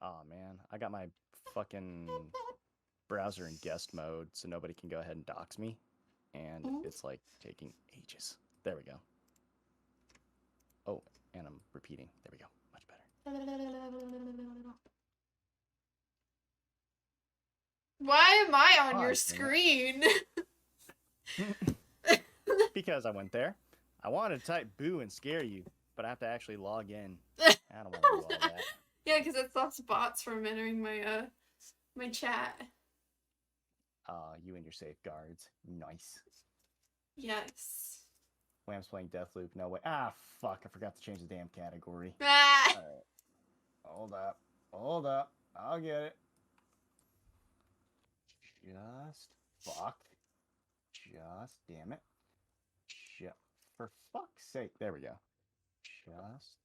Oh man, I got my fucking browser in guest mode, so nobody can go ahead and dox me, and it's like taking ages. There we go. Oh, and I'm repeating. There we go. Much better. Why am I on your damn it. screen? Because I went there. I wanted to type boo and scare you, but I have to actually log in. I don't want to do all that. Yeah, because it stops bots from entering my my chat. You and your safeguards. Nice. Yes. Wham's playing Deathloop. No way. Ah, fuck. I forgot to change the damn category. Ah! Alright. Hold up. Hold up. I'll get it. Just fuck. Just damn it. For fuck's sake. There we go. Just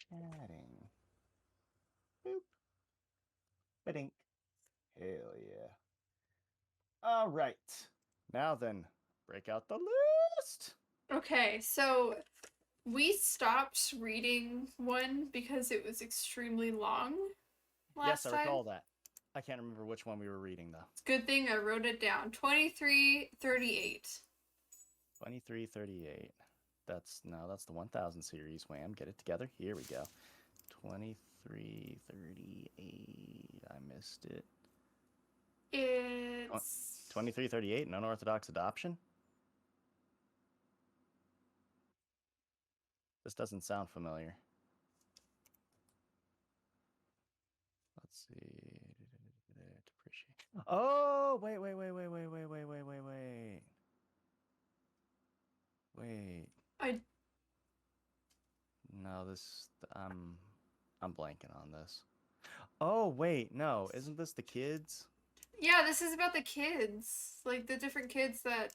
chatting. Boop. Ba-dink. Hell yeah. Alright. Now then, break out the list. Okay, so we stopped reading one because it was extremely long last time. Yes, I recall that. I can't remember which one we were reading, though. It's a good thing I wrote it down. 2338. 2338. That's the 1000 series. Wham, get it together. Here we go. 2338. I missed it. It's 2338, an unorthodox adoption? This doesn't sound familiar. Let's see. Oh, wait. No, I'm blanking on this. Oh, wait, no. Isn't this the kids? Yeah, this is about the kids. Like, the different kids that...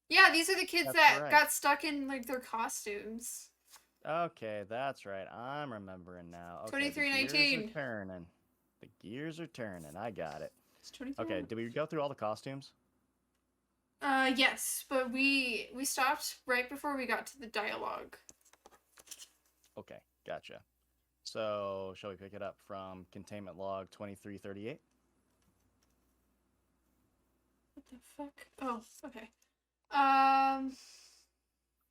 Yeah, these are the kids that right. got stuck in, like, their costumes. Okay, that's right. I'm remembering now. Okay, 2319. The gears are turning. I got it. It's 23. Okay, did we go through all the costumes? Yes, but we stopped right before we got to the dialogue. Okay, gotcha. So, shall we pick it up from containment log 2338? What the fuck? Oh, okay.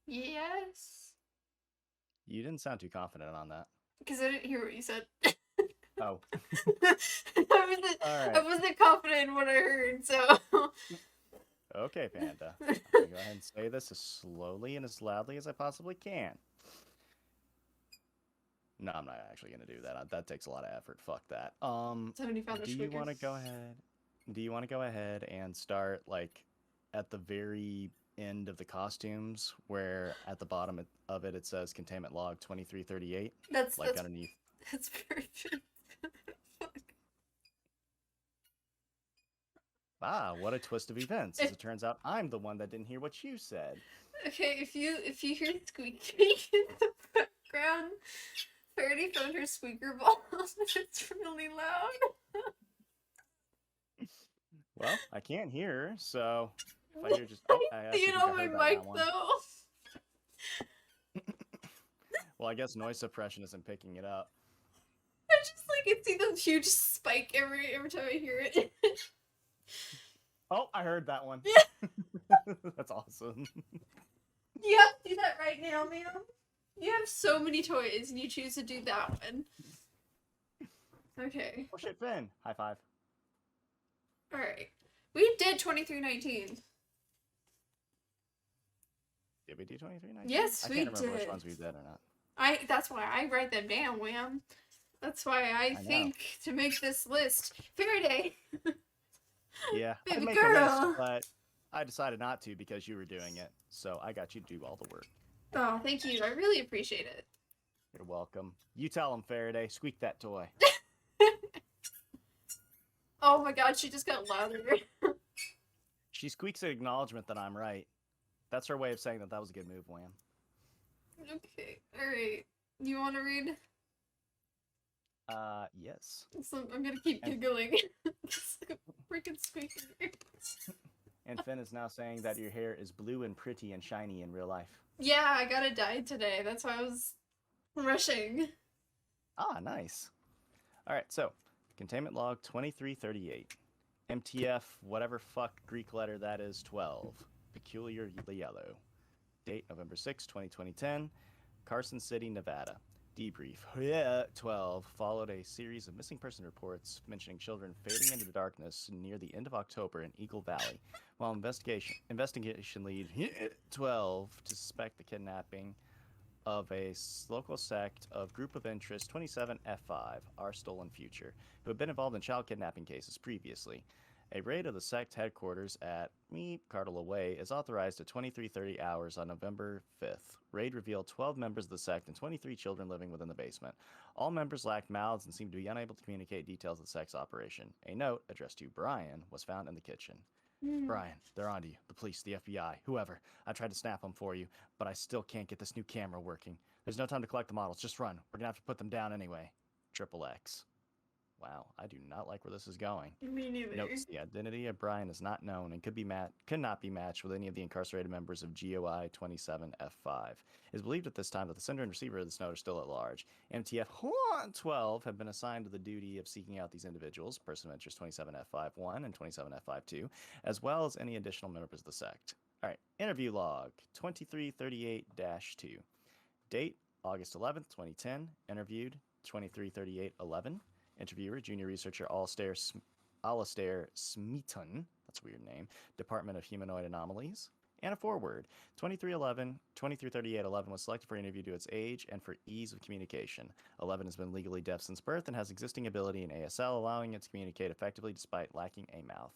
Yes. You didn't sound too confident on that. Because I didn't hear what you said. Oh. I wasn't confident in what I heard, so... Okay, Panda. I'm gonna go ahead and say this as slowly and as loudly as I possibly can. No, I'm not actually gonna do that. That takes a lot of effort. Fuck that. Do you want to go ahead? Do you want to go ahead and start like at the very end of the costumes, where at the bottom of it says containment log 2338? That's underneath. That's perfect. Ah, what a twist of events! As it turns out, I'm the one that didn't hear what you said. Okay, if you hear squeaking in the background, Faraday found her squeaker ball. It's really loud. Well, I can't hear her, so if I hear just you know my mic though. Well, I guess noise suppression isn't picking it up. I just like can see the huge spike every time I hear it. Oh, I heard that one. That's awesome. You have to do that right now, ma'am. You have so many toys and you choose to do that one. Okay. Oh shit, Finn. High five. Alright. We did 2319. Did we do 2319? Yes, we did. I can't remember which ones we did or not. That's why I write them down, Wham. That's why I think to make this list. Faraday! Yeah, Baby I'd make girl. a list, but I decided not to because you were doing it. So I got you to do all the work. Oh, thank you. I really appreciate it. You're welcome. You tell him, Faraday. Squeak that toy. Oh my god, she just got louder. She squeaks an acknowledgement that I'm right. That's her way of saying that was a good move, Wham. Okay, alright. You want to read? Yes. So I'm gonna keep giggling. It's like a freaking squeaker. And Finn is now saying that your hair is blue and pretty and shiny in real life. Yeah, I got it dyed today. That's why I was rushing. Ah, nice. Alright, so Containment log 2338. MTF, whatever fuck Greek letter that is, 12. Peculiarly yellow. Date November 6, 2010. Carson City, Nevada. Debrief. 12 followed a series of missing person reports mentioning children fading into the darkness near the end of October in Eagle Valley. While investigation lead 12 to suspect the kidnapping of a local sect of Group of Interest 27F5, Our Stolen Future, who had been involved in child kidnapping cases previously. A raid of the sect headquarters at Cardinal Way is authorized at 23:30 hours on November 5th. Raid revealed 12 members of the sect and 23 children living within the basement. All members lacked mouths and seemed to be unable to communicate details of the sect's operation. A note addressed to Brian was found in the kitchen. Brian, they're onto you. The police, the FBI, whoever. I tried to snap them for you, but I still can't get this new camera working. There's no time to collect the models. Just run. We're gonna have to put them down anyway. XXX. Wow, I do not like where this is going. Me neither. Notes the identity of Brian is not known and could not be matched with any of the incarcerated members of GOI 27F5. It is believed at this time that the sender and receiver of this note are still at large. MTF 12 have been assigned to the duty of seeking out these individuals, person of interest 27F51 and 27F52, as well as any additional members of the sect. All right, interview log 2338-2. Date August 11th, 2010. Interviewed 233811. Interviewer, junior researcher Alistair Smeaton, that's a weird name, Department of Humanoid Anomalies. And a foreword. 233811 was selected for interview due to its age and for ease of communication. 11 has been legally deaf since birth and has existing ability in ASL, allowing it to communicate effectively despite lacking a mouth.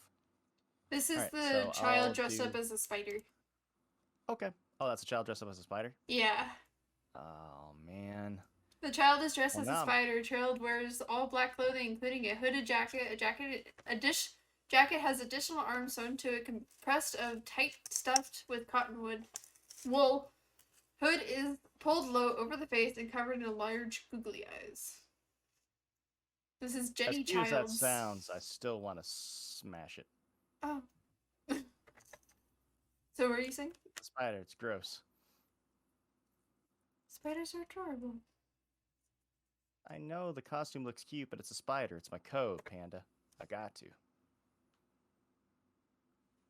This is the child dressed up as a spider. Okay. Oh, that's a child dressed up as a spider? Yeah. Oh, man. The child is dressed as a spider. Child wears all black clothing, including a hooded jacket. Jacket has additional arms sewn to it, compressed of tight stuffed with cottonwood wool. Hood is pulled low over the face and covered in large googly eyes. This is Jenny Childs. As weird as that sounds, I still want to smash it. Oh. So what are you saying? The spider, it's gross. Spiders are adorable. I know the costume looks cute, but it's a spider. It's my code, Panda. I got to.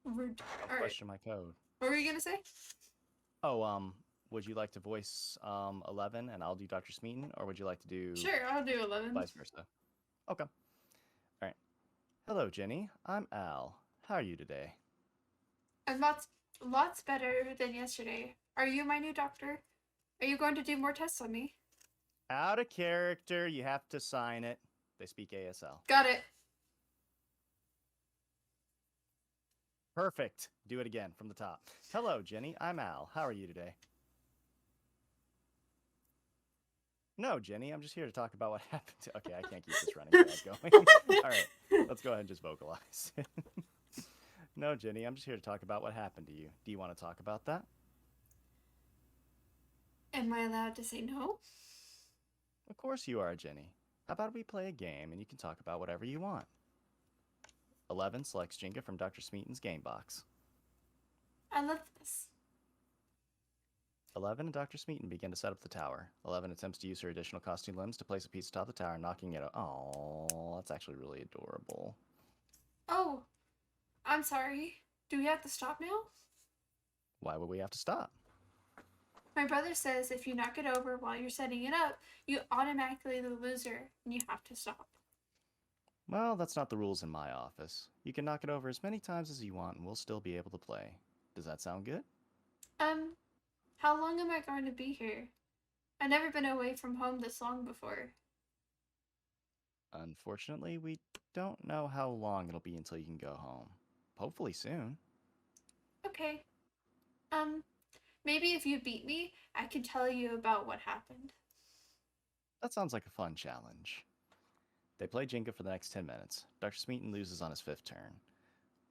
Rude. Don't question my code. What were you gonna say? Oh, would you like to voice 11 and I'll do Dr. Smeaton, or would you like to do? Sure, I'll do 11. Vice versa. Okay. All right. Hello, Jenny. I'm Al. How are you today? I'm lots better than yesterday. Are you my new doctor? Are you going to do more tests on me? Out of character, you have to sign it. They speak ASL. Got it. Perfect. Do it again from the top. Hello, Jenny. I'm Al. How are you today? No, Jenny. I'm just here to talk about what happened to... Okay, I can't keep this running bad going. All right. Let's go ahead and just vocalize. No, Jenny. I'm just here to talk about what happened to you. Do you want to talk about that? Am I allowed to say no? Of course you are, Jenny. How about we play a game and you can talk about whatever you want? 11 selects Jenga from Dr. Smeaton's game box. I love this. 11 and Dr. Smeaton begin to set up the tower. 11 attempts to use her additional costume limbs to place a piece atop the tower, knocking it out. Oh, that's actually really adorable. Oh, I'm sorry. Do we have to stop now? Why would we have to stop? My brother says if you knock it over while you're setting it up, you automatically the loser, and you have to stop. Well, that's not the rules in my office. You can knock it over as many times as you want and we'll still be able to play. Does that sound good? How long am I going to be here? I've never been away from home this long before. Unfortunately, we don't know how long it'll be until you can go home. Hopefully soon. Okay. Maybe if you beat me, I can tell you about what happened. That sounds like a fun challenge. They play Jenga for the next 10 minutes. Dr. Smeaton loses on his 5th turn.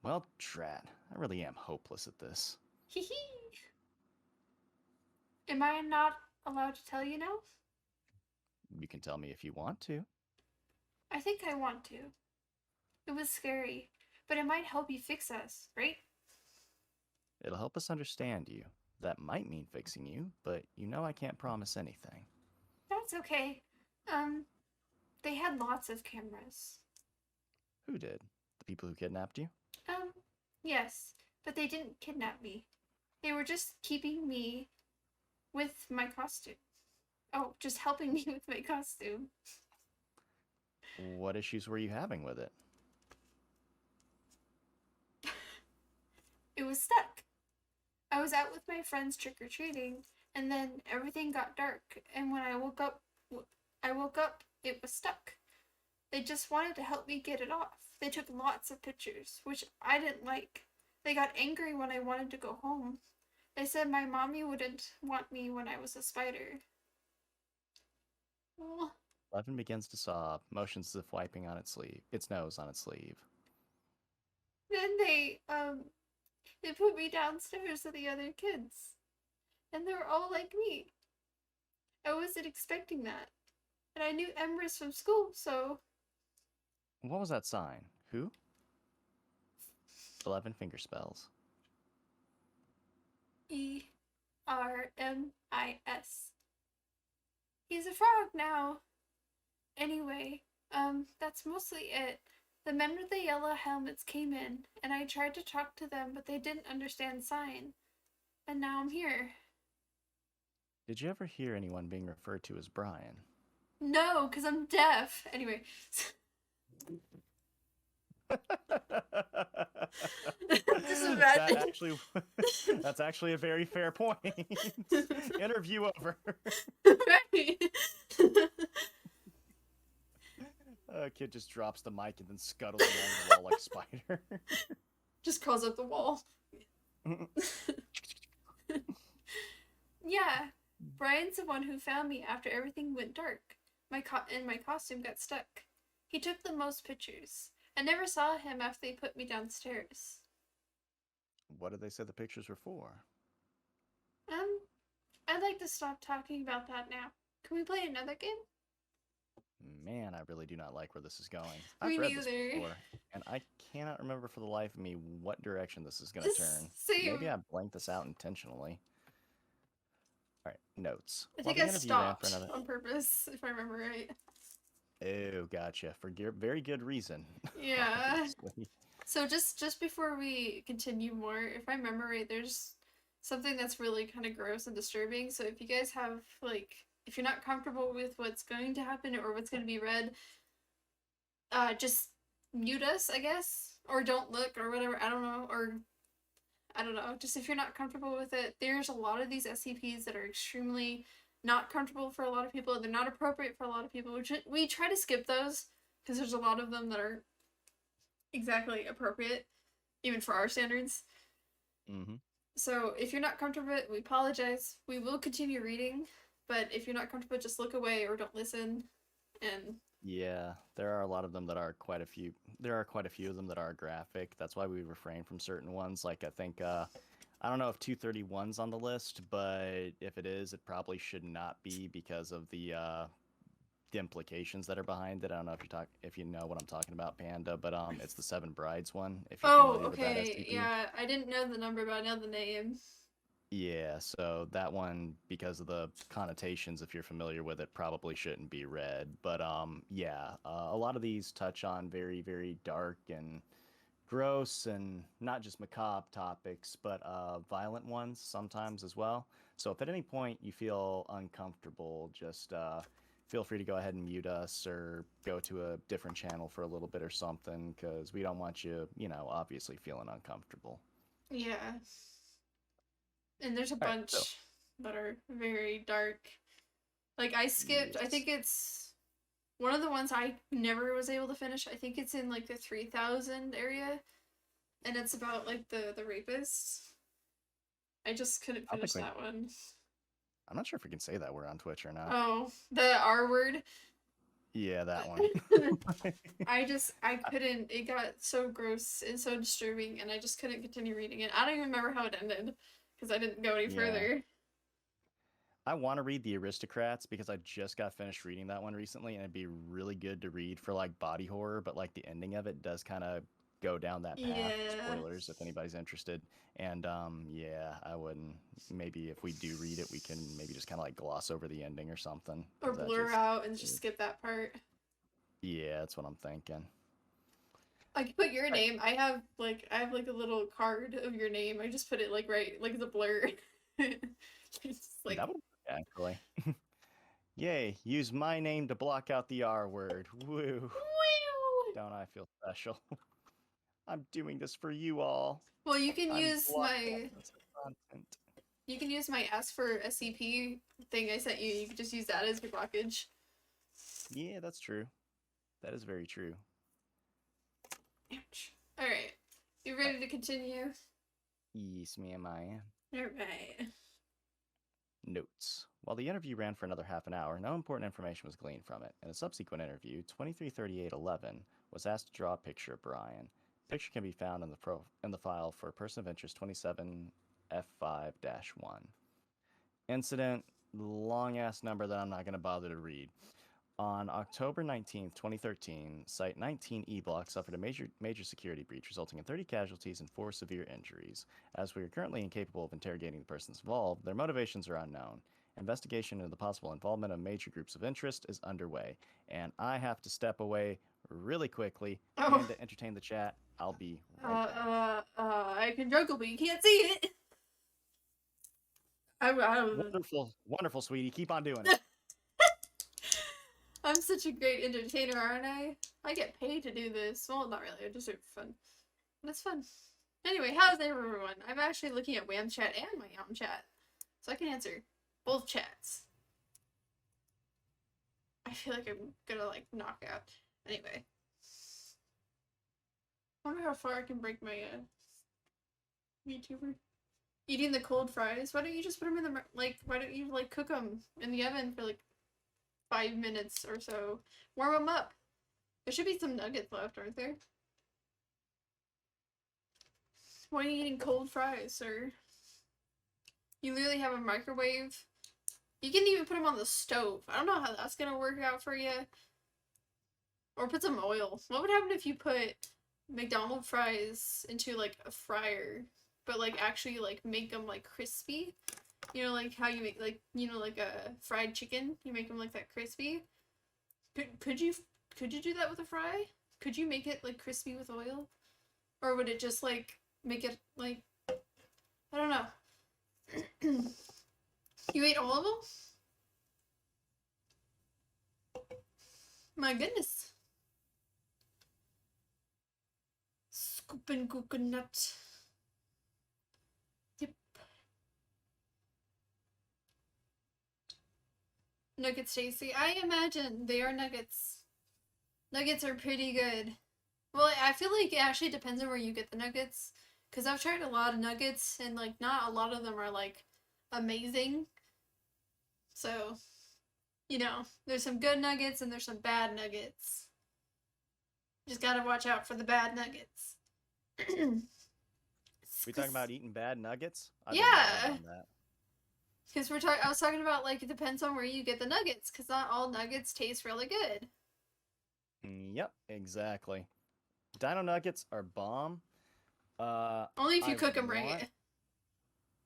Well, drat. I really am hopeless at this. Hee hee. Am I not allowed to tell you now? You can tell me if you want to. I think I want to. It was scary, but it might help you fix us, right? It'll help us understand you. That might mean fixing you, but you know I can't promise anything. That's okay. They had lots of cameras. Who did? The people who kidnapped you? Yes, but they didn't kidnap me. They were just keeping me with my costume. Oh, just helping me with my costume. What issues were you having with it? It was stuck. I was out with my friends trick-or-treating, and then everything got dark, and when I woke up, it was stuck. They just wanted to help me get it off. They took lots of pictures, which I didn't like. They got angry when I wanted to go home. They said my mommy wouldn't want me when I was a spider. Oh. 11 begins to sob, motions as if wiping on its nose on its sleeve. Then they put me downstairs with the other kids. And they were all like me. I wasn't expecting that. And I knew Embers from school, so... What was that sign? Who? 11 finger spells. E-R-M-I-S. He's a frog now. Anyway, that's mostly it. The men with the yellow helmets came in, and I tried to talk to them, but they didn't understand sign. And now I'm here. Did you ever hear anyone being referred to as Brian? No, because I'm deaf. Anyway. Just imagine. That's actually a very fair point. Interview over. Right. Kid just drops the mic and then scuttles along the wall like a spider. Just crawls up the wall. Yeah, Brian's the one who found me after everything went dark. My costume got stuck. He took the most pictures. I never saw him after they put me downstairs. What did they say the pictures were for? I'd like to stop talking about that now. Can we play another game? Man, I really do not like where this is going. Me I've read neither. this before, and I cannot remember for the life of me what direction this is going to turn. Same. Maybe I blanked this out intentionally. All right, notes. I think I stopped on purpose, if I remember right. Oh, gotcha. For very good reason. Yeah. So just before we continue more, if I remember right, there's something that's really kind of gross and disturbing. So if you guys have, like, if you're not comfortable with what's going to happen or what's going to be read, just mute us, I guess. Or don't look or whatever. I don't know. Or, I don't know. Just if you're not comfortable with it, there's a lot of these SCPs that are extremely not comfortable for a lot of people. They're not appropriate for a lot of people. We try to skip those because there's a lot of them that are exactly appropriate, even for our standards. Mm-hmm. So if you're not comfortable with it, we apologize. We will continue reading, but if you're not comfortable, just look away or don't listen. And yeah, there are a lot of them that are quite a few. There are quite a few of them that are graphic. That's why we refrain from certain ones. Like I think, I don't know if 231's on the list, but if it is, it probably should not be because of the implications that are behind it. I don't know if you know what I'm talking about, Panda, but it's the Seven Brides one. If you're familiar with that SCP. Yeah, I didn't know the number, but I know the name. Yeah, so that one, because of the connotations, if you're familiar with it, probably shouldn't be read. But yeah, a lot of these touch on very, very dark and gross and not just macabre topics, but violent ones sometimes as well. So if at any point you feel uncomfortable, just feel free to go ahead and mute us or go to a different channel for a little bit or something, because we don't want you, obviously feeling uncomfortable. Yeah. And there's a bunch that are very dark. Like, I skipped, yes. I think it's one of the ones I never was able to finish. I think it's in, like, the 3000 area. And it's about, like, the rapists. I just couldn't finish that one. I'm not sure if we can say that word on Twitch or not. Oh, the R word? Yeah, that one. I couldn't. It got so gross and so disturbing, and I just couldn't continue reading it. I don't even remember how it ended, because I didn't go any further. I want to read The Aristocrats, because I just got finished reading that one recently, and it'd be really good to read for, like, body horror, but, like, the ending of it does kind of go down that path. Yeah. Spoilers, if anybody's interested. And, yeah, I wouldn't. Maybe if we do read it, we can maybe just kind of, like, gloss over the ending or something. Or blur out and just skip that part. Yeah, that's what I'm thinking. I can put your name. I have like a little card of your name. I just put it like right like the blur. It's like that would work, actually. Yay! Use my name to block out the R word. Woo! Woo! Don't I feel special? I'm doing this for you all. Well, you can I'm use my content. you can use my Ask for SCP thing I sent you. You can just use that as your blockage. Yeah, that's true. That is very true. Ouch. Alright. You ready to continue? Yes, ma'am, I am. Alright. Notes. While the interview ran for another half an hour, no important information was gleaned from it. In a subsequent interview, 233811 was asked to draw a picture of Brian. The picture can be found in the file for Person of Interest 27F5-1. Incident, long-ass number that I'm not going to bother to read. On October 19th, 2013, Site 19E Block suffered a major security breach, resulting in 30 casualties and 4 severe injuries. As we are currently incapable of interrogating the persons involved, their motivations are unknown. Investigation into the possible involvement of major groups of interest is underway, and I have to step away really quickly and to entertain the chat. I'll be right back. I can juggle, but you can't see it. Wonderful, wonderful, sweetie. Keep on doing it. I'm such a great entertainer, aren't I? I get paid to do this. Well, not really. I just do it for fun. But it's fun. Anyway, how's everyone? I'm actually looking at Wham chat and my Yum chat. So I can answer both chats. I feel like I'm gonna, like, knock out. Anyway. I wonder how far I can break my, YouTuber. Eating the cold fries? Why don't you just put them in the, like, why don't you, like, cook them in the oven for, like, 5 minutes or so. Warm them up. There should be some nuggets left, aren't there? Why are you eating cold fries, sir? You literally have a microwave. You can even put them on the stove. I don't know how that's gonna work out for you. Or put some oil. What would happen if you put McDonald's fries into, like, a fryer, but, like, actually, like, make them, like, crispy? You know, like how you make, like, you know, like a fried chicken? You make them like that crispy? Could you do that with a fry? Could you make it, like, crispy with oil? Or would it just, like, make it, like, I don't know. You ate all of them? My goodness. Scooping coconut. Nuggets tasty. I imagine they are nuggets. Nuggets are pretty good. Well, I feel like it actually depends on where you get the nuggets. Because I've tried a lot of nuggets, and, like, not a lot of them are, like, amazing. So, you know, there's some good nuggets and there's some bad nuggets. Just gotta watch out for the bad nuggets. We talking about eating bad nuggets? Yeah. Because I was talking about, like, it depends on where you get the nuggets, because not all nuggets taste really good. Yep, exactly. Dino nuggets are bomb. Only if you cook them right.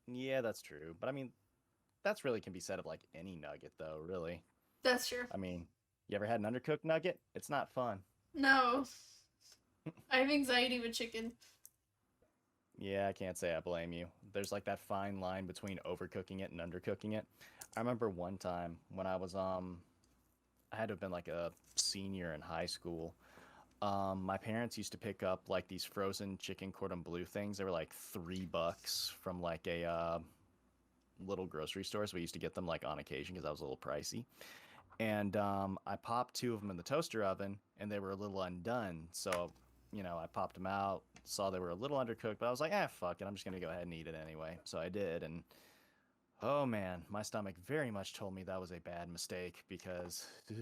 Yeah, that's true. But I mean, that's really can be said of, like, any nugget, though, really. That's true. I mean, you ever had an undercooked nugget? It's not fun. No. I have anxiety with chicken. Yeah, I can't say I blame you. There's, like, that fine line between overcooking it and undercooking it. I remember one time when I was, I had to have been, like, a senior in high school. My parents used to pick up, like, these frozen chicken cordon bleu things. They were, like, $3 from, like, a, little grocery store. So we used to get them, like, on occasion because that was a little pricey. And, I popped 2 of them in the toaster oven, and they were a little undone. So, you know, I popped them out, saw they were a little undercooked, but I was like, fuck it, I'm just gonna go ahead and eat it anyway. So I did, and oh man, my stomach very much told me that was a bad mistake because I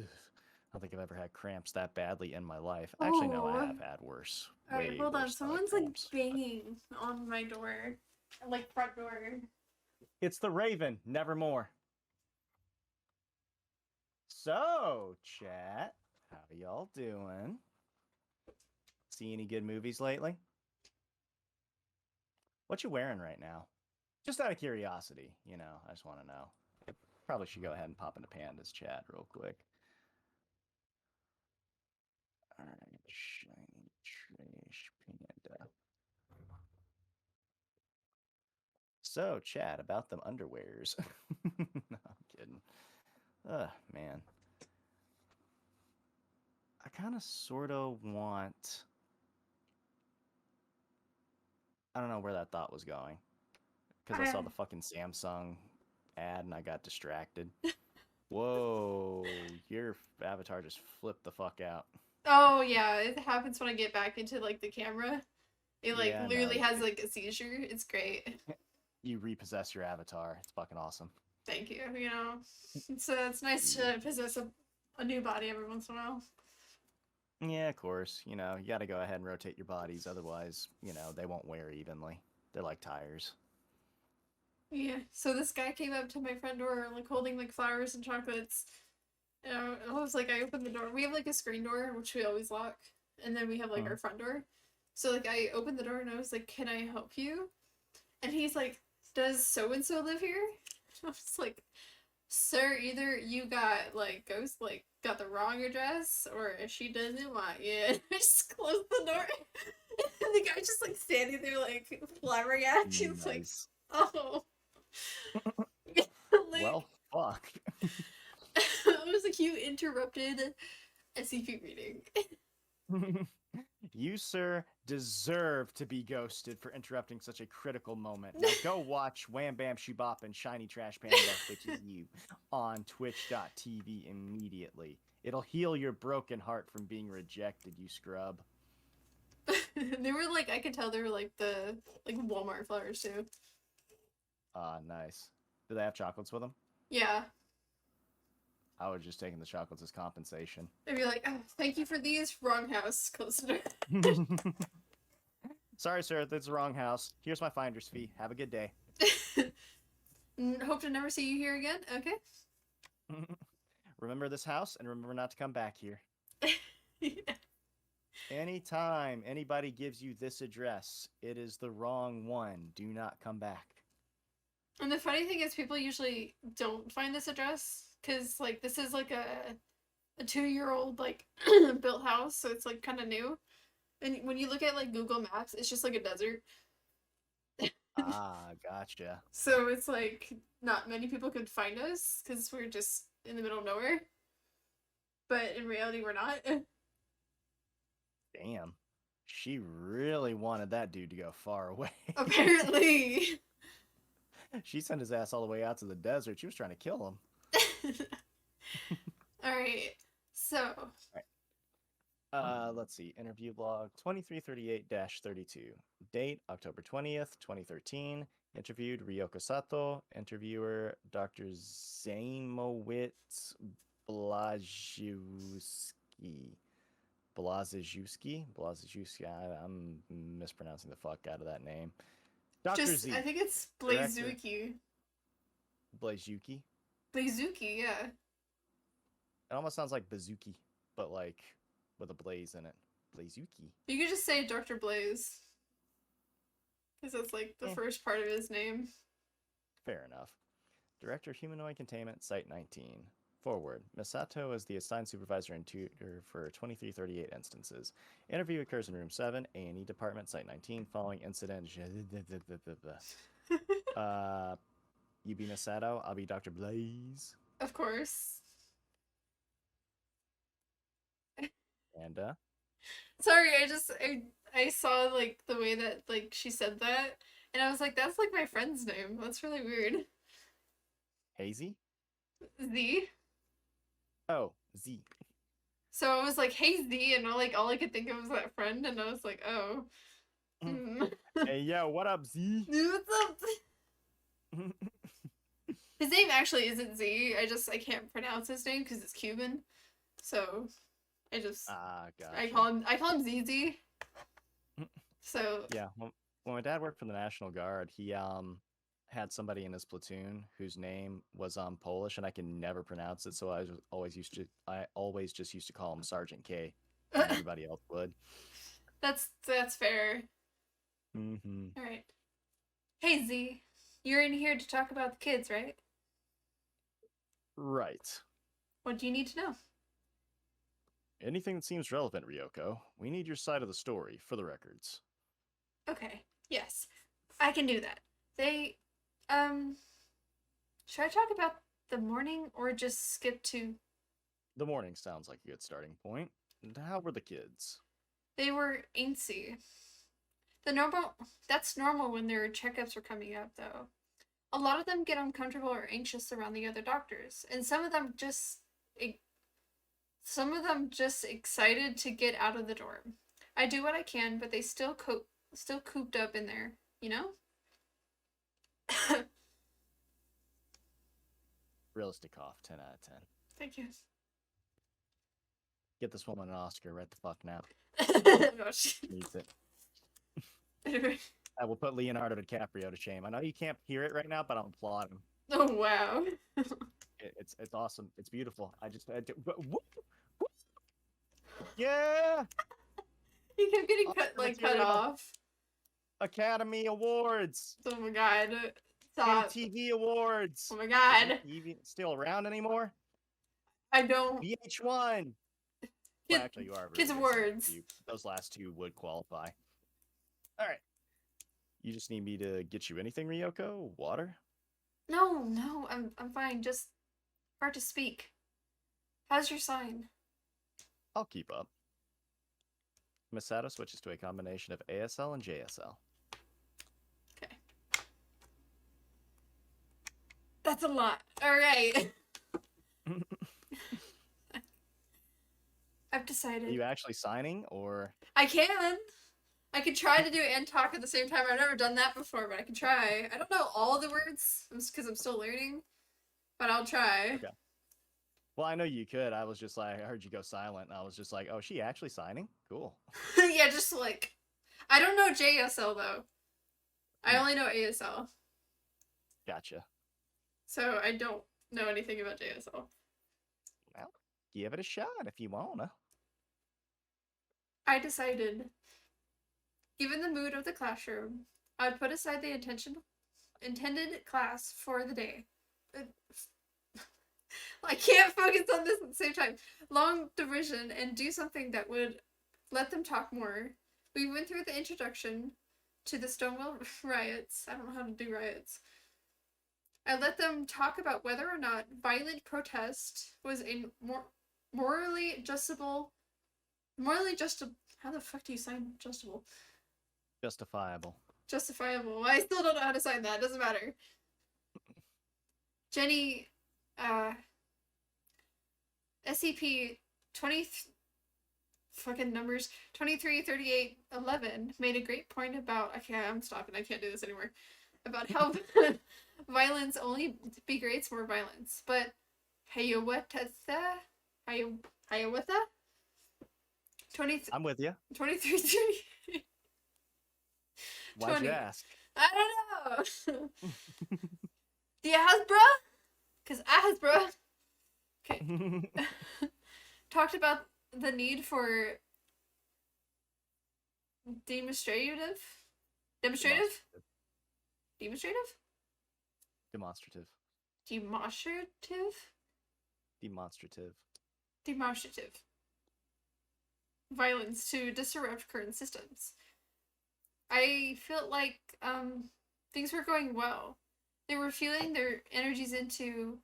don't think I've ever had cramps that badly in my life. Actually, no, I have had worse. Alright, hold on. Someone's, like, banging on my door. Like, front door. It's the Raven, nevermore. So, chat, how y'all doing? See any good movies lately? What you wearing right now? Just out of curiosity, you know, I just want to know. I probably should go ahead and pop into Panda's chat real quick. Alright, shiny So, chat about them underwears. No, I'm kidding. Man. I kind of sort of want... I don't know where that thought was going. Because I saw the fucking Samsung ad and I got distracted. Whoa, your avatar just flipped the fuck out. Oh, yeah, it happens when I get back into, like, the camera. It, like, Yeah, literally no, has, like, a seizure. It's great. You repossess your avatar. It's fucking awesome. Thank you, you know. It's nice to possess a new body every once in a while. Yeah, of course. You know, you gotta go ahead and rotate your bodies. Otherwise, you know, they won't wear evenly. They're like tires. Yeah, so this guy came up to my front door, like, holding, like, flowers and chocolates. And I was like, I opened the door. We have, like, a screen door, which we always lock. And then we have, like, our front door. So, like, I opened the door and I was like, can I help you? And he's like, does so-and-so live here? I was like, sir, either you got, like, got the wrong address, or she doesn't want you. And I just closed the door. And the guy's just, like, standing there, like, flabbergasted. He's like, oh. Like, well, fuck. It was like you interrupted SCP reading. You, sir, deserve to be ghosted for interrupting such a critical moment. Now go watch Whambamshoobop and Shiny Trash Panda, which is you, on twitch.tv immediately. It'll heal your broken heart from being rejected, you scrub. They were like, I could tell they were like the Walmart flowers too. Ah, nice. Do they have chocolates with them? Yeah. I was just taking the chocolates as compensation. They'd be like, oh, thank you for these. Wrong house. Close the door. Sorry, sir, that's the wrong house. Here's my finder's fee. Have a good day. Hope to never see you here again. Okay. Remember this house and remember not to come back here. Yeah. Anytime anybody gives you this address, it is the wrong one. Do not come back. And the funny thing is, people usually don't find this address because, like, this is like a 2-year-old like built house, so it's like kind of new. And when you look at like Google Maps, it's just like a desert. Ah, gotcha. So it's like not many people could find us because we're just in the middle of nowhere. But in reality, we're not. Damn. She really wanted that dude to go far away. Apparently. She sent his ass all the way out to the desert. She was trying to kill him. Alright. So. Let's see. Interview log 2338-32. Date October 20th, 2013. Interviewed Ryoko Sato. Interviewer Dr. Zaimowitz Blazewski. I'm mispronouncing the fuck out of that name. Dr. Z. I think it's Blazuki. Blazuki? Blazuki, yeah. It almost sounds like Bazooki, but like with a blaze in it. Blazuki. You could just say Dr. Blaze. Because that's like the first part of his name. Fair enough. Director Humanoid Containment, Site 19. Forward. Misato is the assigned supervisor and tutor for 2338 instances. Interview occurs in Room 7, A&E Department, Site 19, following incident... You be Misato, I'll be Dr. Blaze. Of course. And, Sorry, I saw, like, the way that, like, she said that, and I was like, that's, like, my friend's name. That's really weird. Hazy? Z? Oh, Z. So I was like, hey Z, and all I could think of was that friend, and I was like, oh. Hey, yo, what up, Z? What's up? His name actually isn't Z, I can't pronounce his name because it's Cuban. So, gotcha. I call him ZZ. So. Yeah, when my dad worked for the National Guard, he, had somebody in his platoon whose name was Polish and I can never pronounce it, so I always just used to call him Sergeant K. And everybody else would. That's fair. Mm-hmm. All right. Hey Z, you're in here to talk about the kids, right? Right. What do you need to know? Anything that seems relevant, Ryoko. We need your side of the story for the records. Okay. Yes, I can do that. Should I talk about the morning or just skip to... The morning sounds like a good starting point. And how were the kids? They were antsy. That's normal when their checkups are coming up, though. A lot of them get uncomfortable or anxious around the other doctors, and some of them just excited to get out of the dorm. I do what I can, but they still cooped up in there, you know? Realistic cough, 10 out of 10. Thank you. Get this woman an Oscar right the fuck now. No, she needs it. Anyway. I will put Leonardo DiCaprio to shame. I know you can't hear it right now, but I'm applauding. Oh wow. It's awesome. It's beautiful. Yeah. He kept getting cut off. Academy Awards. Oh my god. Stop. MTV Awards. Oh my god. Is still around anymore? I don't. VH1. Well, actually, you are. Kids Awards. Those last two would qualify. All right. You just need me to get you anything, Ryoko? Water? No, I'm fine. Just hard to speak. How's your sign? I'll keep up. Masato switches to a combination of ASL and JSL. Okay. That's a lot. All right. I've decided. Are you actually signing, or? I can. I could try to do it and talk at the same time. I've never done that before, but I can try. I don't know all the words because I'm still learning, but I'll try. Okay. Well, I know you could. I was just like, I heard you go silent, and I was just like, oh, is she actually signing? Cool. Yeah, just like, I don't know JSL though. I only know ASL. Gotcha. So I don't know anything about JSL. Well, give it a shot if you wanna. I decided, given the mood of the classroom, I would put aside the intended class for the day. I can't focus on this at the same time. Long division and do something that would let them talk more. We went through the introduction to the Stonewall riots. I don't know how to do riots. I let them talk about whether or not violent protest was a morally justifiable. How the fuck do you sign justifiable? Justifiable. Justifiable. I still don't know how to sign that. Doesn't matter. Jenny, SCP 2338 11 made a great point about. Okay, I'm stopping. I can't do this anymore. About how violence only degrades more violence. But Hayawatha? I'm with you. 2338. Why'd you ask? I don't know. Do you have bruh? Because I has bruh. Okay. Talked about the need for demonstrative? Demonstrative. Violence to disrupt current systems. I felt like things were going well. They were feeling their energies into,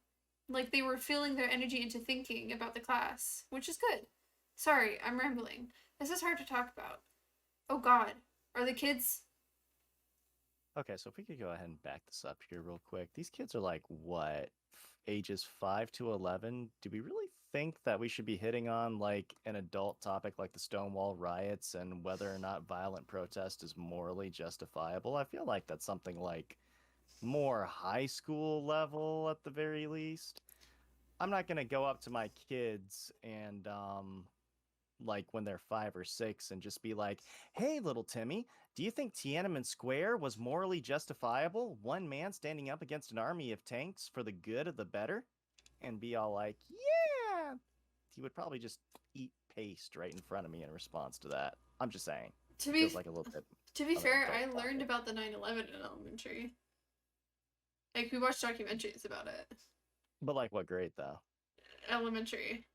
like they were feeling their energy into thinking about the class, which is good. Sorry, I'm rambling. This is hard to talk about. Oh god, are the kids... Okay, so if we could go ahead and back this up here real quick. These kids are like, what, ages 5 to 11? Do we really think that we should be hitting on like an adult topic like the Stonewall riots and whether or not violent protest is morally justifiable? I feel like that's something like more high school level at the very least. I'm not going to go up to my kids and like when they're 5 or 6 and just be like, hey, little Timmy, do you think Tiananmen Square was morally justifiable? One man standing up against an army of tanks for the good of the better? And be all like, yeah. He would probably just eat paste right in front of me in response to that. I'm just saying. To be, feels like a little bit to be fair, I learned about the 9/11 in elementary. Like, we watched documentaries about it. But like what grade, though? Elementary.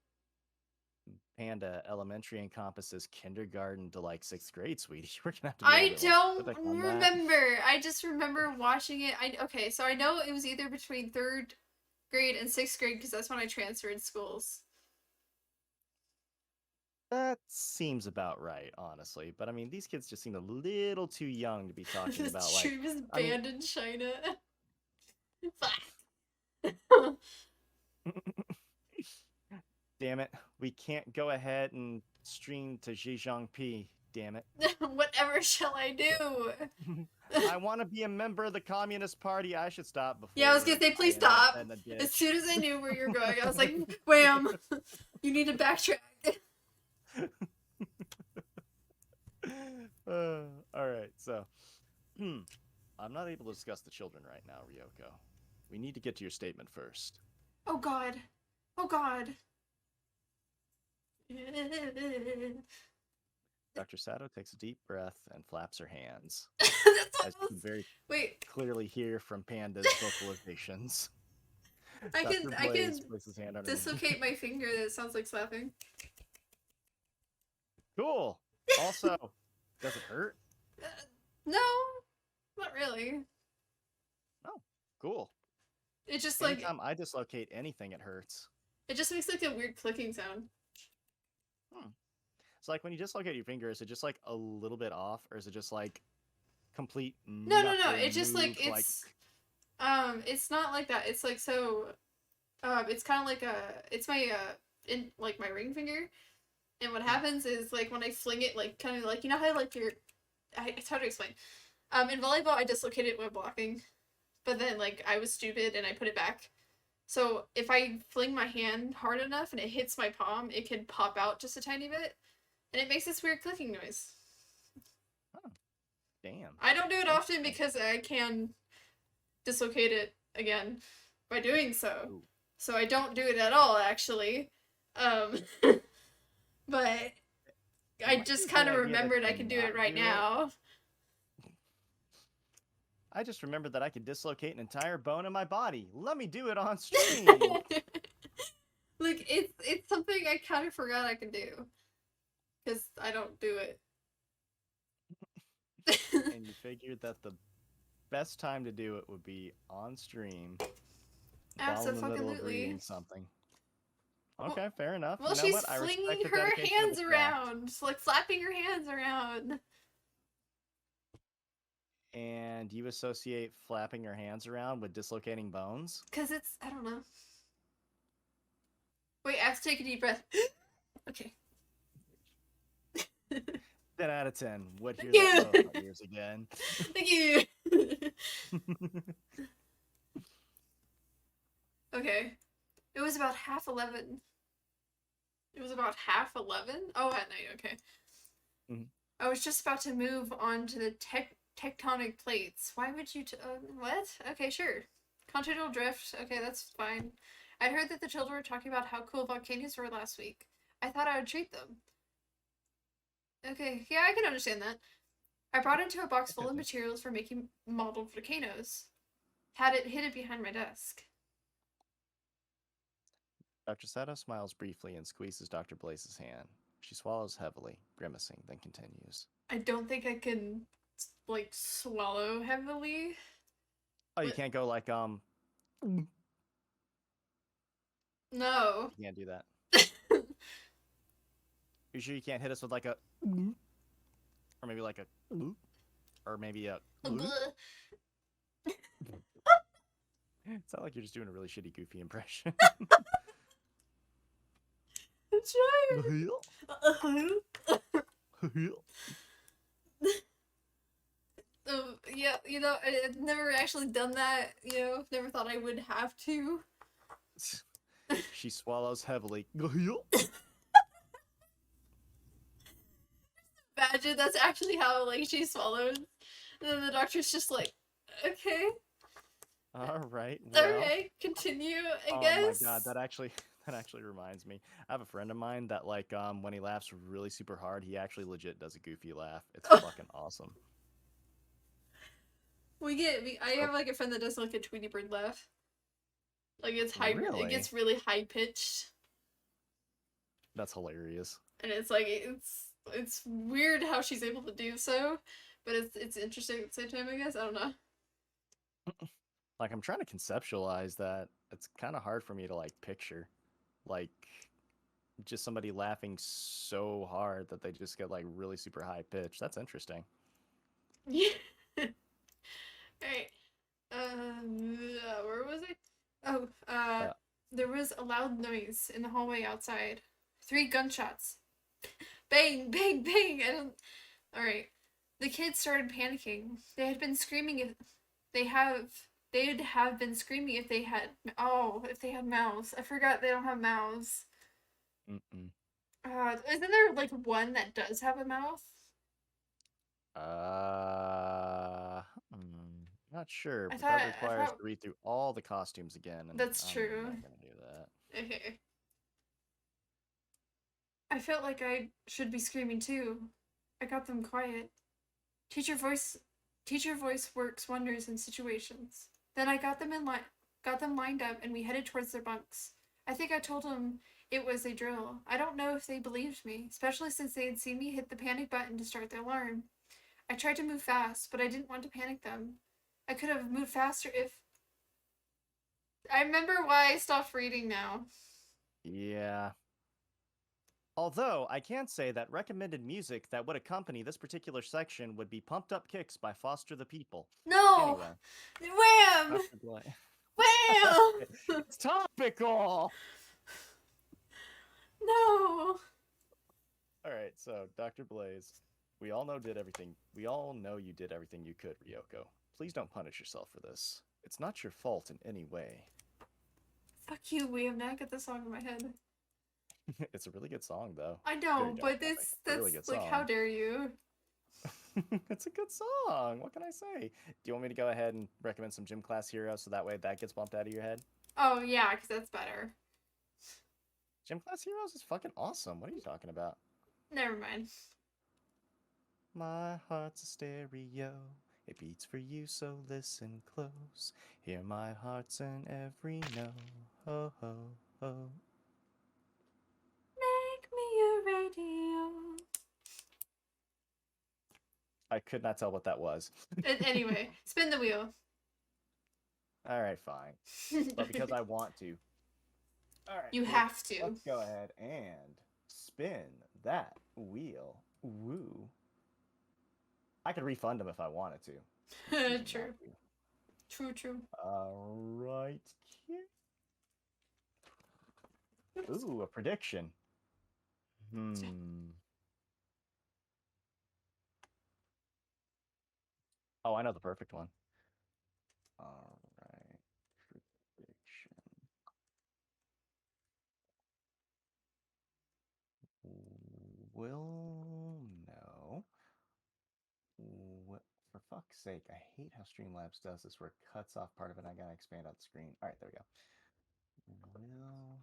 Panda, elementary encompasses kindergarten to like 6th grade, sweetie. We're gonna have to be a I little bit more don't specific on that. remember. I just remember watching it. Okay, so I know it was either between 3rd grade and 6th grade because that's when I transferred schools. That seems about right, honestly. But I mean, these kids just seem a little too young to be talking about like. The stream is banned in China. Damn it, we can't go ahead and stream to Zhejiangpi. Damn it. Whatever shall I do? I want to be a member of the Communist Party. I should stop before. Yeah, I was gonna say, please stop. As soon as I knew where you're going, I was like, wham! You need to backtrack. Alright, so. I'm not able to discuss the children right now, Ryoko. We need to get to your statement first. Oh god. Oh god. Dr. Sato takes a deep breath and flaps her hands. As you can very clearly hear from Panda's vocalizations. I can dislocate my finger that sounds like slapping. Cool. Also, does it hurt? No, not really. Oh, cool. It just anytime I dislocate anything, it hurts. It just makes like a weird clicking sound. It's like when you dislocate your finger, is it just like a little bit off, or is it just like complete? No. It's just like it's not like that. It's like so. It's kind of like it's my in like my ring finger, and what happens is like when I fling it, like kind of like you know how like it's hard to explain. In volleyball, I dislocated it while blocking, but then like I was stupid and I put it back. So if I fling my hand hard enough and it hits my palm, it can pop out just a tiny bit. And it makes this weird clicking noise. Oh, damn. I don't do it often because I can dislocate it again by doing so. Ooh. So I don't do it at all, actually. But I just kind of remembered I can do it right now. I just remembered that I could dislocate an entire bone in my body. Let me do it on stream. Like, it's something I kind of forgot I could do. Because I don't do it. And you figured that the best time to do it would be on stream. While in the middle of reading something. Okay, fair enough. Well, she's flinging her hands around. Like, flapping her hands around. And you associate flapping your hands around with dislocating bones? Because it's, I don't know. Wait, I have to take a deep breath. Okay. 10 out of 10. What hears that in my ears again? Thank you. Okay. It was about 11:30. It was about 11:30? Oh, at night, okay. Mm-hmm. I was just about to move on to the tectonic plates. Why would you what? Okay, sure. Continental drift. Okay, that's fine. I heard that the children were talking about how cool volcanoes were last week. I thought I would treat them. Okay, yeah, I can understand that. I brought into a box full of materials for making modeled volcanoes. Had it hidden behind my desk. Dr. Sato smiles briefly and squeezes Dr. Blaze's hand. She swallows heavily, grimacing, then continues. I don't think I can, like, swallow heavily. Oh, you can't go like, No. You can't do that. You sure you can't hit us with like a, or maybe like a, or maybe a. It's not like you're just doing a really shitty, goofy impression. I'm trying. Yeah, you know, I've never actually done that. You know, never thought I would have to. She swallows heavily. Imagine that's actually how, like, she swallows. And then the doctor's just like, okay. Alright, well. Alright, continue, I guess. Oh my god, that actually reminds me. I have a friend of mine that, like, when he laughs really super hard, he actually legit does a goofy laugh. It's fucking awesome. I have, like, a friend that does, like, a Tweety Bird laugh. Like, it's high, really? It gets really high-pitched. That's hilarious. And it's like it's weird how she's able to do so, but it's interesting at the same time, I guess. I don't know. Like, I'm trying to conceptualize that. It's kind of hard for me to, like, picture. Like, just somebody laughing so hard that they just get, like, really super high pitch. That's interesting. Yeah. Alright. Where was I? Oh, there was a loud noise in the hallway outside. 3 gunshots. Bang, bang, bang! Alright. The kids started panicking. They had been screaming if... They'd have been screaming if they had... Oh, if they had mouths. I forgot they don't have mouths. Mm-mm. Isn't there, like, one that does have a mouth? Not sure, but that requires to read through all the costumes again, and that's true. I'm not gonna do that. Okay. I felt like I should be screaming too. I got them quiet. Teacher voice works wonders in situations. Then I got them lined up, and we headed towards their bunks. I think I told them it was a drill. I don't know if they believed me, especially since they had seen me hit the panic button to start the alarm. I tried to move fast, but I didn't want to panic them. I could have moved faster if... I remember why I stopped reading now. Yeah. Although, I can say that recommended music that would accompany this particular section would be Pumped Up Kicks by Foster the People. No! Anyway. Wham! Wham! It's topical! No! Alright, so, Dr. Blaze, we all know you did everything you could, Ryoko. Please don't punish yourself for this. It's not your fault in any way. Fuck you, William. Now I get the song in my head. It's a really good song, though. I know, but that's really good like, song. How dare you? It's a good song. What can I say? Do you want me to go ahead and recommend some gym class heroes so that way that gets bumped out of your head? Oh, yeah, because that's better. Gym class heroes is fucking awesome. What are you talking about? Never mind. My heart's a stereo. It beats for you, so listen close. Hear my heart's in every note. Ho, ho, ho. Make me a radio. I could not tell what that was. Anyway, spin the wheel. Alright, fine. But because I want to. Alright. You have to. Let's go ahead and spin that wheel. Woo. I could refund them if I wanted to. True. True. Alright. Ooh, a prediction. Oh, I know the perfect one. Alright. Prediction. Will know. For fuck's sake, I hate how Streamlabs does this where it cuts off part of it and I gotta expand out the screen. Alright, there we go. Will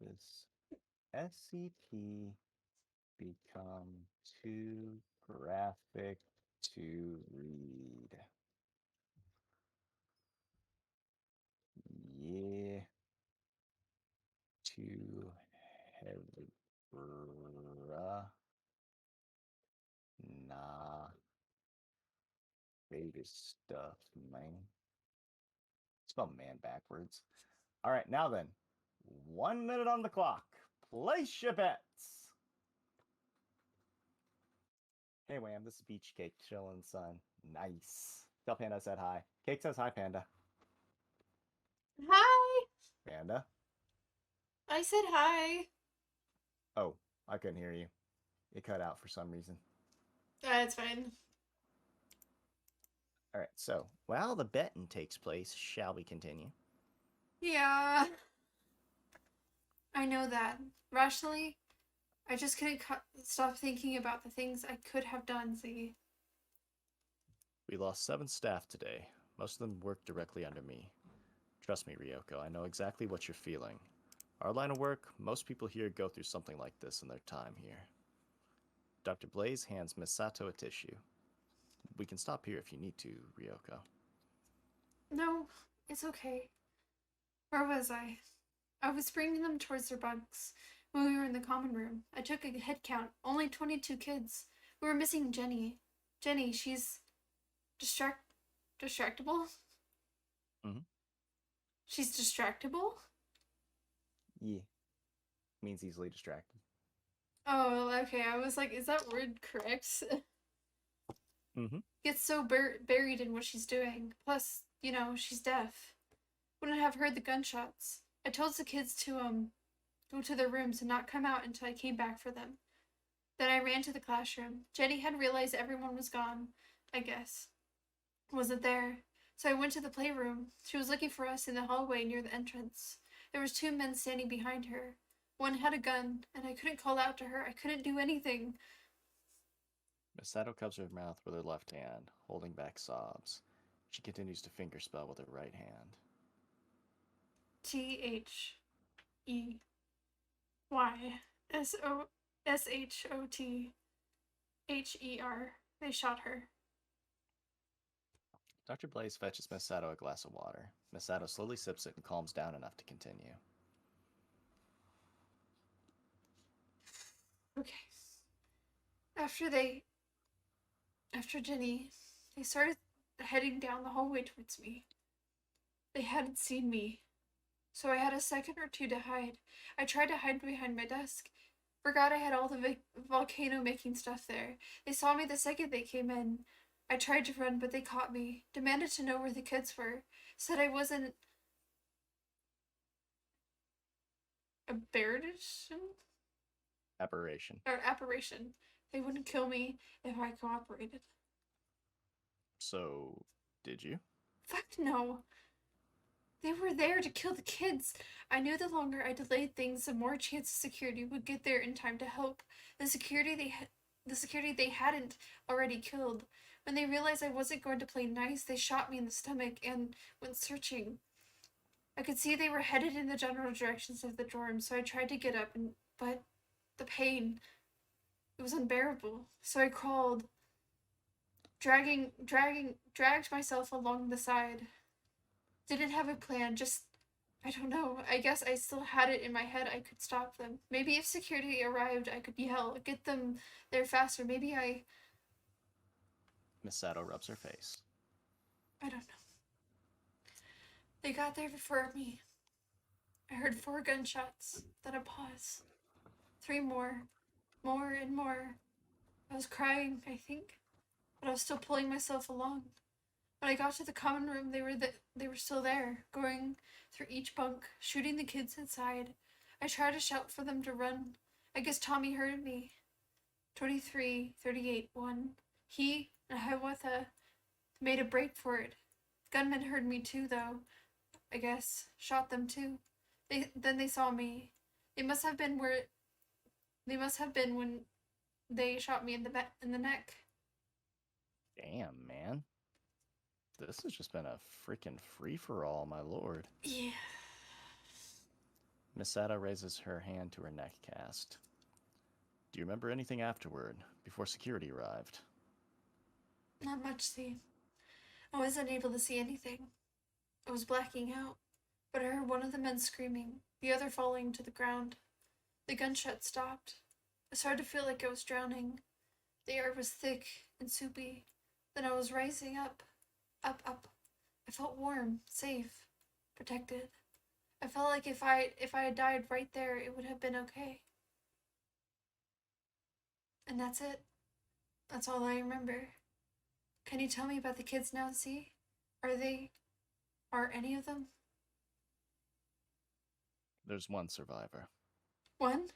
this SCP become too graphic to read? Yeah. Too heavy. Nah. Beta stuff, man. Spell man backwards. Alright, now then. 1 minute on the clock. Place your bets. Hey, Wham, this is Beach Cake chilling, son. Nice. Tell Panda I said hi. Cake says hi, Panda. Hi. Panda? I said hi. Oh, I couldn't hear you. It cut out for some reason. It's fine. Alright, so, while the betting takes place, shall we continue? Yeah. I know that. Rationally, I just couldn't stop thinking about the things I could have done, Ziggy. We lost 7 staff today. Most of them work directly under me. Trust me, Ryoko, I know exactly what you're feeling. Our line of work, most people here go through something like this in their time here. Dr. Blaze hands Miss Sato a tissue. We can stop here if you need to, Ryoko. No, it's okay. Where was I? I was bringing them towards their bunks when we were in the common room. I took a head count. Only 22 kids. We were missing Jenny. Jenny, she's distractible? Mm-hmm. She's distractible? Yeah. Means easily distracted. Oh, okay. I was like, is that word correct? Mm-hmm. Gets so buried in what she's doing. Plus, you know, she's deaf. Wouldn't have heard the gunshots. I told the kids to, go to their rooms and not come out until I came back for them. Then I ran to the classroom. Jenny had realized everyone was gone, I guess. Wasn't there. So I went to the playroom. She was looking for us in the hallway near the entrance. There was 2 men standing behind her. One had a gun, and I couldn't call out to her. I couldn't do anything. Miss Sato covers her mouth with her left hand, holding back sobs. She continues to fingerspell with her right hand. THEYSHOTHER. They shot her. Dr. Blaze fetches Miss Sato a glass of water. Miss Sato slowly sips it and calms down enough to continue. Okay. After Jenny, they started heading down the hallway towards me. They hadn't seen me, so I had a second or two to hide. I tried to hide behind my desk. Forgot I had all the volcano-making stuff there. They saw me the second they came in. I tried to run, but they caught me. Demanded to know where the kids were. Said I wasn't... Aberration. Or apparition. They wouldn't kill me if I cooperated. So, did you? Fuck no. They were there to kill the kids. I knew the longer I delayed things, the more chance security would get there in time to help. The security they hadn't already killed. When they realized I wasn't going to play nice, they shot me in the stomach and went searching. I could see they were headed in the general directions of the dorm, so I tried to get up, but the pain, it was unbearable. So I crawled, dragged myself along the side. Didn't have a plan, just, I don't know. I guess I still had it in my head I could stop them. Maybe if security arrived, I could yell, get them there faster. Maybe Miss Sato rubs her face. I don't know. They got there before me. I heard 4 gunshots, then a pause. 3 more. More and more. I was crying, I think, but I was still pulling myself along. When I got to the common room, they were still there, going through each bunk, shooting the kids inside. I tried to shout for them to run. I guess Tommy heard me. 2338 won. He and Hiawatha made a break for it. Gunmen heard me too, though. I guess. Shot them too. Then they saw me. They must have been when they shot me in the neck. Damn, man. This has just been a freaking free-for-all, my lord. Yeah. Miss Sato raises her hand to her neck cast. Do you remember anything afterward, before security arrived? Not much, see. I wasn't able to see anything. I was blacking out, but I heard one of the men screaming, the other falling to the ground. The gunshot stopped. I started to feel like I was drowning. The air was thick and soupy. Then I was rising up. Up. I felt warm, safe, protected. I felt like if I had died right there, it would have been okay. And that's it. That's all I remember. Can you tell me about the kids now, see? Are any of them? There's one survivor. One?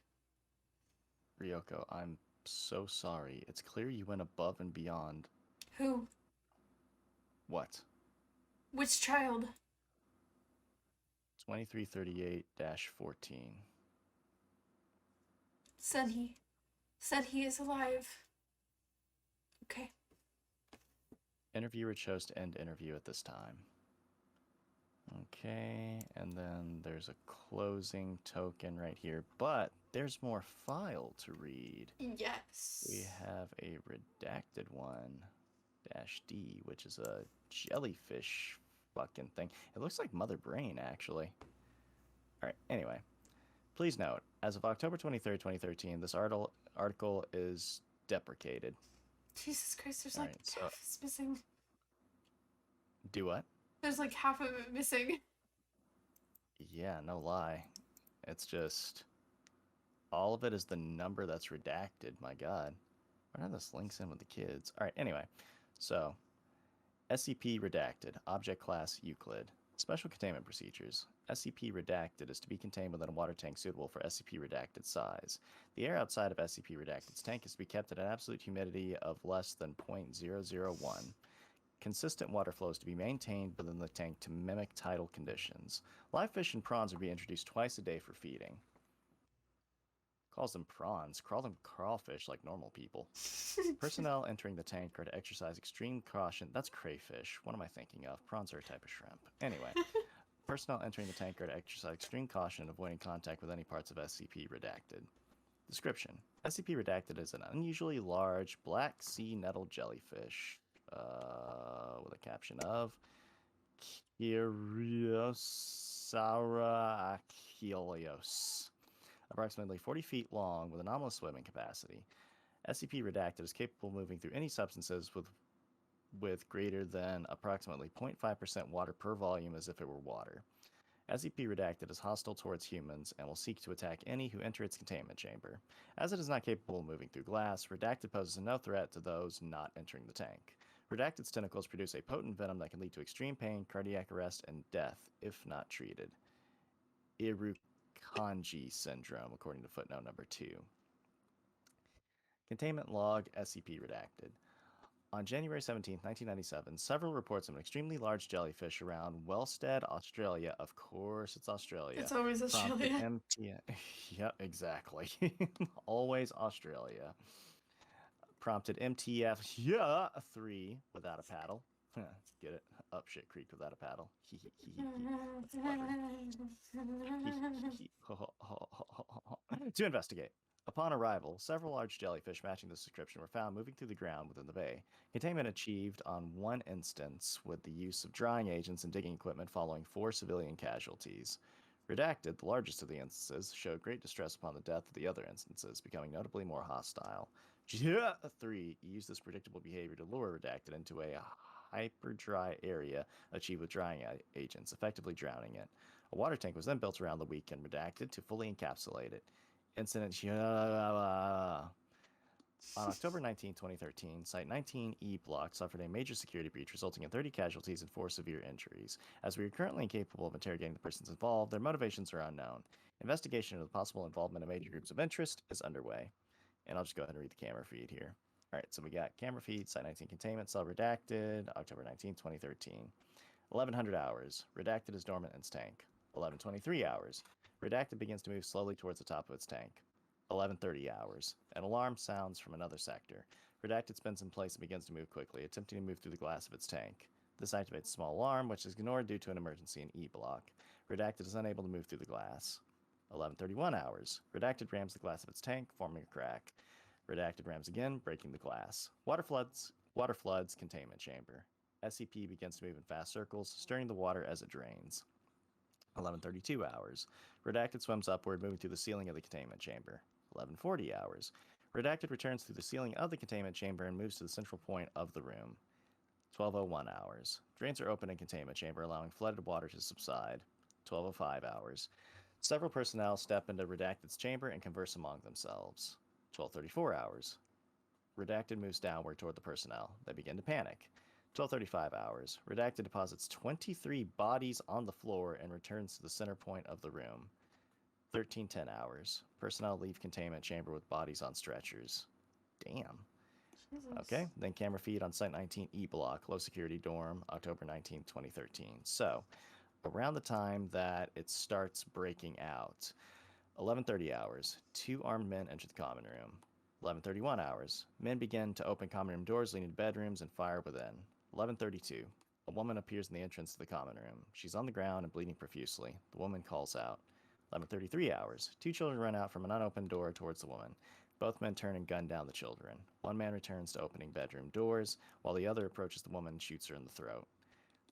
Ryoko, I'm so sorry. It's clear you went above and beyond. Who? What? Which child? 2338-14. Sunny. Sunny is alive. Okay. Interviewer chose to end interview at this time. Okay, and then there's a closing token right here, but there's more file to read. Yes. We have a redacted one, -D, which is a jellyfish fucking thing. It looks like Mother Brain, actually. Alright, anyway. Please note, As of October 23rd, 2013, this article is deprecated. Jesus Christ, there's like half is missing. Do what? There's like half of it missing. Yeah, no lie. It's just... all of it is the number that's redacted. My god. Why don't this links in with the kids? Alright, anyway. So, SCP redacted. Object class Euclid. Special containment procedures. SCP redacted is to be contained within a water tank suitable for SCP redacted size. The air outside of SCP redacted's tank is to be kept at an absolute humidity of less than 0.001. Consistent water flow is to be maintained within the tank to mimic tidal conditions. Live fish and prawns will be introduced twice a day for feeding. Calls them prawns. Call them crawfish like normal people. Personnel entering the tank are to exercise extreme caution. That's crayfish. What am I thinking of? Prawns are a type of shrimp. Anyway, personnel entering the tank are to exercise extreme caution in avoiding contact with any parts of SCP redacted. Description. SCP redacted is an unusually large black sea nettle jellyfish with a caption of Kyriosaura achilleos. Approximately 40 feet long with anomalous swimming capacity. SCP redacted is capable of moving through any substances with greater than approximately 0.5% water per volume as if it were water. SCP redacted is hostile towards humans and will seek to attack any who enter its containment chamber. As it is not capable of moving through glass, redacted poses no threat to those not entering the tank. Redacted's tentacles produce a potent venom that can lead to extreme pain, cardiac arrest, and death if not treated. Kanji syndrome, according to footnote number 2. Containment log SCP redacted. On January 17, 1997, several reports of an extremely large jellyfish around Wellstead, Australia. Of course, it's Australia. It's always Australia. Yep, exactly. Always Australia. Prompted MTF 3 without a paddle. Get it? Up shit creek without a paddle. To investigate. Upon arrival, several large jellyfish matching this description were found moving through the ground within the bay. Containment achieved on one instance with the use of drying agents and digging equipment following 4 civilian casualties. Redacted, the largest of the instances, showed great distress upon the death of the other instances, becoming notably more hostile. 3 used this predictable behavior to lure Redacted into a hyper-dry area achieved with drying agents, effectively drowning it. A water tank was then built around the weakened Redacted to fully encapsulate it. Incident on October 19, 2013, Site 19E Block suffered a major security breach resulting in 30 casualties and 4 severe injuries. As we are currently incapable of interrogating the persons involved, their motivations are unknown. Investigation into the possible involvement of major groups of interest is underway. And I'll just go ahead and read the camera feed here. Alright, so we got camera feed, Site 19 containment, cell redacted, October 19, 2013. 1100 hours. Redacted is dormant in its tank. 1123 hours. Redacted begins to move slowly towards the top of its tank. 1130 hours. An alarm sounds from another sector. Redacted spins in place and begins to move quickly, attempting to move through the glass of its tank. This activates a small alarm, which is ignored due to an emergency in E-block. Redacted is unable to move through the glass. 1131 hours. Redacted rams the glass of its tank, forming a crack. Redacted rams again, breaking the glass. Water floods containment chamber. SCP begins to move in fast circles, stirring the water as it drains. 1132 hours. Redacted swims upward, moving through the ceiling of the containment chamber. 1140 hours. Redacted returns through the ceiling of the containment chamber and moves to the central point of the room. 1201 hours. Drains are open in containment chamber, allowing flooded water to subside. 1205 hours. Several personnel step into Redacted's chamber and converse among themselves. 1234 hours. Redacted moves downward toward the personnel. They begin to panic. 1235 hours. Redacted deposits 23 bodies on the floor and returns to the center point of the room. 1310 hours. Personnel leave containment chamber with bodies on stretchers. Damn. Jesus. Okay, then camera feed on Site 19 E-Block, low security dorm, October 19, 2013. So, around the time that it starts breaking out, 1130 hours. 2 armed men enter the common room. 1131 hours. Men begin to open common room doors leading to bedrooms and fire within. 1132. A woman appears in the entrance to the common room. She's on the ground and bleeding profusely. The woman calls out. 1133 hours. 2 children run out from an unopened door towards the woman. Both men turn and gun down the children. One man returns to opening bedroom doors, while the other approaches the woman and shoots her in the throat.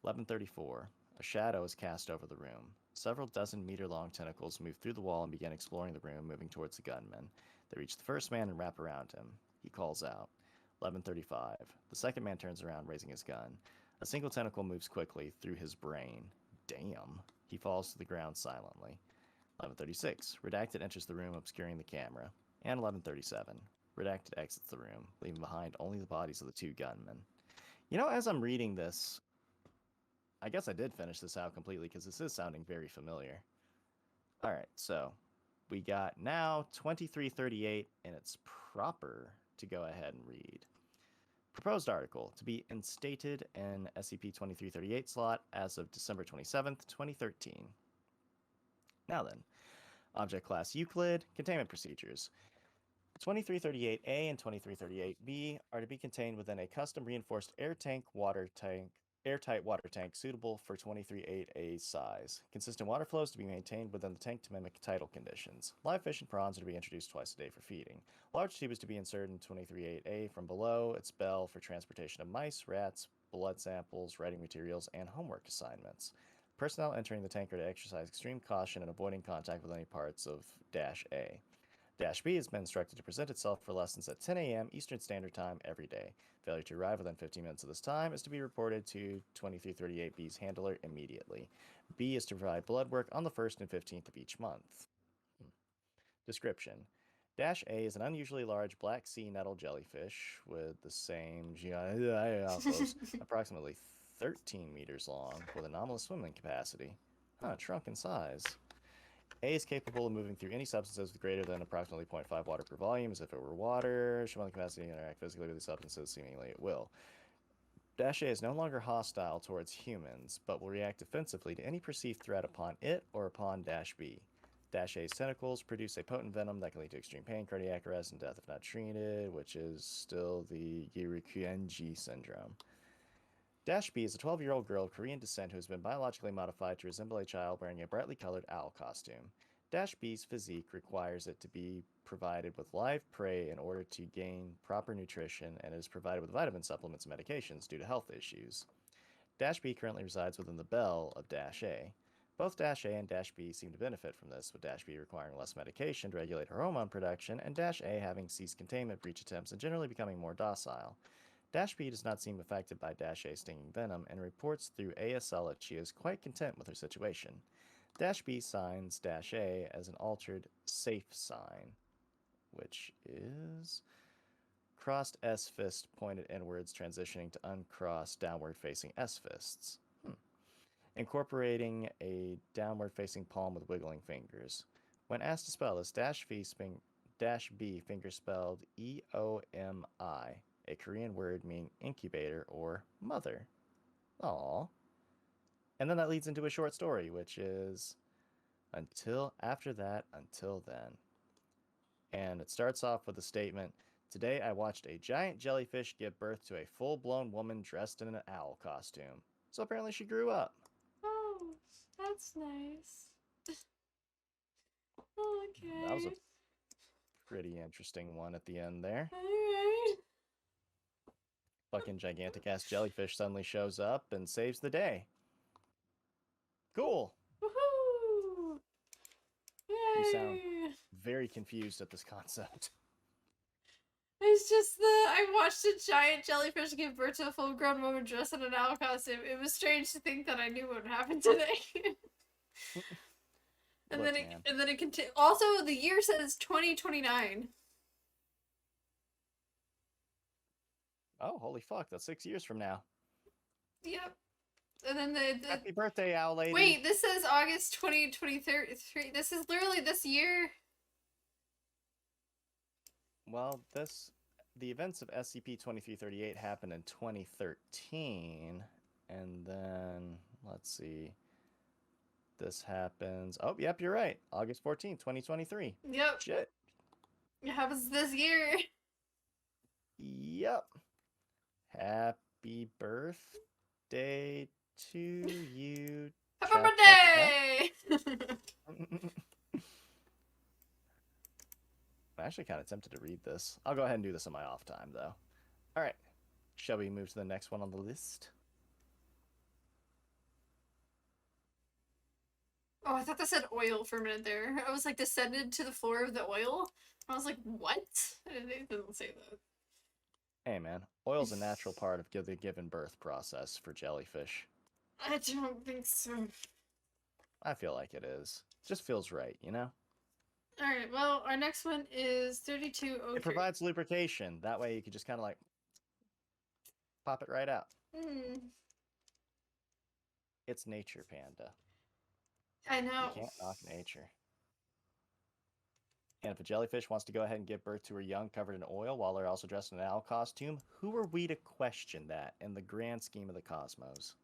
1134. A shadow is cast over the room. Several dozen-meter-long tentacles move through the wall and begin exploring the room, moving towards the gunman. They reach the first man and wrap around him. He calls out. 11:35. The second man turns around, raising his gun. A single tentacle moves quickly through his brain. Damn. He falls to the ground silently. 11:36. Redacted enters the room, obscuring the camera. And 11:37. Redacted exits the room, leaving behind only the bodies of the two gunmen. You know, as I'm reading this, I guess I did finish this out completely because this is sounding very familiar. Alright, so we got now 2338, and it's proper to go ahead and read. Proposed article to be instated in SCP-2338 slot as of December 27th, 2013. Now then, object class Euclid, containment procedures. 2338A and 2338B are to be contained within a custom reinforced airtight water tank suitable for 238A's size. Consistent water flows to be maintained within the tank to mimic tidal conditions. Live fish and prawns are to be introduced twice a day for feeding. Large tube is to be inserted in 238A from below its bell for transportation of mice, rats, blood samples, writing materials, and homework assignments. Personnel entering the tank are to exercise extreme caution in avoiding contact with any parts of -A. -B has been instructed to present itself for lessons at 10 a.m. Eastern Standard Time every day. Failure to arrive within 15 minutes of this time is to be reported to 2338B's handler immediately. B is to provide blood work on the 1st and 15th of each month. Description. -A is an unusually large black sea nettle jellyfish with the same approximately 13 meters long, with anomalous swimming capacity. Shrunk in size. A is capable of moving through any substances with greater than approximately 0.5 water per volume, as if it were water. Showing the capacity to interact physically with these substances, seemingly it will. -A is no longer hostile towards humans, but will react defensively to any perceived threat upon it or upon -B. -A's tentacles produce a potent venom that can lead to extreme pain, cardiac arrest, and death if not treated, which is still the Yirikuenji syndrome. -B is a 12-year-old girl of Korean descent who has been biologically modified to resemble a child wearing a brightly colored owl costume. -B's physique requires it to be provided with live prey in order to gain proper nutrition, and is provided with vitamin supplements and medications due to health issues. -B currently resides within the bell of -A. Both -A and -B seem to benefit from this, with -B requiring less medication to regulate her hormone production, and -A having ceased containment breach attempts and generally becoming more docile. -B does not seem affected by -A's stinging venom and reports through ASL that she is quite content with her situation. -B signs -A as an altered safe sign, which is crossed S fist pointed inwards, transitioning to uncrossed downward-facing S fists. Incorporating a downward-facing palm with wiggling fingers. When asked to spell this, -B finger spelled EOMI. A Korean word meaning incubator or mother. Aww. And then that leads into a short story, which is until then. And it starts off with a statement, "Today I watched a giant jellyfish give birth to a full-blown woman dressed in an owl costume." So apparently she grew up. Oh, that's nice. Okay. That was a pretty interesting one at the end there. Alright. Fucking gigantic ass jellyfish suddenly shows up and saves the day. Cool. Woohoo! Yay! You sound very confused at this concept. It's just I watched a giant jellyfish give birth to a full-grown woman dressed in an owl costume. It was strange to think that I knew what would happen today. and then it continued. Also, the year says 2029. Oh, holy fuck, that's 6 years from now. Yep. And then Happy birthday, owl lady. Wait, this says August 2023. This is literally this year. Well, the events of SCP-2338 happened in 2013, and then, let's see, this happens, oh, yep, you're right, August 14th, 2023. Yep. Shit. It happens this year. Yep. Happy birthday to you. Happy birthday! I'm actually kind of tempted to read this. I'll go ahead and do this on my off time, though. All right. Shall we move to the next one on the list? Oh, I thought that said oil for a minute there. I was like, descended to the floor of the oil. I was like, what? It doesn't say that. Hey, man. Oil's a natural part of the given birth process for jellyfish. I don't think so. I feel like it is. Just feels right, you know? Alright, well, our next one is 3203. It provides lubrication. That way you can just kind of like pop it right out. It's nature, Panda. I know. You can't knock nature. And if a jellyfish wants to go ahead and give birth to her young covered in oil while they're also dressed in an owl costume, who are we to question that in the grand scheme of the cosmos?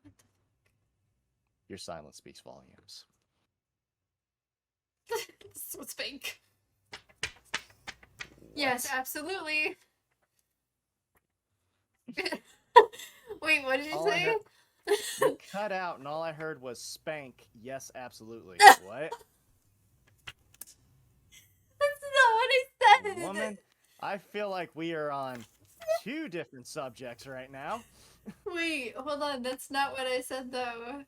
What the fuck? Your silence speaks volumes. Swiss bank. Yes, absolutely. Wait, what did you say? You cut out and all I heard was spank. Yes, absolutely. What? That's not what I said. Woman, I feel like we are on two different subjects right now. Wait, hold on. That's not what I said, though.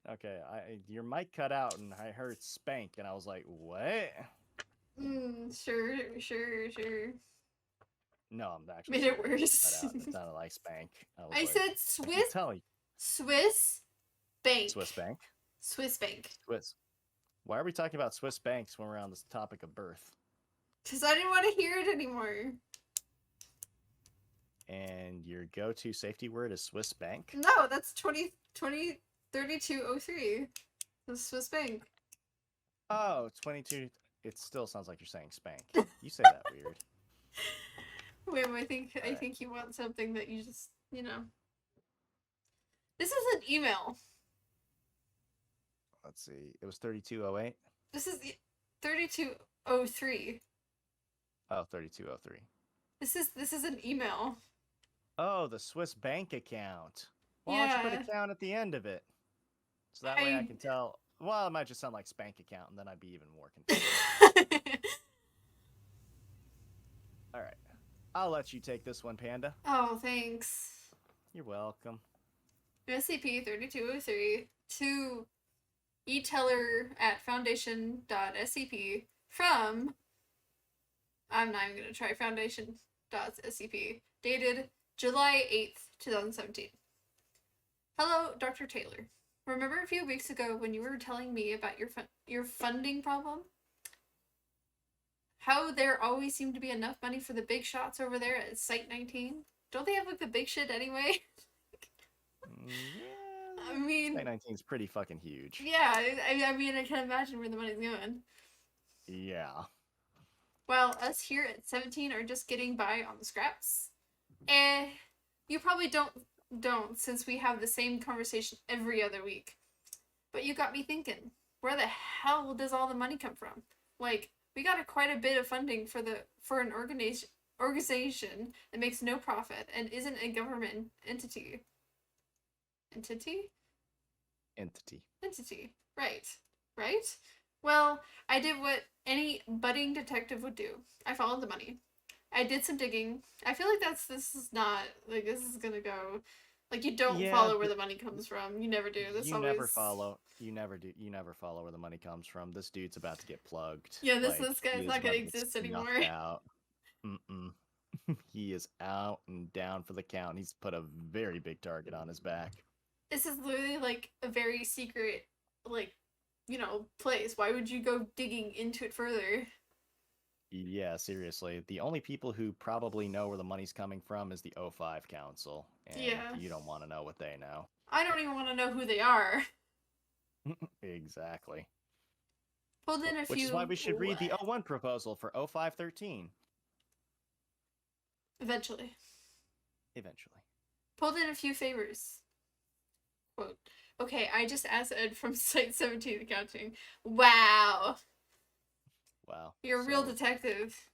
Okay, your mic cut out and I heard spank and I was like, what? Sure. No, I'm actually made it worse. Cut out. It sounded like spank. I said Swiss. Tell you. Swiss bank. Swiss bank. Swiss bank. Swiss. Why are we talking about Swiss banks when we're on this topic of birth? Because I didn't want to hear it anymore. And your go-to safety word is Swiss bank? No, that's 3203. The Swiss bank. Oh, 22. It still sounds like you're saying spank. You say that weird. Wait, I think you want something that you just, you know. This is an email. Let's see. It was 3208? This is 3203. Oh, 3203. This is an email. Oh, the Swiss bank account. Why Yeah. don't you put account at the end of it? So that way I can tell. Well, it might just sound like spank account, and then I'd be even more confused. All right. I'll let you take this one, Panda. Oh, thanks. You're welcome. SCP-3203 to eteller@foundation.scp from, I'm not even going to try, foundation.scp, dated July 8th, 2017. Hello, Dr. Taylor. Remember a few weeks ago when you were telling me about your funding problem? How there always seemed to be enough money for the big shots over there at Site 19? Don't they have like the big shit anyway? Yeah, I mean, Site 19 is pretty fucking huge. Yeah, I mean, I can imagine where the money's going. Yeah. While us here at 17 are just getting by on the scraps. You probably don't, since we have the same conversation every other week. But you got me thinking, where the hell does all the money come from? Like, we got quite a bit of funding for an organization that makes no profit and isn't a government entity. Entity. Right? Well, I did what any budding detective would do. I followed the money. I did some digging. I feel like this is not, like, this is gonna go, like, you don't follow where the money comes from. You never do. You never follow where the money comes from. This dude's about to get plugged. Yeah, this guy's not gonna exist anymore. Out. He is out and down for the count. He's put a very big target on his back. This is literally, like, a very secret, like, you know, place. Why would you go digging into it further? Yeah, seriously. The only people who probably know where the money's coming from is the O5 Council. And you don't want to know what they know. I don't even want to know who they are. Exactly. Pulled in a few... Which is why we should read the O1 proposal for O513. Eventually. Pulled in a few favors. Quote, okay, I just asked Ed from Site 17 accounting. Wow. You're a real detective.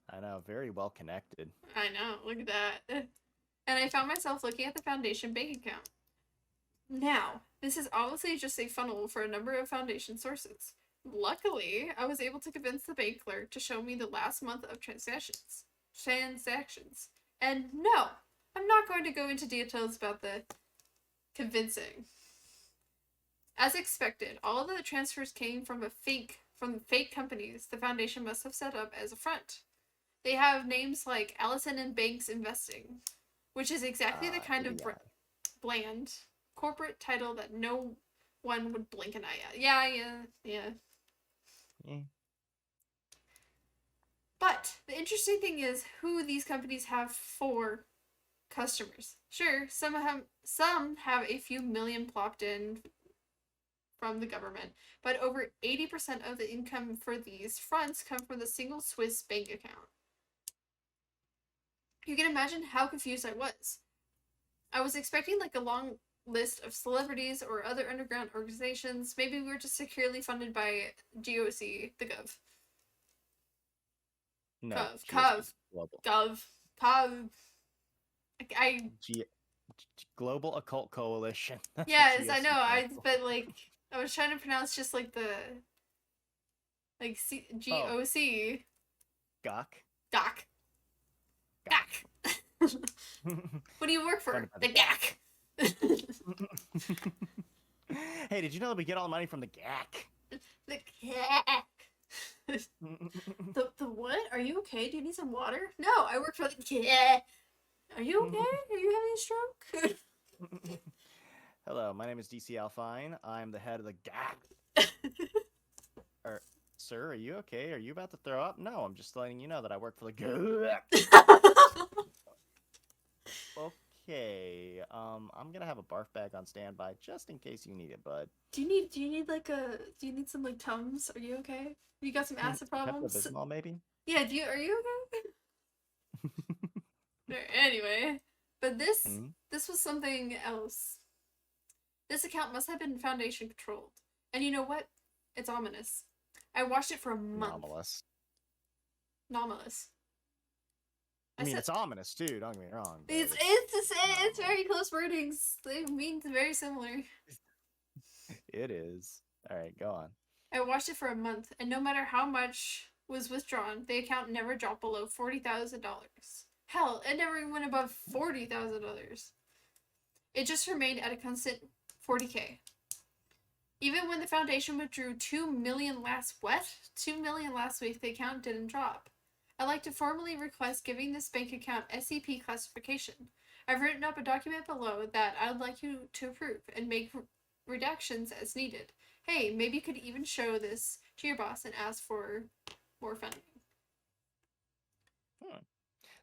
I know, very well connected. I know, look at that. And I found myself looking at the Foundation bank account. Now, this is obviously just a funnel for a number of Foundation sources. Luckily, I was able to convince the bank clerk to show me the last month of transactions. And no, I'm not going to go into details about the convincing. As expected, all of the transfers came from fake companies the Foundation must have set up as a front. They have names like Allison and Banks Investing, which is exactly the kind of bland corporate title that no one would blink an eye at. Yeah. But the interesting thing is who these companies have for customers. Sure, some have a few million plopped in from the government, but over 80% of the income for these fronts come from the single Swiss bank account. You can imagine how confused I was. I was expecting like a long list of celebrities or other underground organizations. Maybe we were just securely funded by GOC, the Gov. No, Gov. Global Occult Coalition. Yes, I know. But like I was trying to pronounce just like the GOC. Gok. Gok. What do you work for? The GAC. Hey, did you know that we get all the money from the GAC? The GAC. the what? Are you okay? Do you need some water? No, I work for the GAC. Are you okay? Are you having a stroke? Hello, my name is DC Alfine. I'm the head of the GAC. Sir, are you okay? Are you about to throw up? No, I'm just letting you know that I work for the GAC. Okay, I'm gonna have a barf bag on standby just in case you need it, bud. Do you need some like Tums? Are you okay? You got some acid problems? Pepto-Bismol, maybe? Yeah, are you okay? Anyway, but this was something else. This account must have been Foundation controlled. And you know what? It's ominous. I watched it for a month. Anomalous. I mean, it's ominous too, don't get me wrong. It's very close wordings. They mean very similar. It is. Alright, go on. I watched it for a month, and no matter how much was withdrawn, the account never dropped below $40,000. Hell, it never even went above $40,000. It just remained at a constant $40K. Even when the Foundation withdrew $2 million last week, the account didn't drop. I'd like to formally request giving this bank account SCP classification. I've written up a document below that I'd like you to approve and make redactions as needed. Hey, maybe you could even show this to your boss and ask for more funding.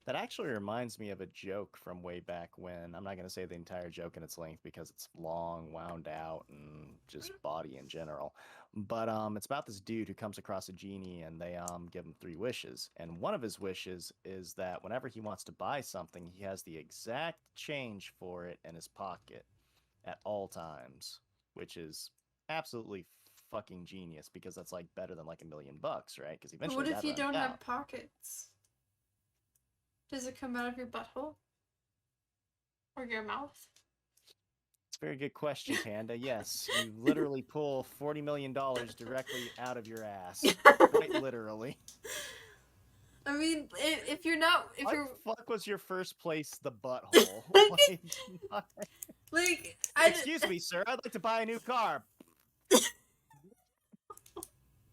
That actually reminds me of a joke from way back when. I'm not going to say the entire joke in its length because it's long, wound out, and just body in general. But it's about this dude who comes across a genie and they give him 3 wishes. And one of his wishes is that whenever he wants to buy something, he has the exact change for it in his pocket at all times, which is absolutely fucking genius because that's like better than like $1 million, right? Because eventually, what if you don't have pockets? Does it come out of your butthole? Or your mouth? It's a very good question, Panda. Yes, you literally pull $40 million directly out of your ass. Quite literally. I mean, if you're not... fuck was your first place the butthole? Excuse me, sir. I'd like to buy a new car.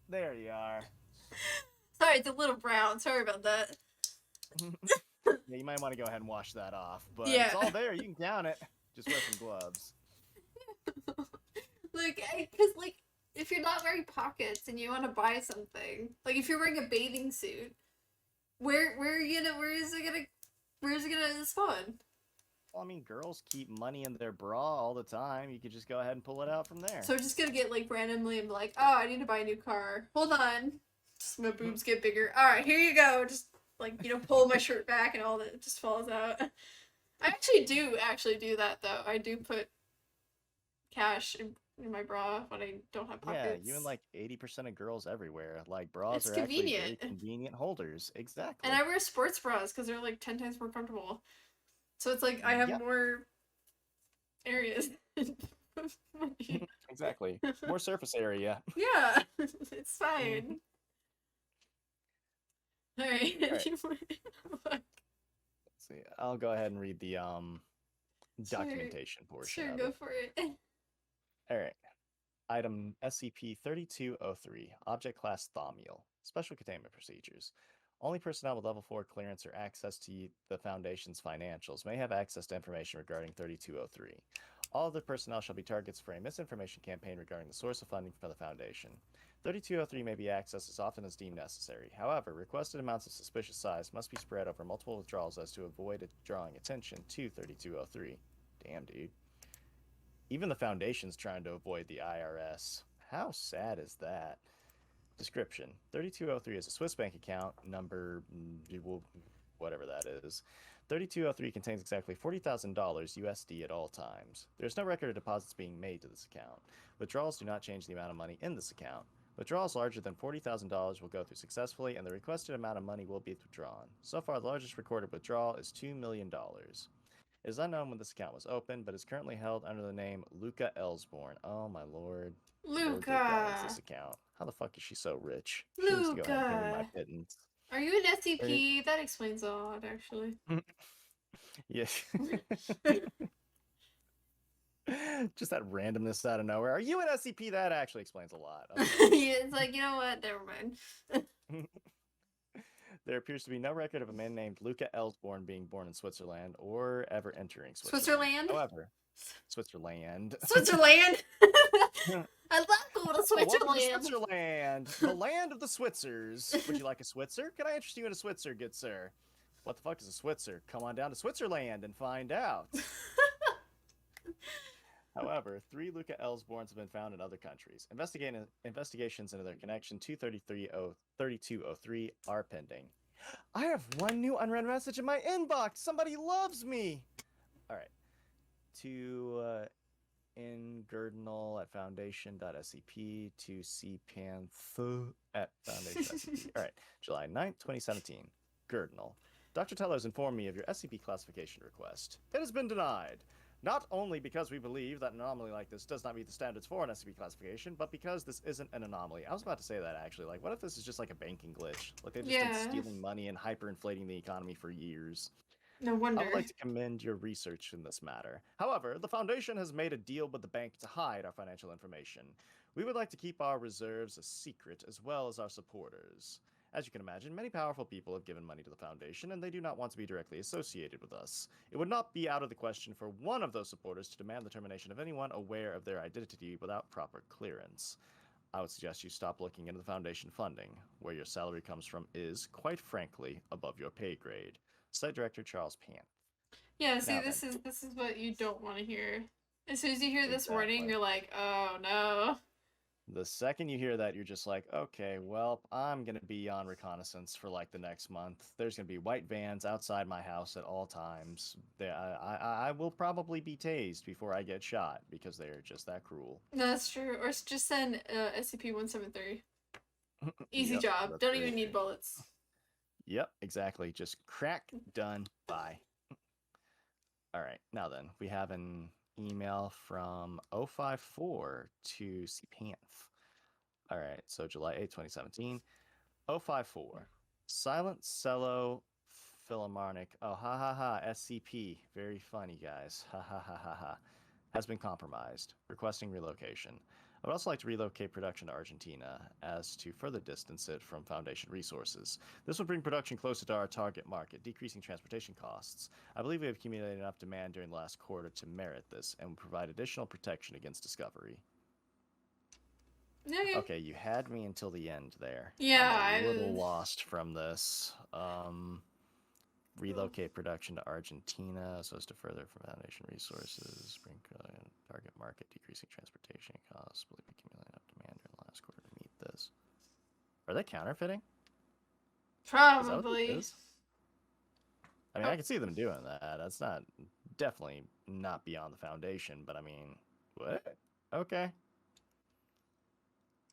There you are. Sorry, it's a little brown. Sorry about that. Yeah, you might want to go ahead and wash that off, but it's all there. You can count it. Just wear some gloves. Because if you're not wearing pockets and you want to buy something, like if you're wearing a bathing suit, where is it gonna spawn? Well, I mean, girls keep money in their bra all the time. You could just go ahead and pull it out from there. So I'm just gonna get randomly and be like, oh, I need to buy a new car. Hold on. Just my boobs get bigger. All right, here you go. Just pull my shirt back and all that just falls out. I actually do that though. I do put cash in my bra when I don't have pockets. Yeah, you and 80% of girls everywhere. Bras are actually very convenient holders. Exactly. And I wear sports bras because they're 10 times more comfortable. So it's I have more areas. Exactly. More surface area. Yeah, it's fine. All right. Let's see. I'll go ahead and read the documentation portion. Sure, go for it. All right. Item SCP-3203, Object Class Thaumiel. Special Containment Procedures. Only personnel with Level 4 clearance or access to the Foundation's financials may have access to information regarding 3203. All other personnel shall be targets for a misinformation campaign regarding the source of funding for the Foundation. 3203 may be accessed as often as deemed necessary. However, requested amounts of suspicious size must be spread over multiple withdrawals as to avoid drawing attention to 3203. Damn, dude. Even the Foundation's trying to avoid the IRS. How sad is that? Description. 3203 is a Swiss bank account, number whatever that is. 3203 contains exactly $40,000 USD at all times. There is no record of deposits being made to this account. Withdrawals do not change the amount of money in this account. Withdrawals larger than $40,000 will go through successfully, and the requested amount of money will be withdrawn. So far, the largest recorded withdrawal is $2 million. It is unknown when this account was opened, but is currently held under the name Luca Elsborn. Oh my lord. Luca! Owns this account. How the fuck is she so rich? She needs to go ahead and pay me my pittance. Are you an SCP? That explains a lot, actually. Yes. Just that randomness out of nowhere. Are you an SCP? That actually explains a lot. Yeah, it's like, you know what? Never mind. There appears to be no record of a man named Luca Elsborn being born in Switzerland or ever entering Switzerland. Switzerland? However, Switzerland. Switzerland! I love going to Switzerland. Welcome to Switzerland, the land of the Switzers. Would you like a Switzer? Can I interest you in a Switzer, good sir? What the fuck is a Switzer? Come on down to Switzerland and find out. However, 3 Luca Elsborns have been found in other countries. Investigations into their connection to 3203 are pending. I have one new unread message in my inbox. Somebody loves me. All right. To Ingerdinal at foundation.scp, to cpantho at foundation.scp. All right. July 9th, 2017. Gerdinal. Dr. Teller has informed me of your SCP classification request. It has been denied. Not only because we believe that an anomaly like this does not meet the standards for an SCP classification, but because this isn't an anomaly. I was about to say that, actually. Like, what if this is just like a banking glitch? Like, they've just been stealing money and hyperinflating the economy for years. No wonder. I would like to commend your research in this matter. However, the Foundation has made a deal with the bank to hide our financial information. We would like to keep our reserves a secret, as well as our supporters. As you can imagine, many powerful people have given money to the Foundation, and they do not want to be directly associated with us. It would not be out of the question for one of those supporters to demand the termination of anyone aware of their identity without proper clearance. I would suggest you stop looking into the Foundation funding. Where your salary comes from is, quite frankly, above your pay grade. Site Director Charles Pant. Yeah, see, this is what you don't want to hear. As soon as you hear this warning, you're like, oh no. The second you hear that, you're just like, okay, well, I'm going to be on reconnaissance for like the next month. There's going to be white vans outside my house at all times. I will probably be tased before I get shot because they're just that cruel. That's true. Or just send SCP-173. Easy job. Don't even need bullets. Yep, exactly. Just crack, done, bye. All right, now then, we have an email from 054 to CPanth. All right, so July 8, 2017. 054. Silent Cello Philharmonic. Oh, ha ha ha. SCP. Very funny, guys. Ha ha ha ha ha. Has been compromised. Requesting relocation. I would also like to relocate production to Argentina as to further distance it from Foundation resources. This would bring production closer to our target market, decreasing transportation costs. I believe we have accumulated enough demand during the last quarter to merit this and will provide additional protection against discovery. Okay, you had me until the end there. Yeah, I'm a little lost from this. Relocate production to Argentina so as to further Foundation resources, bring target market, decreasing transportation costs. Believe we accumulate enough demand during the last quarter to meet this. Are they counterfeiting? Probably. Is I mean, I can see them doing that. That's not definitely not beyond the Foundation, but I mean, what? Okay.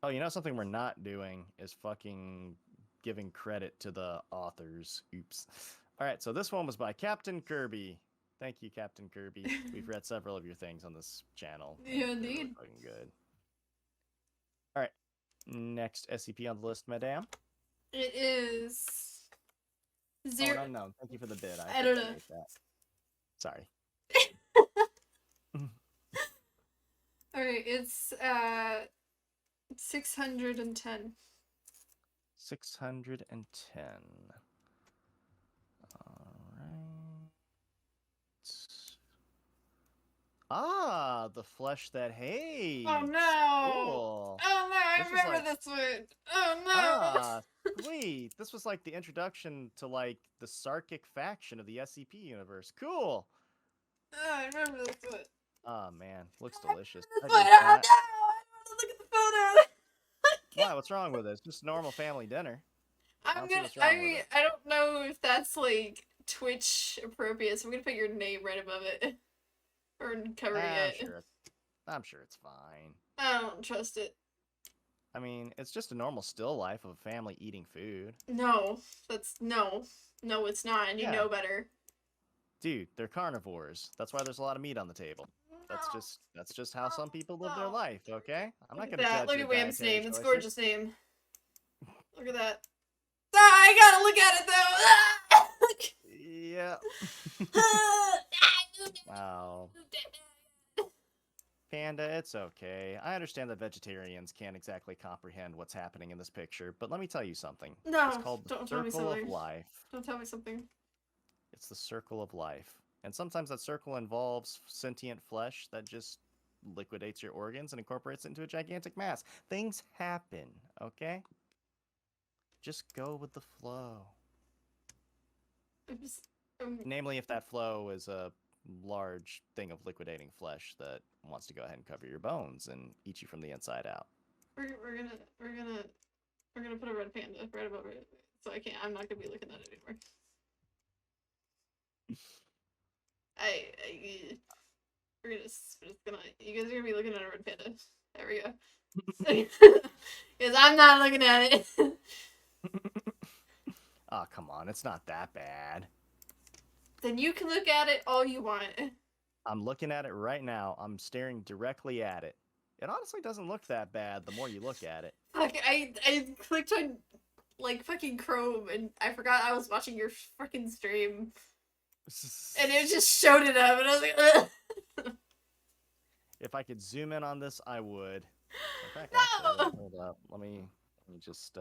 Oh, you know something we're not doing is fucking giving credit to the authors. Oops. All right, so this one was by Captain Kirby. Thank you, Captain Kirby. We've read several of your things on this channel. Yeah, indeed. Really fucking good. All right, next SCP on the list, madame. It is 0. Oh, no. Thank you for the bid. I don't know. That. Sorry. Alright, it's 610. 610. Alright. Ah, the flesh that hates. Oh no! Cool. Oh no, I This was remember like, this one. Oh no! ah, sweet. This was like the introduction to like the Sarkic faction of the SCP universe. Cool. Oh, I remember this one. Oh man, looks I remember delicious. this I'd one. eat Oh that. no! I want to look at the photo. Why? What's wrong with it? It's just normal family dinner. I I'm don't see gonna. what's I wrong with mean, it. I don't know if that's like Twitch appropriate, so I'm gonna put your name right above it, or covering I'm it. sure. I'm sure it's fine. I don't trust it. I mean, it's just a normal still life of a family eating food. No, no, it's not, and you Yeah. know better. Dude, they're carnivores. That's why there's a lot of meat on the table. That's just how some people live their life, okay? I'm not gonna judge Look your at Wham's dietary name. It's choices. gorgeous name. Look at that. Ah, I gotta look at it though. Yeah. Wow. Panda, it's okay. I understand that vegetarians can't exactly comprehend what's happening in this picture, but let me tell you something. No, It's called the don't tell me circle of something. life. Don't tell me something. It's the circle of life. And sometimes that circle involves sentient flesh that just liquidates your organs and incorporates it into a gigantic mass. Things happen, okay? Just go with the flow. Namely, if that flow is a large thing of liquidating flesh that wants to go ahead and cover your bones and eat you from the inside out. We're gonna put a red panda right above it, so I'm not gonna be looking at it anymore. You guys are gonna be looking at a red panda. There we go. Because I'm not looking at it. Oh, come on, it's not that bad. Then you can look at it all you want. I'm looking at it right now. I'm staring directly at it. It honestly doesn't look that bad the more you look at it. Fuck, I clicked on like fucking Chrome and I forgot I was watching your fucking stream. And it just showed it up and I was like, ugh. If I could zoom in on this, I would. In fact, No! actually, hold up. Let me just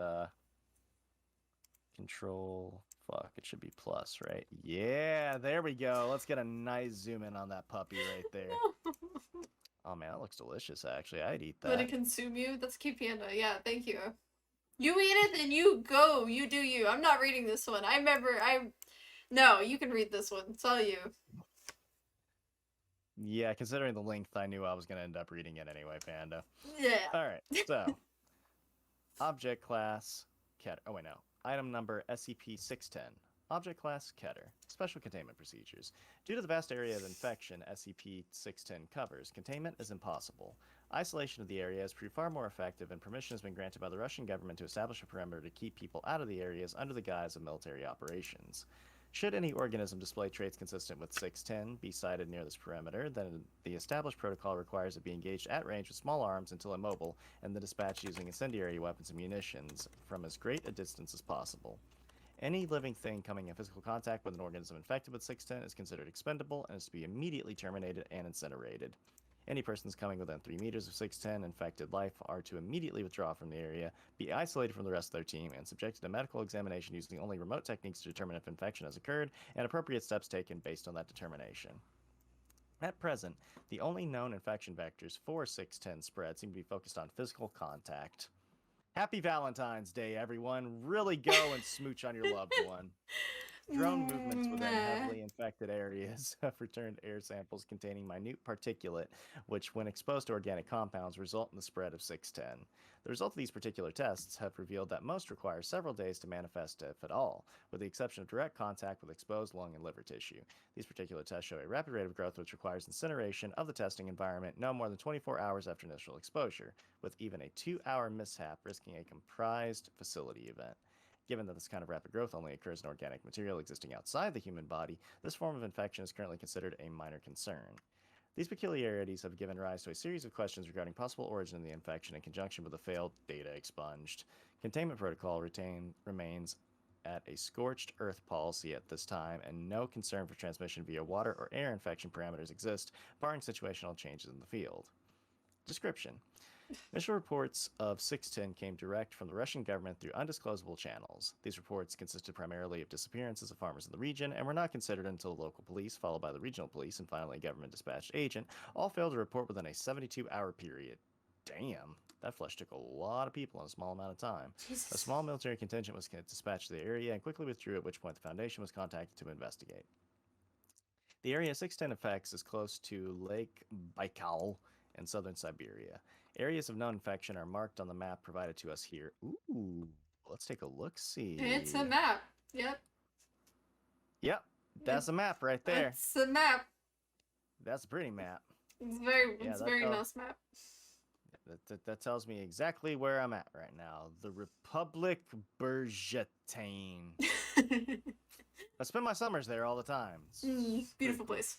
control. Fuck, it should be plus, right? Yeah, there we go. Let's get a nice zoom in on that puppy right there. Oh man, that looks delicious. Actually, I'd eat that. Would it consume you? That's cute panda. Yeah, thank you. You eat it, then you go. You do you. I'm not reading this one. No, you can read this one. It's all you. Yeah, considering the length, I knew I was going to end up reading it anyway, Panda. Yeah. Alright, so. Object class, Keter. Oh, wait, no. Item number SCP-610. Object class, Keter. Special containment procedures. Due to the vast area of infection SCP-610 covers, containment is impossible. Isolation of the area has proved far more effective, and permission has been granted by the Russian government to establish a perimeter to keep people out of the areas under the guise of military operations. Should any organism display traits consistent with 610 be sighted near this perimeter, then the established protocol requires it be engaged at range with small arms until immobile, and the dispatch using incendiary weapons and munitions from as great a distance as possible. Any living thing coming in physical contact with an organism infected with 610 is considered expendable and is to be immediately terminated and incinerated. Any persons coming within 3 meters of 610 infected life are to immediately withdraw from the area, be isolated from the rest of their team, and subjected to medical examination using only remote techniques to determine if infection has occurred, and appropriate steps taken based on that determination. At present, the only known infection vectors for 610 spread seem to be focused on physical contact. Happy Valentine's Day, everyone. Really go and smooch on your loved one. Drone movements within heavily infected areas have returned air samples containing minute particulate, which, when exposed to organic compounds, result in the spread of 610. The result of these particular tests have revealed that most require several days to manifest, if at all, with the exception of direct contact with exposed lung and liver tissue. These particular tests show a rapid rate of growth which requires incineration of the testing environment no more than 24 hours after initial exposure, with even a 2-hour mishap risking a comprised facility event. Given that this kind of rapid growth only occurs in organic material existing outside the human body, this form of infection is currently considered a minor concern. These peculiarities have given rise to a series of questions regarding possible origin of the infection in conjunction with the failed data expunged. Containment protocol remains at a scorched earth policy at this time, and no concern for transmission via water or air infection parameters exist, barring situational changes in the field. Description. Initial reports of 610 came direct from the Russian government through undisclosable channels. These reports consisted primarily of disappearances of farmers in the region and were not considered until local police, followed by the regional police, and finally a government-dispatched agent, all failed to report within a 72-hour period. Damn, that flush took a lot of people in a small amount of time. Jesus. A small military contingent was dispatched to the area and quickly withdrew, at which point the Foundation was contacted to investigate. The area 610 affects is close to Lake Baikal in southern Siberia. Areas of known infection are marked on the map provided to us here. Ooh, let's take a look-see. It's a map. Yep. Yep, that's a map right there. It's a map. That's a pretty map. It's a very nice map. That tells me exactly where I'm at right now. The Republic Bergetane. I spend my summers there all the time. Beautiful place.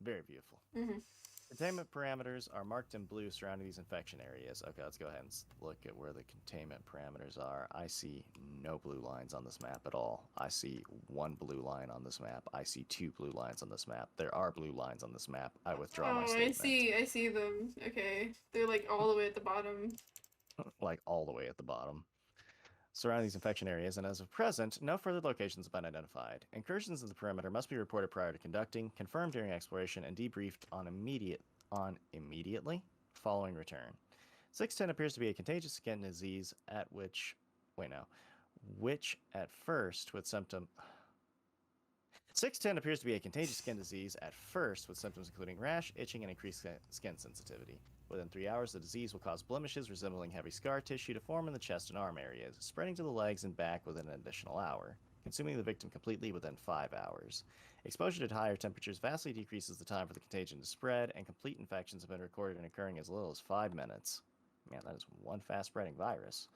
Very beautiful. Mm-hmm. Containment parameters are marked in blue surrounding these infection areas. Okay, let's go ahead and look at where the containment parameters are. I see no blue lines on this map at all. I see one blue line on this map. I see two blue lines on this map. There are blue lines on this map. I withdraw my statement. I see them. Okay. They're like all the way at the bottom. Like all the way at the bottom. Surrounding these infection areas, and as of present, no further locations have been identified. Incursions in the perimeter must be reported prior to conducting, confirmed during exploration, and debriefed on immediately following return. 610 appears to be a contagious skin disease which at first with symptoms 610 appears to be a contagious skin disease at first with symptoms including rash, itching, and increased skin sensitivity. Within 3 hours, the disease will cause blemishes resembling heavy scar tissue to form in the chest and arm areas, spreading to the legs and back within an additional hour, consuming the victim completely within 5 hours. Exposure to higher temperatures vastly decreases the time for the contagion to spread, and complete infections have been recorded in occurring as little as 5 minutes. Man, that is one fast-spreading virus.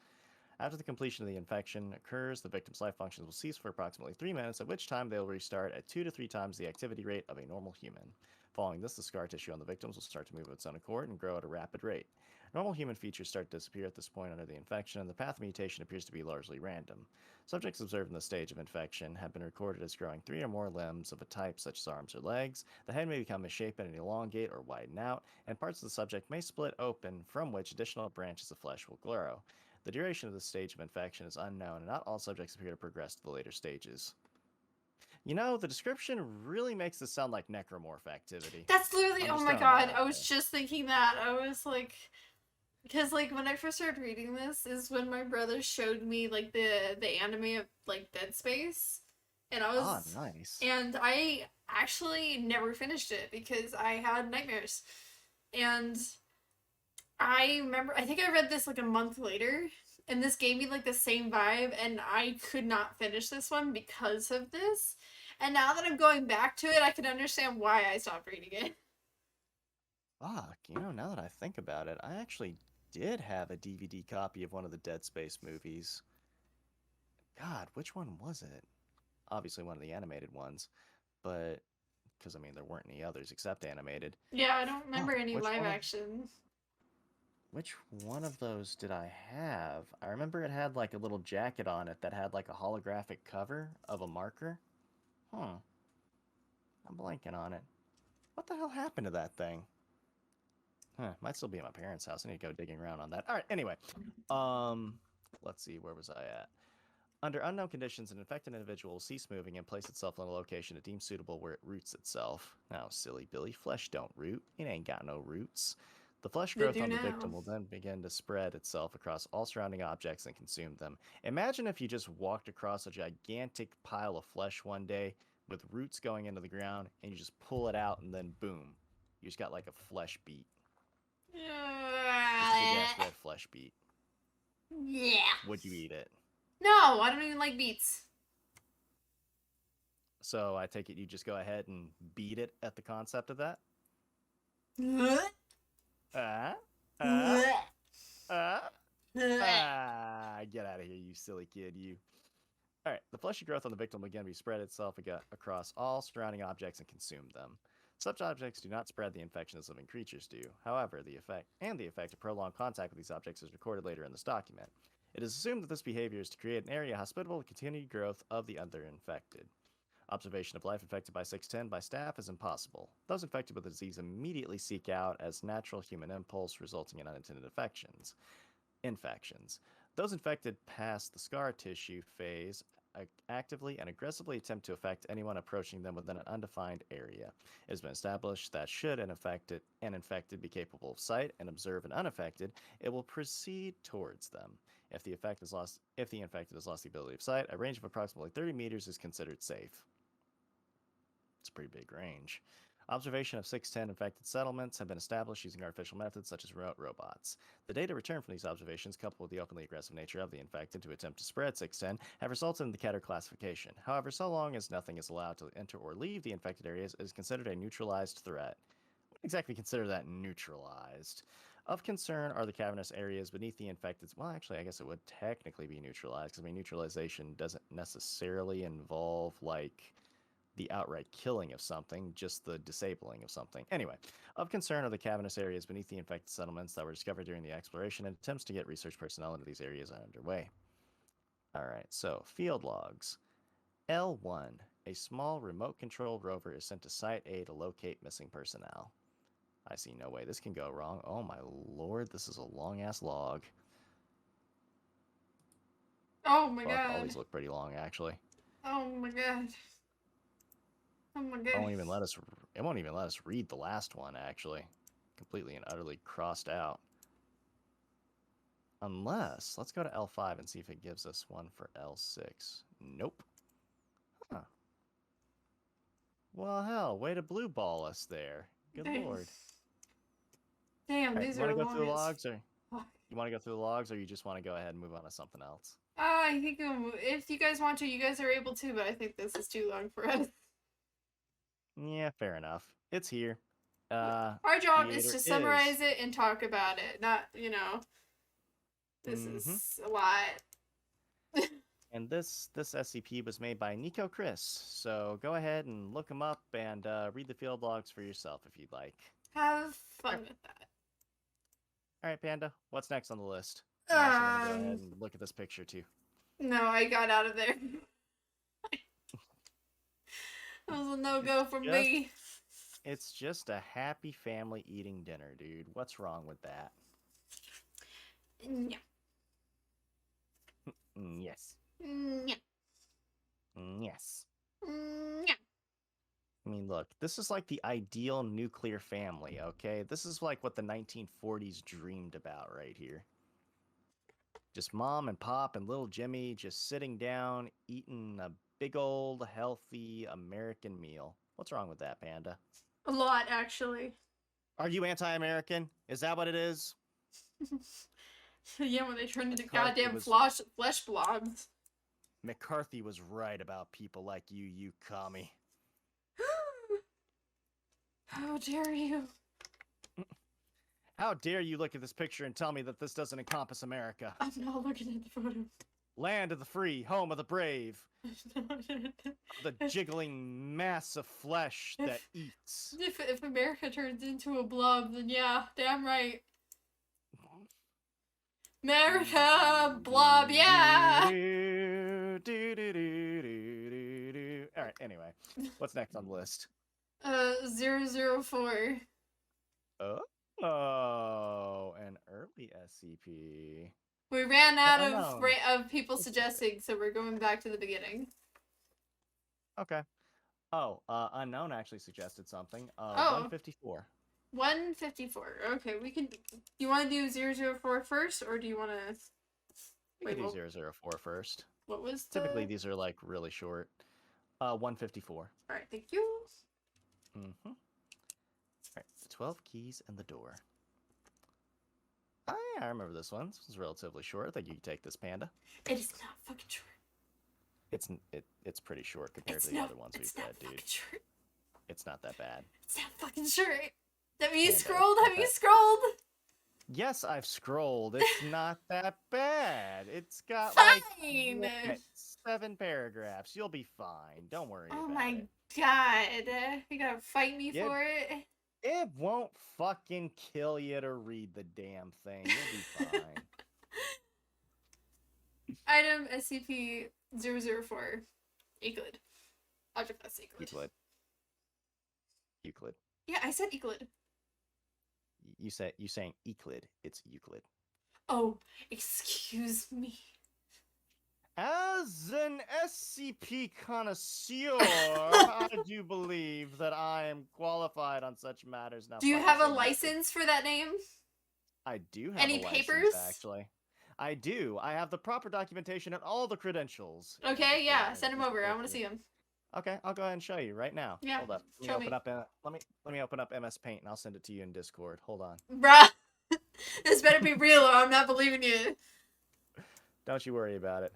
After the completion of the infection occurs, the victim's life functions will cease for approximately 3 minutes, at which time they will restart at 2 to 3 times the activity rate of a normal human. Following this, the scar tissue on the victims will start to move of its own accord and grow at a rapid rate. Normal human features start to disappear at this point under the infection, and the path of mutation appears to be largely random. Subjects observed in this stage of infection have been recorded as growing 3 or more limbs of a type such as arms or legs. The head may become misshapen and elongate or widen out, and parts of the subject may split open, from which additional branches of flesh will grow. The duration of this stage of infection is unknown, and not all subjects appear to progress to the later stages. You know, the description really makes this sound like necromorph activity. That's literally, oh my god, I was just thinking that. I was like, because like when I first started reading this is when my brother showed me like the anime of like Dead Space. And I was, nice. And I actually never finished it because I had nightmares. And I remember, I think I read this like a month later, and this gave me like the same vibe, and I could not finish this one because of this. And now that I'm going back to it, I can understand why I stopped reading it. Fuck, now that I think about it, I actually did have a DVD copy of one of the Dead Space movies. God, which one was it? Obviously one of the animated ones, but, because, I mean, there weren't any others except animated. Yeah, I don't remember any live action. Which one of those did I have? I remember it had like a little jacket on it that had like a holographic cover of a marker. I'm blanking on it. What the hell happened to that thing? Might still be at my parents' house. I need to go digging around on that. Alright, anyway. Let's see, where was I at? Under unknown conditions, an infected individual will cease moving and place itself in a location it deems suitable where it roots itself. Now, silly Billy, flesh don't root. It ain't got no roots. The flesh growth on the victim will then begin to spread itself across all surrounding objects and consume them. Imagine if you just walked across a gigantic pile of flesh one day with roots going into the ground, and you just pull it out, and then boom, you just got like a flesh beet. Just a big-ass red flesh beet. Yeah. Would you eat it? No, I don't even like beets. So I take it you just go ahead and beat it at the concept of that? Get out of here, you silly kid, you. Alright, the fleshy growth on the victim will again spread itself across all surrounding objects and consume them. Such objects do not spread the infection as living creatures do. However, the effect of prolonged contact with these objects is recorded later in this document. It is assumed that this behavior is to create an area hospitable to continued growth of the other infected. Observation of life infected by 610 by staff is impossible. Those infected with the disease immediately seek out as natural human impulse, resulting in unintended infections. Those infected past the scar tissue phase actively and aggressively attempt to affect anyone approaching them within an undefined area. It has been established that should an infected be capable of sight and observe an unaffected, it will proceed towards them. If the infected has lost the ability of sight, a range of approximately 30 meters is considered safe. It's a pretty big range. Observation of 610 infected settlements have been established using artificial methods such as remote robots. The data returned from these observations, coupled with the openly aggressive nature of the infected to attempt to spread 610, have resulted in the category classification. However, so long as nothing is allowed to enter or leave the infected areas, it is considered a neutralized threat. I wouldn't exactly consider that neutralized. Of concern are the cavernous areas beneath the infected. Well, actually, I guess it would technically be neutralized, because neutralization doesn't necessarily involve, like, the outright killing of something, just the disabling of something. Anyway, of concern are the cavernous areas beneath the infected settlements that were discovered during the exploration, and attempts to get research personnel into these areas are underway. Alright, so, field logs. L1. A small remote-controlled rover is sent to Site A to locate missing personnel. I see no way this can go wrong. Oh my lord, this is a long-ass log. Oh my god. All these look pretty long, actually. Oh my god. Oh my god. It won't even let us read the last one, actually. Completely and utterly crossed out. Unless, let's go to L5 and see if it gives us one for L6. Nope. Huh. Well, hell, way to blue ball us there. Good lord. Damn, right, these are long. You want to go through the logs, or you want to go through the logs, or you just want to go ahead and move on to something else? I think if you guys want to, you guys are able to, but I think this is too long for us. Yeah, fair enough. It's here. Our job is to summarize it and talk about it, not, you know, this is a lot. And this SCP was made by Nico Chris, so go ahead and look him up and read the field logs for yourself if you'd like. Have fun with that. Alright, Panda, what's next on the list? I'm also gonna go ahead and look at this picture too. No, I got out of there. That was a no-go for me. It's just a happy family eating dinner, dude. What's wrong with that? Yeah. Yes. Yeah. Yes. Yeah. I mean, look, this is like the ideal nuclear family, okay? This is like what the 1940s dreamed about right here. Just mom and pop and little Jimmy just sitting down, eating a big old, healthy American meal. What's wrong with that, Panda? A lot, actually. Are you anti-American? Is that what it is? Yeah, when they turned into goddamn flesh blobs. McCarthy was right about people like you, you commie. How dare you? How dare you look at this picture and tell me that this doesn't encompass America? I'm not looking at the photo. Land of the free, home of the brave. The jiggling mass of flesh that eats. If America turns into a blob, then yeah, damn right. America, blob, yeah! Alright, anyway. What's next on the list? 004. Oh, an early SCP. We ran out of people suggesting, so we're going back to the beginning. Okay. Oh, Unknown actually suggested something. 154. 154. Okay, we can... You want to do 004 first, or do you want to... We can do 004 first. What was the... Typically, these are, like, really short. 154. Alright, thank you. Mm-hmm. Alright, 12 keys in the door. Oh, yeah, I remember this one. This was relatively short. I think you can take this, Panda. It is not fucking short. It's pretty short compared to the other ones we've read, dude. Short. It's not that bad. It's not fucking short. Have you scrolled? Have you scrolled? Yes, I've scrolled. It's not that bad. It's got fine. Like 7 paragraphs. You'll be fine. Don't worry about it. Oh my god. You gotta fight me for it? It won't fucking kill you to read the damn thing. You'll be fine. Item SCP-004. Good. Object class Euclid. Euclid. Yeah, I said Euclid. You saying Euclid. It's Euclid. Oh, excuse me. As an SCP connoisseur, I do believe that I am qualified on such matters. Now, do you have a license for that name? I do have any a license, papers? Actually, I do. I have the proper documentation and all the credentials. Okay, yeah, send them over. I want to see them. Okay, I'll go ahead and show you right now. Yeah, hold up. Let me open up MS Paint and I'll send it to you in Discord. Hold on. Bruh, this better be real or I'm not believing you. Don't you worry about it.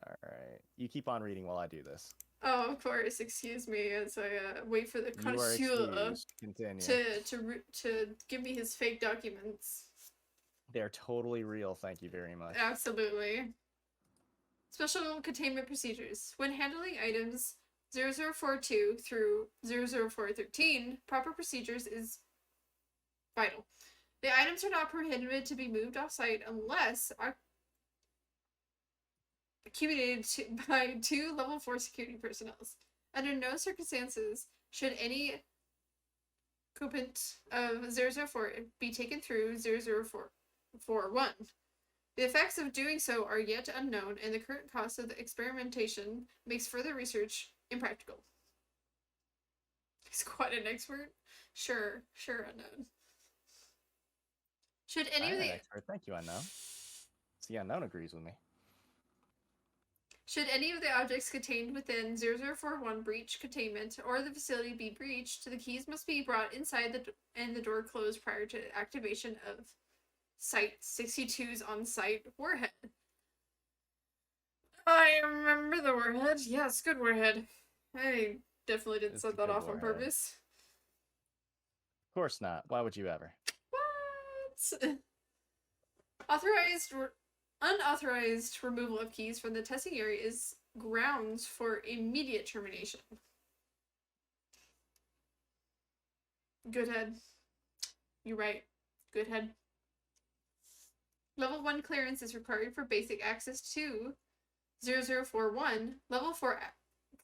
Alright. You keep on reading while I do this. Oh, of course. Excuse me as I wait for the connoisseur to give me his fake documents. They're totally real, thank you very much. Absolutely. Special containment procedures. When handling items 0042 through 00413, proper procedures is vital. The items are not prohibited to be moved off-site unless accumulated by 2 level 4 security personnel. Under no circumstances should any occupant of 004 be taken through 00441. The effects of doing so are yet unknown, and the current cost of the experimentation makes further research impractical. He's quite an expert. Sure, unknown. Should any of the expert. Thank you, unknown. See, unknown agrees with me. Should any of the objects contained within 0041 breach containment or the facility be breached, the keys must be brought inside and the door closed prior to activation of Site 62's on-site warhead. I remember the warhead. Yes, good warhead. I definitely didn't set that off on purpose. Of course not. Why would you ever? What? Unauthorized removal of keys from the testing area is grounds for immediate termination. Good head. You're right. Good head. Level 1 clearance is required for basic access to 0041. Level 4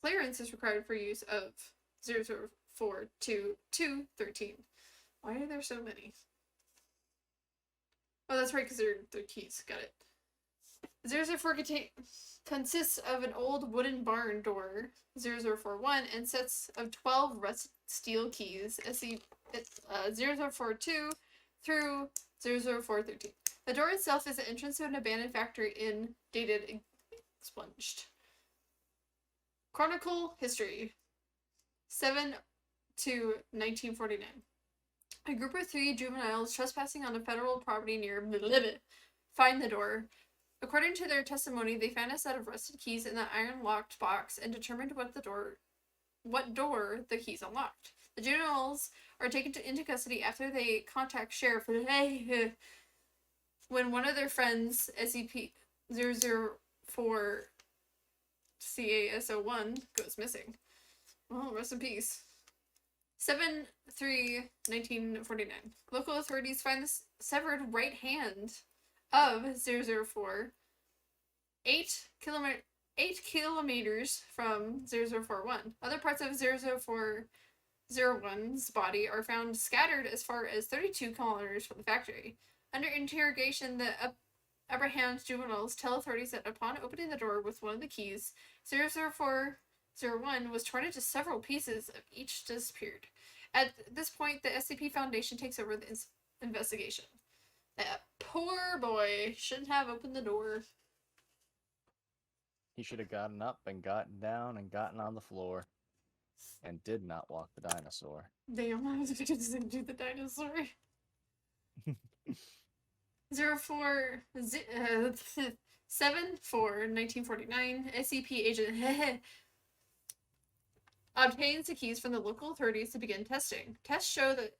clearance is required for use of 0042-13. Why are there so many? Oh, that's right, because they're keys. Got it. 004 consists of an old wooden barn door, 0041, and sets of 12 rusted steel keys, 0042 through 00413. The door itself is the entrance to an abandoned factory in dated expunged. Chronicle history. 7 to 1949. A group of 3 juveniles trespassing on a federal property near find the door. According to their testimony, they found a set of rusted keys in the iron-locked box and determined what door the keys unlocked. The juveniles are taken into custody after they contact sheriff when one of their friends, SCP-004 CASO1, goes missing. Well, rest in peace. 7/3/1949. Local authorities find the severed right hand of 004 8 kilometers from 0041. Other parts of 0041's body are found scattered as far as 32 kilometers from the factory. Under interrogation, the apprehended juveniles tell authorities that upon opening the door with one of the keys, 00401 was torn into several pieces, of each disappeared. At this point, the SCP Foundation takes over the investigation. That poor boy shouldn't have opened the door. He should have gotten up and gotten down and gotten on the floor. And did not walk the dinosaur. Damn, I was going to do the dinosaur. 7/4/1949, SCP agent obtains the keys from the local authorities to begin testing. Tests show that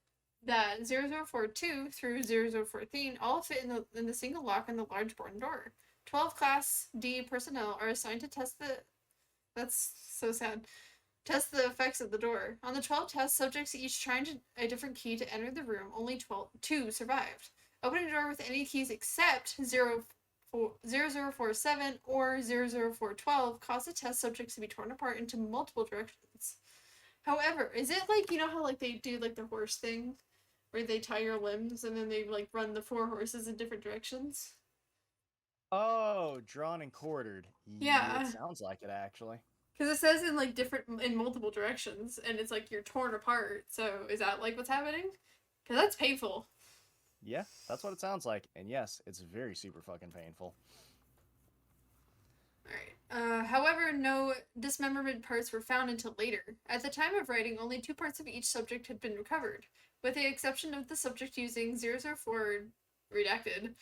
0042 through 0014 all fit in the single lock on the large barn door. 12 Class D personnel are assigned to test that's so sad. Test the effects of the door. On the 12 test subjects, each trying a different key to enter the room, only 2 survived. Opening the door with any keys except 0047 or 00412 cause the test subjects to be torn apart into multiple directions. However, is it like, you know how like they do like the horse thing? Where they tie your limbs and then they like run the 4 horses in different directions? Oh, drawn and quartered. Yeah. It sounds like it, actually. Because it says in like in multiple directions, and it's like you're torn apart. So is that like what's happening? Because that's painful. Yeah, that's what it sounds like. And yes, it's very super fucking painful. Alright. However, no dismemberment parts were found until later. At the time of writing, only 2 parts of each subject had been recovered, with the exception of the subject using 004 redacted,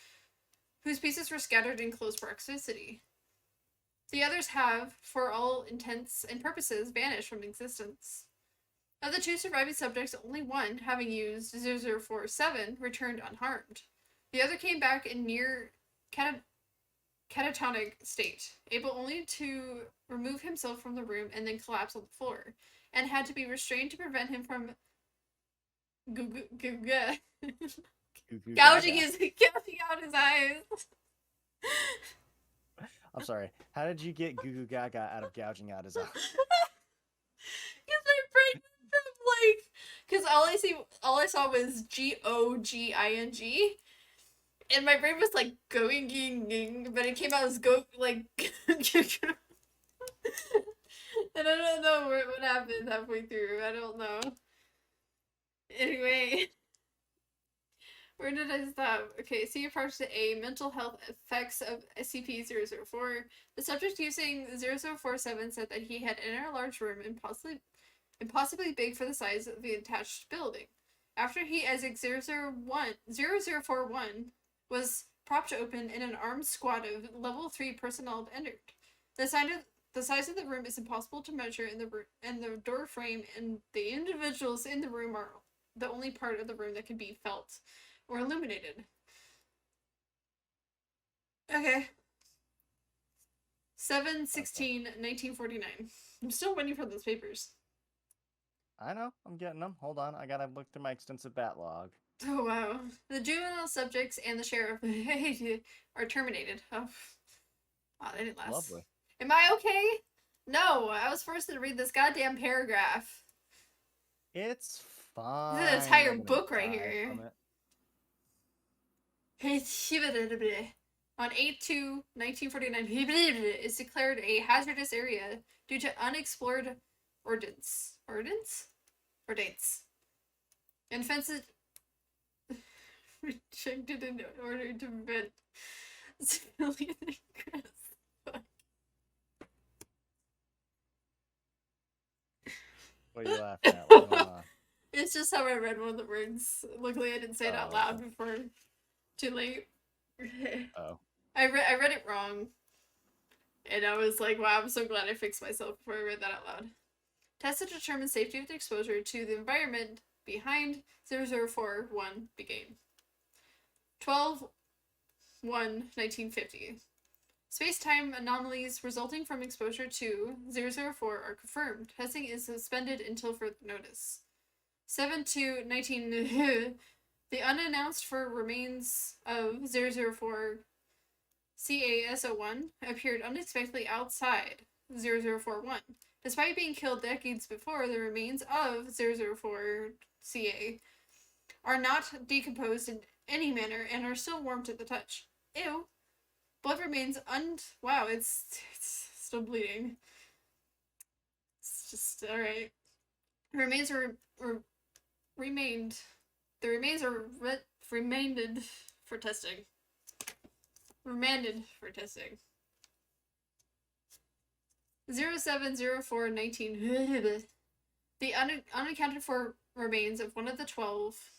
whose pieces were scattered in close proximity. The others have, for all intents and purposes, vanished from existence. Of the 2 surviving subjects, only one, having used 0047, returned unharmed. The other came back in near catatonic state, able only to remove himself from the room and then collapse on the floor, and had to be restrained to prevent him from gouging out his eyes. I'm sorry. How did you get Goo Goo Gaga out of gouging out his eyes? Because my brain from like, because all I saw was GOGING, and my brain was like going, but it came out as go like, and I don't know what happened halfway through. I don't know. Anyway. Where did I stop? Okay, see approach to A, mental health effects of SCP-004. The subject using 0047 said that he had entered a large room impossibly big for the size of the attached building. After he, as 0041 was propped open and an armed squad of level 3 personnel entered. The size of the room is impossible to measure, and the door frame and the individuals in the room are the only part of the room that can be felt or illuminated. Okay. 7/16/1949. I'm still waiting for those papers. I know. I'm getting them. Hold on. I gotta look through my extensive backlog. Oh, wow. The juvenile subjects and the sheriff are terminated. Oh. Wow, that didn't last. Lovely. Am I okay? No, I was forced to read this goddamn paragraph. It's fine. This is an entire book right here. On 8/2/1949, is declared a hazardous area due to unexplored ordnance. And fences rejected in order to prevent civilian ingress. What are you laughing at? What's going on? It's just how I read one of the words. Luckily, I didn't say it out loud before too late. Oh. I read it wrong. And I was like, wow, I'm so glad I fixed myself before I read that out loud. Tests to determine safety of the exposure to the environment behind 0041 began. 12/1/1950. Space-time anomalies resulting from exposure to 004 are confirmed. Testing is suspended until further notice. 7/2/19... The unannounced for remains of 004 CAS-01 appeared unexpectedly outside 0041. Despite being killed decades before, the remains of 004 CA are not decomposed in any manner and are still warm to the touch. Ew. Blood remains wow, it's still bleeding. It's just alright. The remains remanded for testing. Remanded for testing. 07/04/19. The unaccounted for remains of one of the 12.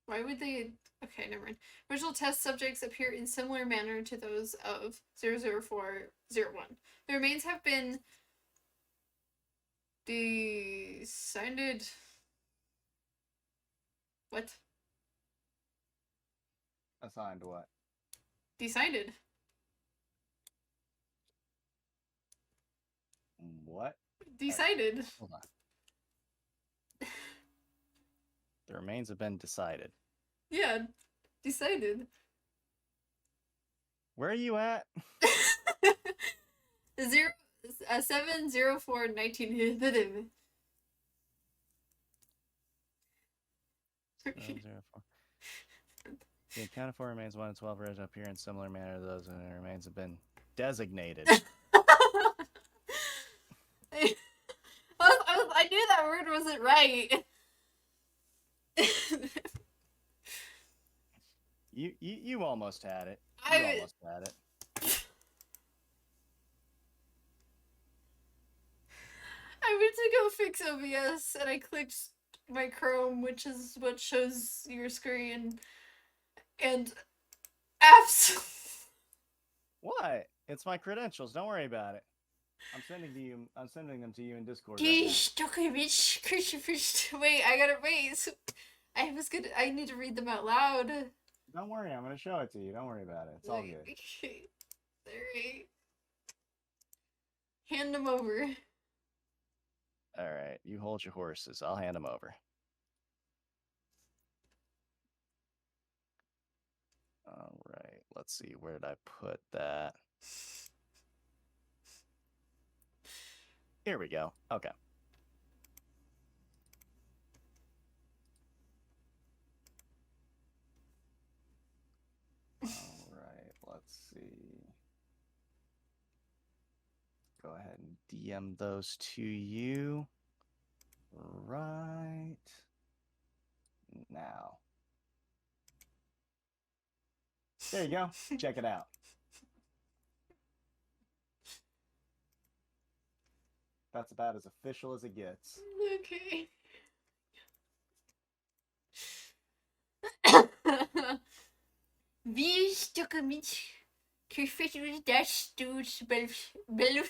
Why would they? Okay, never mind. Original test subjects appear in similar manner to those of 00401. The remains have been decided. What? Assigned to what? Decided. What? Decided. Right. Hold on. The remains have been decided. Yeah, decided. Where are you at? 70419. The accounted for remains 1 in 12 rows up here in similar manner to those in the remains have been designated. I knew that word wasn't right. You almost had it. You almost had it. I went to go fix OBS and I clicked my Chrome, which is what shows your screen, and apps. What? It's my credentials. Don't worry about it. I'm sending them to you in Discord. Wait, I gotta wait. I need to read them out loud. Don't worry, I'm gonna show it to you. Don't worry about it. It's all good. Alright. Hand them over. Alright, you hold your horses. I'll hand them over. Alright, let's see. Where did I put that? Here we go. Okay. Alright, let's see. Go ahead and DM those to you right now. There you go. Check it out. That's about as official as it gets. Okay. Wie Stockemit Kufetu Dash Dudes Bellu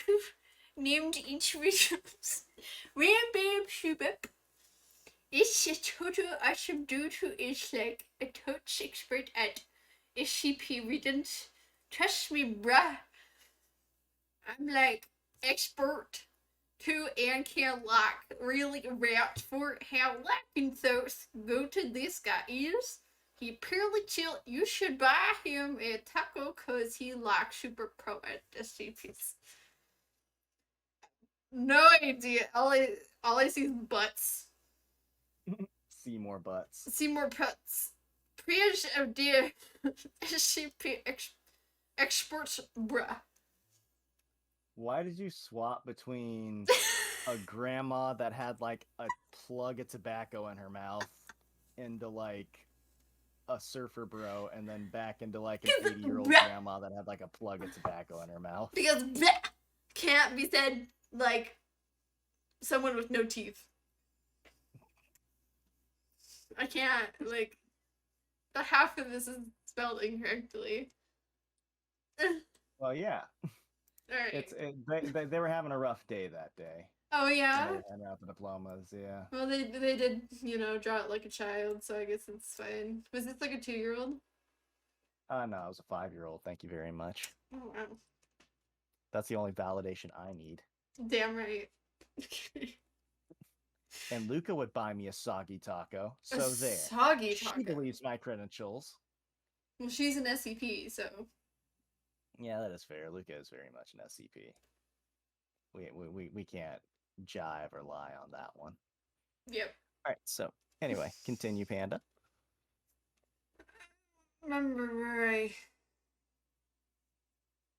named individuals. Whambamshoobop is a total awesome dude who is like a totes expert at SCP readings. Trust me, bruh. I'm like expert too and can like really vouch for how lacking those go to this guy is. He purely chill. You should buy him a taco cause he like super pro at SCPs. No idea. All I see is butts. See more butts. See more butts. Preach of dear SCP experts, bruh. Why did you swap between a grandma that had like a plug of tobacco in her mouth into like a surfer bro, and then back into like an 80-year-old grandma that had like a plug of tobacco in her mouth? Because can't be said like someone with no teeth. I can't, like, the half of this is spelled incorrectly. Well, yeah. Alright. They were having a rough day that day. Oh, yeah? They were handing out the diplomas, yeah. Well, they did, you know, draw it like a child, so I guess it's fine. Was this like a 2-year-old? No, it was a 5-year-old. Thank you very much. Oh, wow. That's the only validation I need. Damn right. And Luca would buy me a soggy taco, so there. Soggy taco? She believes my credentials. Well, she's an SCP, so... Yeah, that is fair. Luca is very much an SCP. We can't jive or lie on that one. Yep. Alright, so, anyway, continue, Panda. Remember where I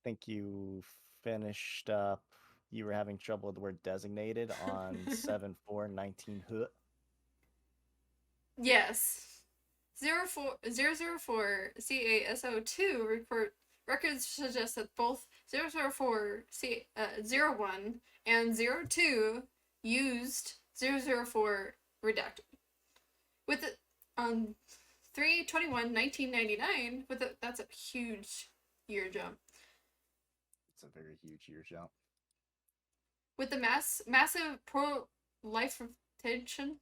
think you finished up. You were having trouble with the word designated on 7/4/19 Huh? Yes. 004 CASO2 records suggest that both 004 01 and 02 used 004 redacted. With it on 3/21/1999, that's a huge year jump. It's a very huge year jump. With the massive proliferation.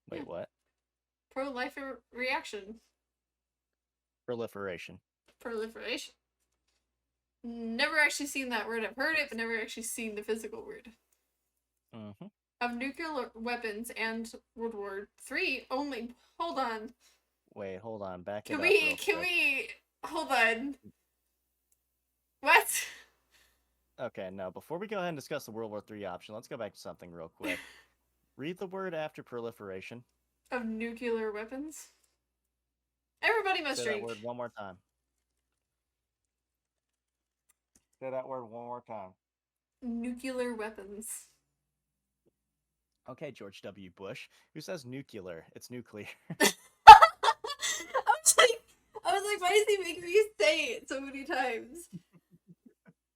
Wait, what? Reaction. Proliferation. Never actually seen that word. I've heard it, but never actually seen the physical word. Mm-hmm. Of nuclear weapons and World War III only. Hold on. Wait, hold on. Back it Can up we? real Can quick. we? Hold on. What? Okay, no. Before we go ahead and discuss the World War III option, let's go back to something real quick. Read the word after proliferation. Of nuclear weapons. Everybody must Say drink. that word one more time. Say that word one more time. Nuclear weapons. Okay, George W. Bush. Who says nuclear? It's nuclear. I was like, why does he make me say it so many times?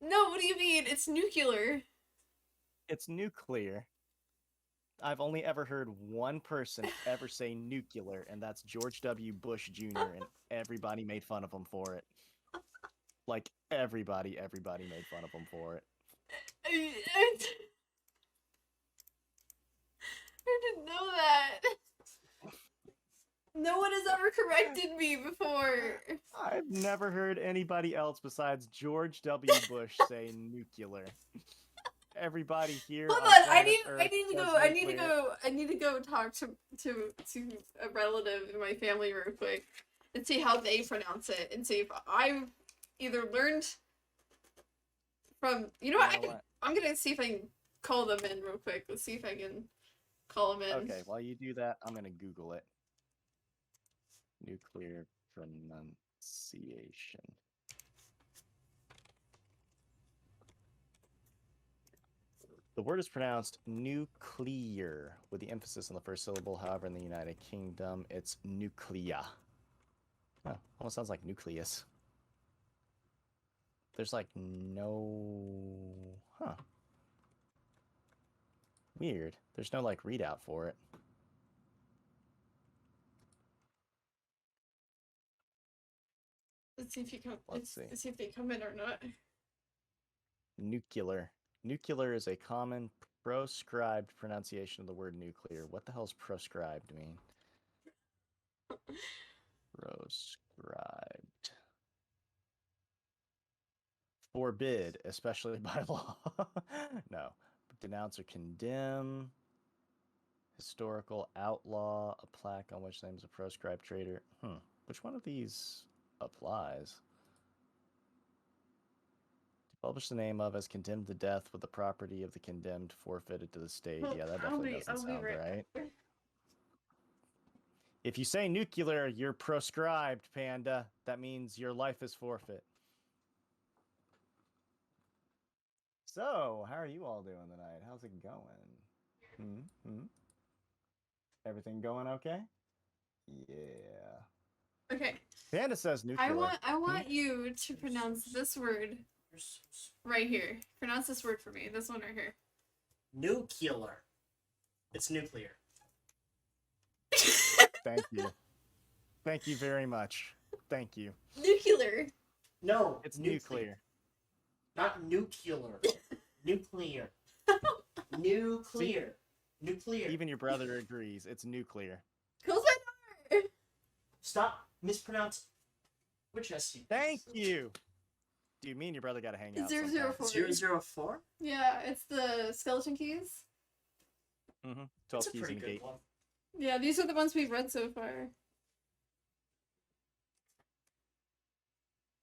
No, what do you mean? It's nuclear. It's nuclear. I've only ever heard one person ever say nuclear, and that's George W. Bush Jr., and everybody made fun of him for it. Like, everybody made fun of him for it. I didn't know that. No one has ever corrected me before. I've never heard anybody else besides George W. Bush say nuclear. Everybody here. Hold on, I need to go talk to a relative in my family real quick and see how they pronounce it and see if I've either learned from I'm gonna see if I can call them in real quick. Let's see if I can call them in. Okay, while you do that, I'm gonna Google it. Nuclear pronunciation. The word is pronounced nuclear with the emphasis on the first syllable. However, in the United Kingdom, it's nuclea. Oh, almost sounds like nucleus. There's like no... Huh. Weird. There's no like readout for it. Let's see if you come. Let's see if they come in or not. Nuclear. Nuclear is a common proscribed pronunciation of the word nuclear. What the hell does proscribed mean? Proscribed. Forbid, especially by law. No. Denounce or condemn. Historical outlaw. A plaque on which names a proscribed traitor. Which one of these applies? Publish the name of as condemned to death with the property of the condemned forfeited to the state. Yeah, that definitely doesn't sound right. If you say nuclear, you're proscribed, Panda. That means your life is forfeit. So, how are you all doing tonight? How's it going? Everything going okay? Yeah. Okay. Panda says nuclear. I want you to pronounce this word right here. Pronounce this word for me. This one right here. Nuclear. It's nuclear. Thank you. Thank you very much. Thank you. Nuclear. No, it's nuclear. Not nuclear. Nuclear. Nuclear. Nuclear. Even your brother agrees. It's nuclear. Close my door. Stop mispronouncing. Which SCP? Thank you. Dude, me and your brother gotta hang out. 004. 004? Yeah, it's the skeleton keys. 12 keys and a gate. One. Yeah, these are the ones we've read so far.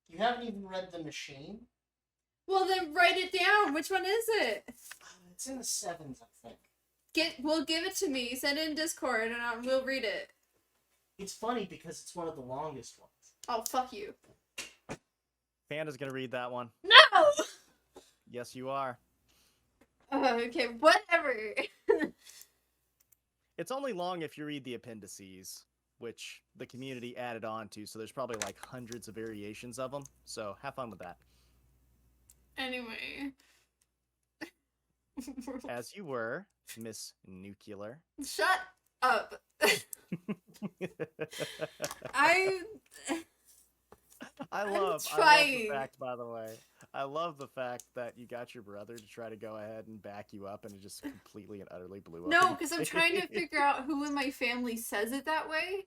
You haven't even read The Machine? Well, then write it down. Which one is it? It's in the 7s, I think. Well, give it to me. Send it in Discord, and we'll read it. It's funny because it's one of the longest ones. Oh, fuck you. Panda's gonna read that one. No! Yes, you are. Okay, whatever. It's only long if you read the appendices, which the community added on to, so there's probably like hundreds of variations of them, so have fun with that. Anyway. As you were, Miss Nuclear. Shut up. I love the fact, by the way. I love the fact that you got your brother to try to go ahead and back you up, and it just completely and utterly blew up. No, because I'm trying to figure out who in my family says it that way.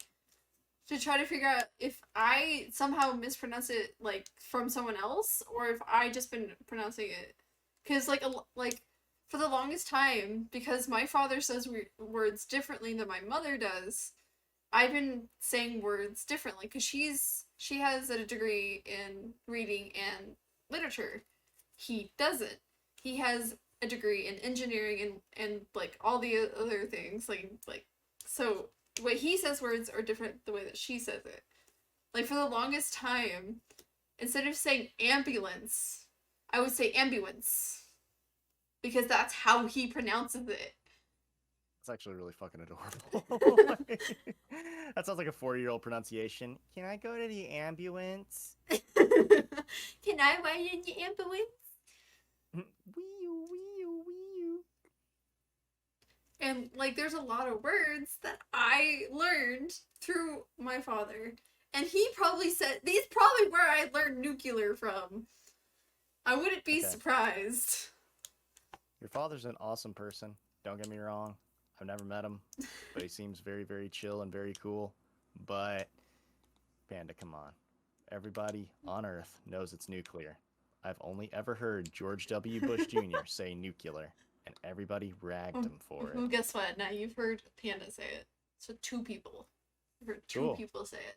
To try to figure out if I somehow mispronounce it, like, from someone else, or if I just been pronouncing it. Because, like, for the longest time, because my father says words differently than my mother does, I've been saying words differently because she has a degree in reading and literature. He doesn't. He has a degree in engineering and like all the other things like so the way he says words are different the way that she says it. Like for the longest time, instead of saying ambulance, I would say ambulance because that's how he pronounces it. It's actually really fucking adorable. That sounds like a 4-year-old pronunciation. Can I go to the ambulance? Can I ride in the ambulance? Wee-oo, wee-oo, wee-oo. And like there's a lot of words that I learned through my father. And he probably said these probably where I learned nuclear from. I wouldn't be surprised. Your father's an awesome person. Don't get me wrong. I've never met him, but he seems very, very chill and very cool. But, Panda, come on. Everybody on Earth knows it's nuclear. I've only ever heard George W. Bush Jr. say nuclear, and everybody ragged him for it. Well, guess what? Now you've heard Panda say it. So 2 people. You've heard 2 people say it.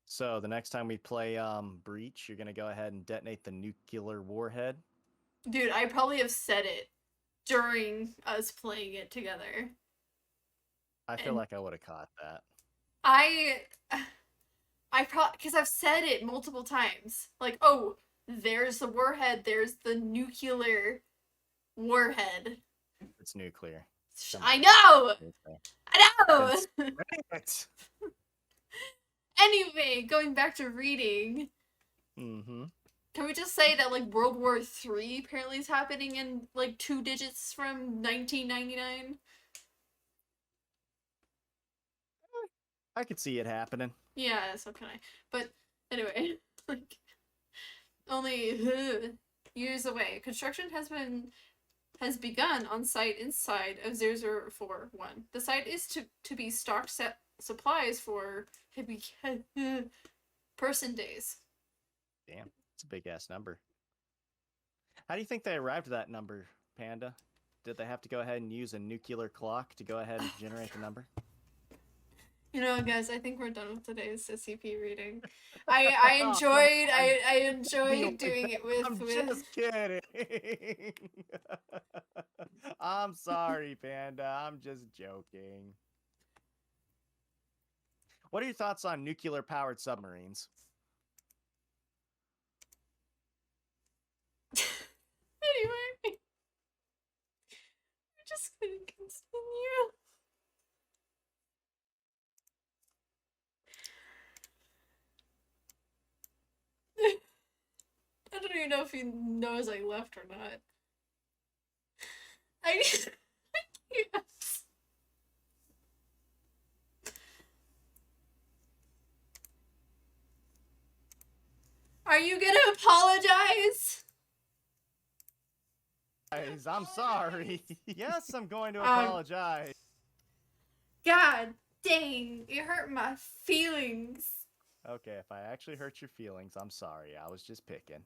So the next time we play Breach, you're going to go ahead and detonate the nuclear warhead? Dude, I probably have said it during us playing it together. I feel like I would have caught that. I probably, because I've said it multiple times. Like, oh, there's the warhead, there's the nuclear warhead. It's nuclear. I know! I know! Anyway, going back to reading. Mm-hmm. Can we just say that, like, World War III apparently is happening in, like, 2 digits from 1999? I could see it happening. Yeah, so can I. But, anyway, like, only years away. Construction has begun on site inside of 0041. The site is to be stocked supplies for person days. Damn, it's a big ass number. How do you think they arrived at that number, Panda? Did they have to go ahead and use a nuclear clock to go ahead and generate the number? You know, guys, I think we're done with today's SCP reading. I enjoyed doing it with. I'm just kidding. I'm sorry, Panda. I'm just joking. What are your thoughts on nuclear-powered submarines? Anyway, we're just gonna continue. I don't even know if he knows I left or not. I can't. Are you gonna apologize? Guys, I'm sorry. Yes, I'm going to apologize. God dang, you hurt my feelings. Okay, if I actually hurt your feelings, I'm sorry. I was just picking.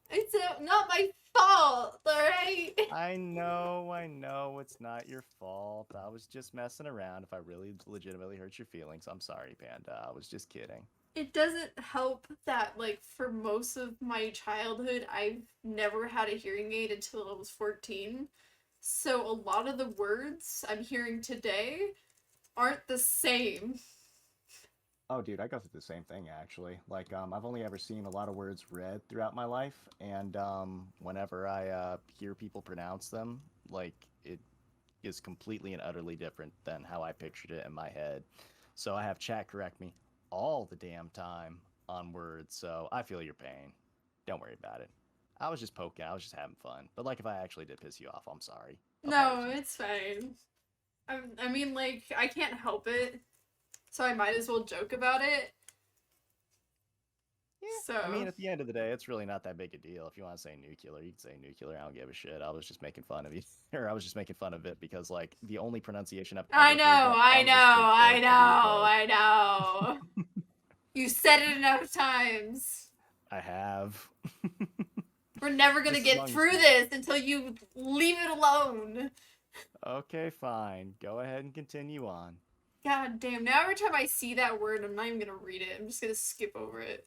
It's not my fault, alright? I know, it's not your fault. I was just messing around. If I really legitimately hurt your feelings, I'm sorry, Panda. I was just kidding. It doesn't help that, like, for most of my childhood, I've never had a hearing aid until I was 14. So a lot of the words I'm hearing today aren't the same. Oh, dude, I go through the same thing, actually. Like, I've only ever seen a lot of words read throughout my life, and whenever I hear people pronounce them, like, it is completely and utterly different than how I pictured it in my head. So I have chat correct me all the damn time on words, so I feel your pain. Don't worry about it. I was just poking, I was just having fun. But, like, if I actually did piss you off, I'm sorry. No, it's fine. I mean, like, I can't help it. So I might as well joke about it. Yeah, so I mean, at the end of the day, it's really not that big a deal. If you want to say nuclear, you can say nuclear. I don't give a shit. I was just making fun of you. Or I was just making fun of it because, like, the only pronunciation I've ever I know. You said it enough times. I have. We're never gonna get through this until you leave it alone. Okay, fine. Go ahead and continue on. God damn. Now every time I see that word, I'm not even gonna read it. I'm just gonna skip over it.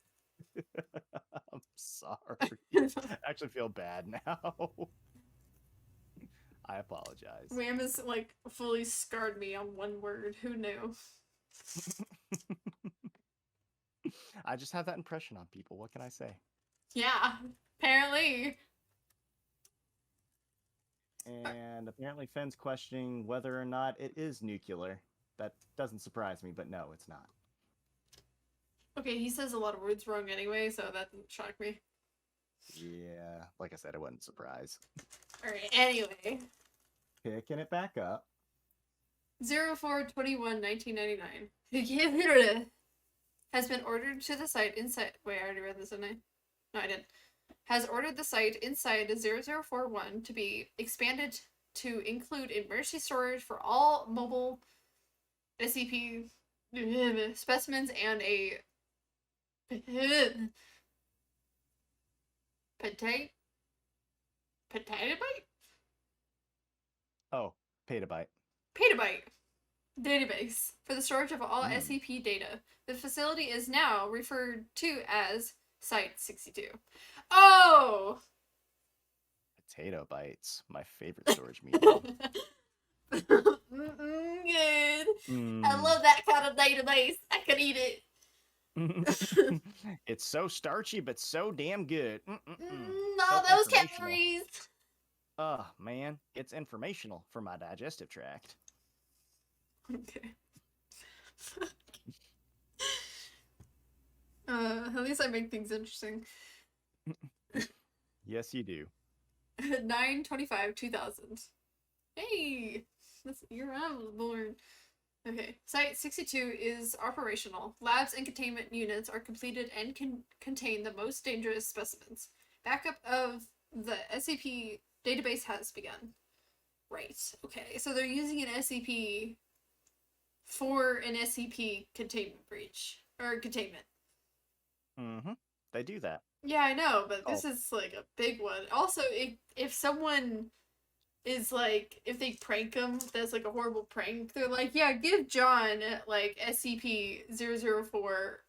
I'm sorry. I actually feel bad now. I apologize. Wham has, like, fully scarred me on one word. Who knew? I just have that impression on people. What can I say? Yeah, apparently. And apparently Finn's questioning whether or not it is nuclear. That doesn't surprise me, but no, it's not. Okay, he says a lot of words wrong anyway, so that didn't shock me. Yeah, like I said, I wasn't surprised. Alright, anyway. Picking it back up. 04/21/1999. Has been ordered to the site inside. Wait, I already read this, didn't I? No, I didn't. Has ordered the site inside 0041 to be expanded to include emergency storage for all mobile SCP specimens and a petabyte? Oh, petabyte. Petabyte database for the storage of all SCP data. The facility is now referred to as Site 62. Oh! Potato bites, my favorite storage medium. Good. I love that kind of database. I could eat it. It's so starchy, but so damn good. All those calories. Oh, man. It's informational for my digestive tract. Okay. At least I make things interesting. Yes, you do. 9/25/2000. Hey! That's the year I was born. Okay. Site 62 is operational. Labs and containment units are completed and can contain the most dangerous specimens. Backup of the SCP database has begun. Right. Okay. So they're using an SCP for an SCP containment breach. Or containment. Mm-hmm. They do that. Yeah, I know, but this is like a big one. Also, if someone is like, if they prank them, that's like a horrible prank, they're like, yeah, give John like SCP-004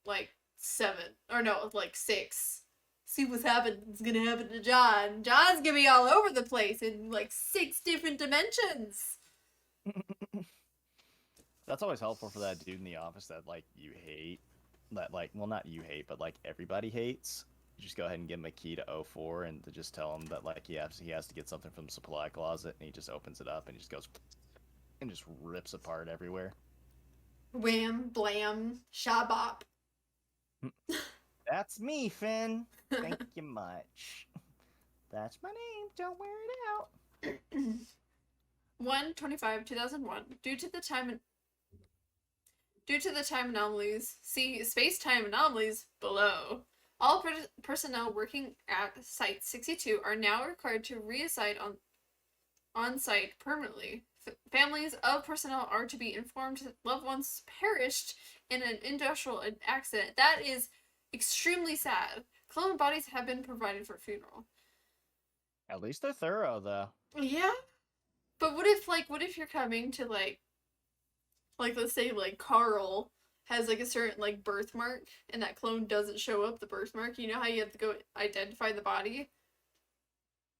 like 7 or no, like 6. See what's gonna happen to John. John's gonna be all over the place in like 6 different dimensions. That's always helpful for that dude in the office that like you hate. That like, well, not you hate, but like everybody hates. You just go ahead and give him a key to 04 and to just tell him that like he has to get something from the supply closet, and he just opens it up and he just goes and just rips apart everywhere. Wham, blam, shabop. That's me, Finn. Thank you much. That's my name. Don't wear it out. 1/25/2001. Due to the time anomalies, see space-time anomalies below. All personnel working at Site 62 are now required to reassign on site permanently. Families of personnel are to be informed that loved ones perished in an industrial accident. That is extremely sad. Clone bodies have been provided for funeral. At least they're thorough, though. Yeah, but what if you're coming to like let's say like Carl has like a certain like birthmark and that clone doesn't show up the birthmark. You know how you have to go identify the body?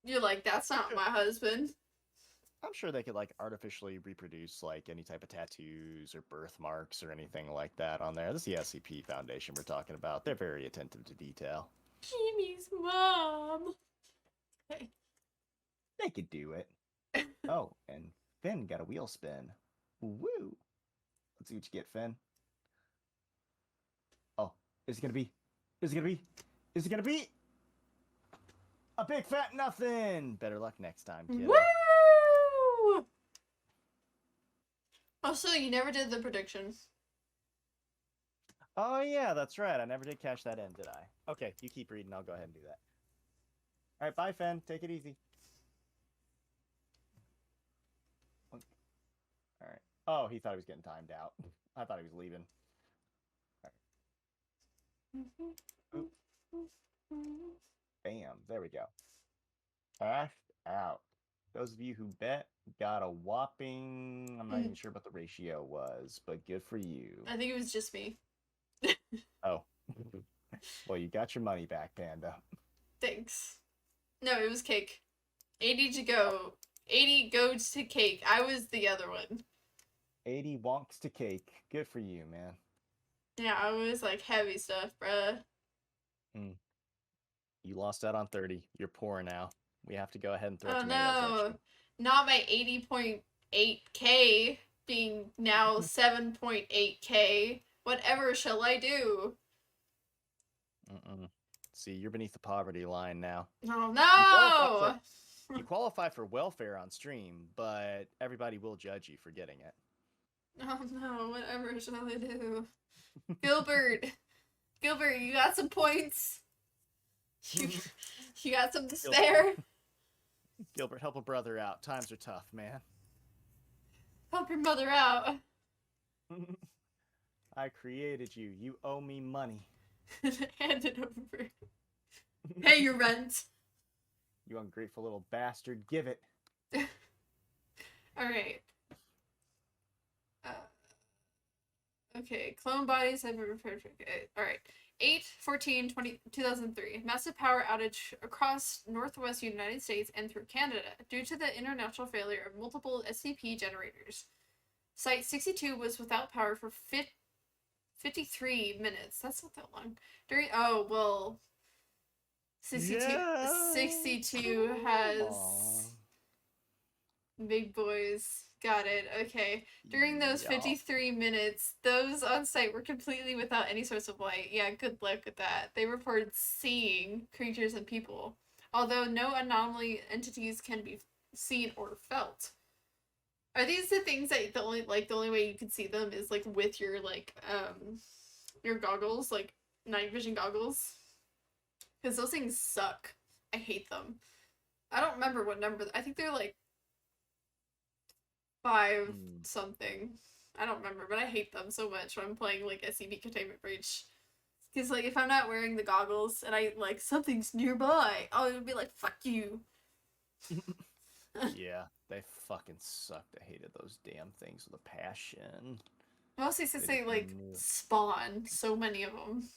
You're like, that's not my husband. I'm sure they could like artificially reproduce like any type of tattoos or birthmarks or anything like that on there. This is the SCP Foundation we're talking about. They're very attentive to detail. Kimmy's mom. Okay. They could do it. Oh, and Finn got a wheel spin. Woo! Let's see what you get, Finn. Oh, is it gonna be a big fat nothing? Better luck next time, kid. Woo! Also, you never did the predictions. Oh yeah, that's right. I never did cash that in, did I? Okay, you keep reading. I'll go ahead and do that. All right, bye, Finn. Take it easy. All right. Oh, he thought he was getting timed out. I thought he was leaving. All right. Bam. There we go. Cashed out. Those of you who bet got a whopping, I'm not even sure what the ratio was, but good for you. I think it was just me. Oh. Well, you got your money back, Panda. Thanks. No, it was Cake. 80 to go. 80 goes to Cake. I was the other one. 80 wonks to Cake. Good for you, man. Yeah, I was like heavy stuff, bruh. You lost out on 30. You're poor now. We have to go ahead and throw Oh tomatoes at you. Not my 80.8k being now 7.8k. Whatever shall I do? See, you're beneath the poverty line now. Oh no! You qualify for welfare on stream, but everybody will judge you for getting it. Oh no, whatever shall I do? Gilbert! Gilbert, you got some points? You got some to spare? Gilbert, help a brother out. Times are tough, man. Help your mother out. I created you. You owe me money. Hand it over. Pay your rent. You ungrateful little bastard. Give it. Alright. Okay, clone bodies have been repaired. Alright. 8/14/2003. Massive power outage across northwest United States and through Canada due to the international failure of multiple SCP generators. Site 62 was without power for 53 minutes. That's not that long. Well, 62 has big boys. Got it. Okay. During those 53 minutes, those on site were completely without any source of light. Yeah, good luck with that. They reported seeing creatures and people, although no anomaly entities can be seen or felt. Are these the things that the only way you can see them is like with your your goggles, like night vision goggles? Because those things suck. I hate them. I don't remember what number. I think they're like 5 something. I don't remember, but I hate them so much when I'm playing like SCP Containment Breach. Because like if I'm not wearing the goggles and I like something's nearby, I'll be like, fuck you. Yeah, they fucking sucked. I hated those damn things with a passion. Mostly since they like spawn so many of them.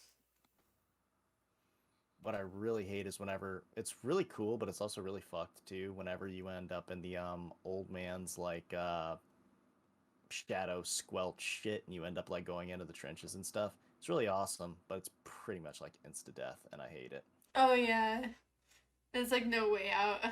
What I really hate is whenever it's really cool, but it's also really fucked too. Whenever you end up in the old man's like shadow squelch shit, and you end up like going into the trenches and stuff. It's really awesome, but it's pretty much like insta death, and I hate it. Oh yeah, there's like no way out.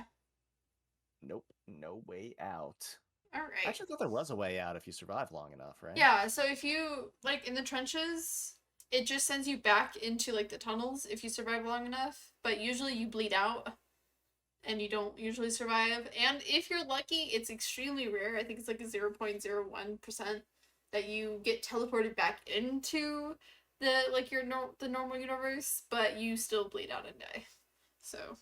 Nope, no way out. All right. I actually thought there was a way out if you survive long enough, right? Yeah. So if you like in the trenches, it just sends you back into like the tunnels if you survive long enough, but usually you bleed out and you don't usually survive. And if you're lucky, it's extremely rare. I think it's like a 0.01% that you get teleported back into the like the normal universe, but you still bleed out and die. So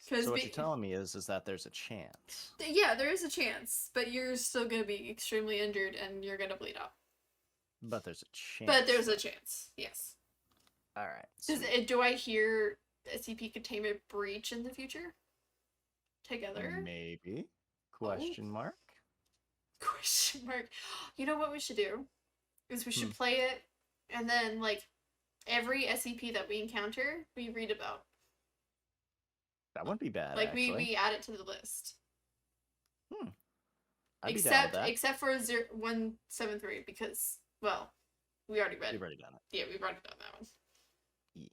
what you're telling me is that there's a chance. Yeah, there is a chance, but you're still going to be extremely injured and you're going to bleed out. But there's a chance. But there's a chance, yes. All right. Do I hear SCP Containment Breach in the future? Together? Maybe. Question mark? Question mark. You know what we should do? Is we should play it, and then, like, every SCP that we encounter, we read about. That wouldn't be bad, like, actually. we add it to the list. Except for 173, because... Well, we already read. We've already done it. Yeah, we've already done that one. Yeah.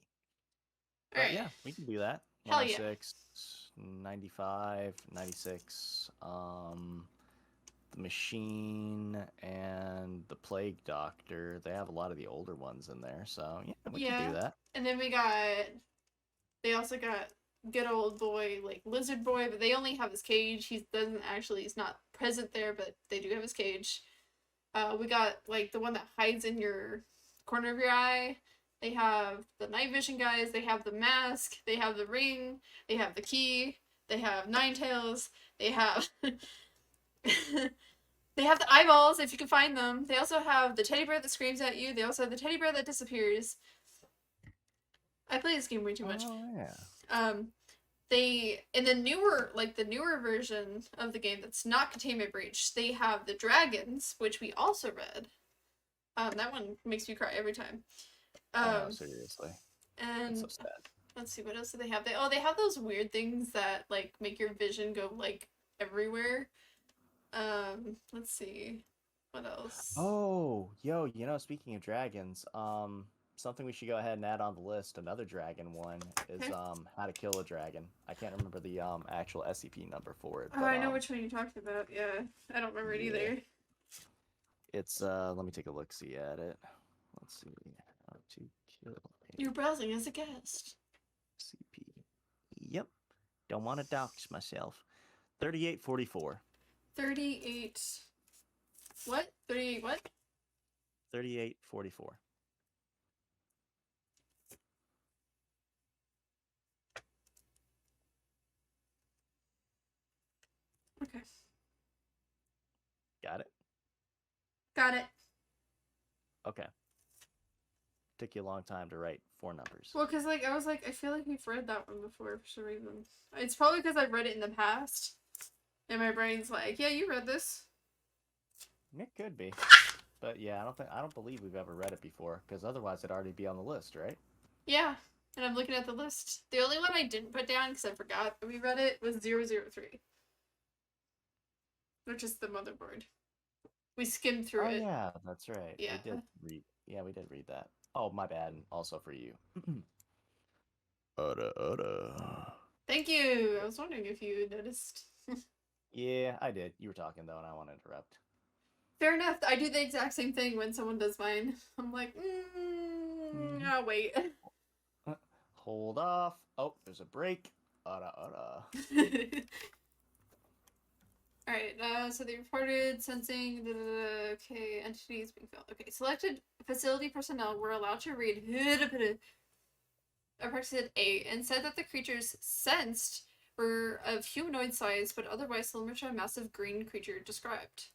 Alright. Yeah, we can do that. Hell yeah. 106, 95, 96, the Machine, and the Plague Doctor. They have a lot of the older ones in there, so yeah, we can do that. And then they also got good old boy, like Lizard Boy, but they only have his cage. He's not present there, but they do have his cage. We got like the one that hides in your corner of your eye. They have the night vision guys. They have the mask. They have the ring. They have the key. They have Ninetails. They have they have the eyeballs if you can find them. They also have the teddy bear that screams at you. They also have the teddy bear that disappears. I play this game way too much. Oh yeah. they, in the newer version of the game that's not Containment Breach, they have the dragons, which we also read. That one makes me cry every time. Oh, seriously. And that's so sad. Let's see, what else do they have? They have those weird things that like make your vision go like everywhere. Let's see, what else? Oh, yo, speaking of dragons, something we should go ahead and add on the list. Another dragon one is how to kill a dragon. I can't remember the actual SCP number for it. But, I know which one you're talking about. Yeah, I don't remember it either. It's let me take a look see at it. Let's see how to kill. You're browsing as a guest. SCP. Yep. Don't want to dox myself. 3844. 38. What? 38 what? 3844. Okay. Got it? Got it. Okay. Took you a long time to write 4 numbers. Well, because like I was like, I feel like we've read that one before for some reason. It's probably because I've read it in the past. And my brain's like, yeah, you read this. It could be. But yeah, I don't believe we've ever read it before, because otherwise it'd already be on the list, right? Yeah. And I'm looking at the list. The only one I didn't put down because I forgot that we read it was 003. Which is the motherboard. We skimmed through it. Oh yeah, that's right. Yeah. We did read that. Oh, my bad. Also for you. Thank you. I was wondering if you noticed. Yeah, I did. You were talking though, and I want to interrupt. Fair enough. I do the exact same thing when someone does mine. I'm like, I'll wait. Hold off. Oh, there's a break. Alright, so they reported sensing, okay, entities being found. Okay, selected facility personnel were allowed to read Approximate 8 and said that the creatures sensed were of humanoid size, but otherwise similar to a massive green creature described.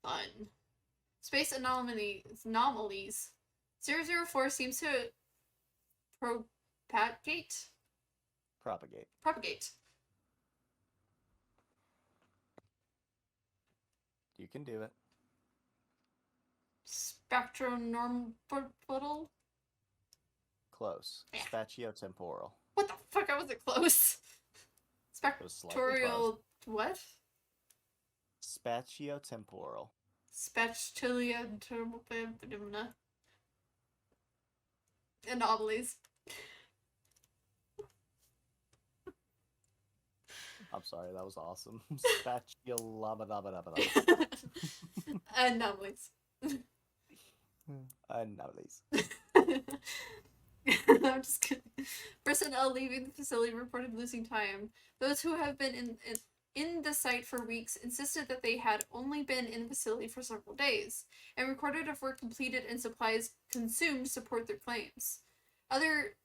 Fun. Space anomalies. 004 seems to propagate. You can do it. Spectronormal. Close. Yeah. Spatiotemporal. What the fuck? I wasn't close. Spectorial. What? Spatiotemporal. Spatiotemporal. Anomalies. I'm sorry, that was awesome. Spatulabadabadabada. Anomalies. Anomalies. I'm just kidding. Personnel leaving the facility reported losing time. Those who have been in the site for weeks insisted that they had only been in the facility for several days, and recorded of work completed and supplies consumed support their claims. Other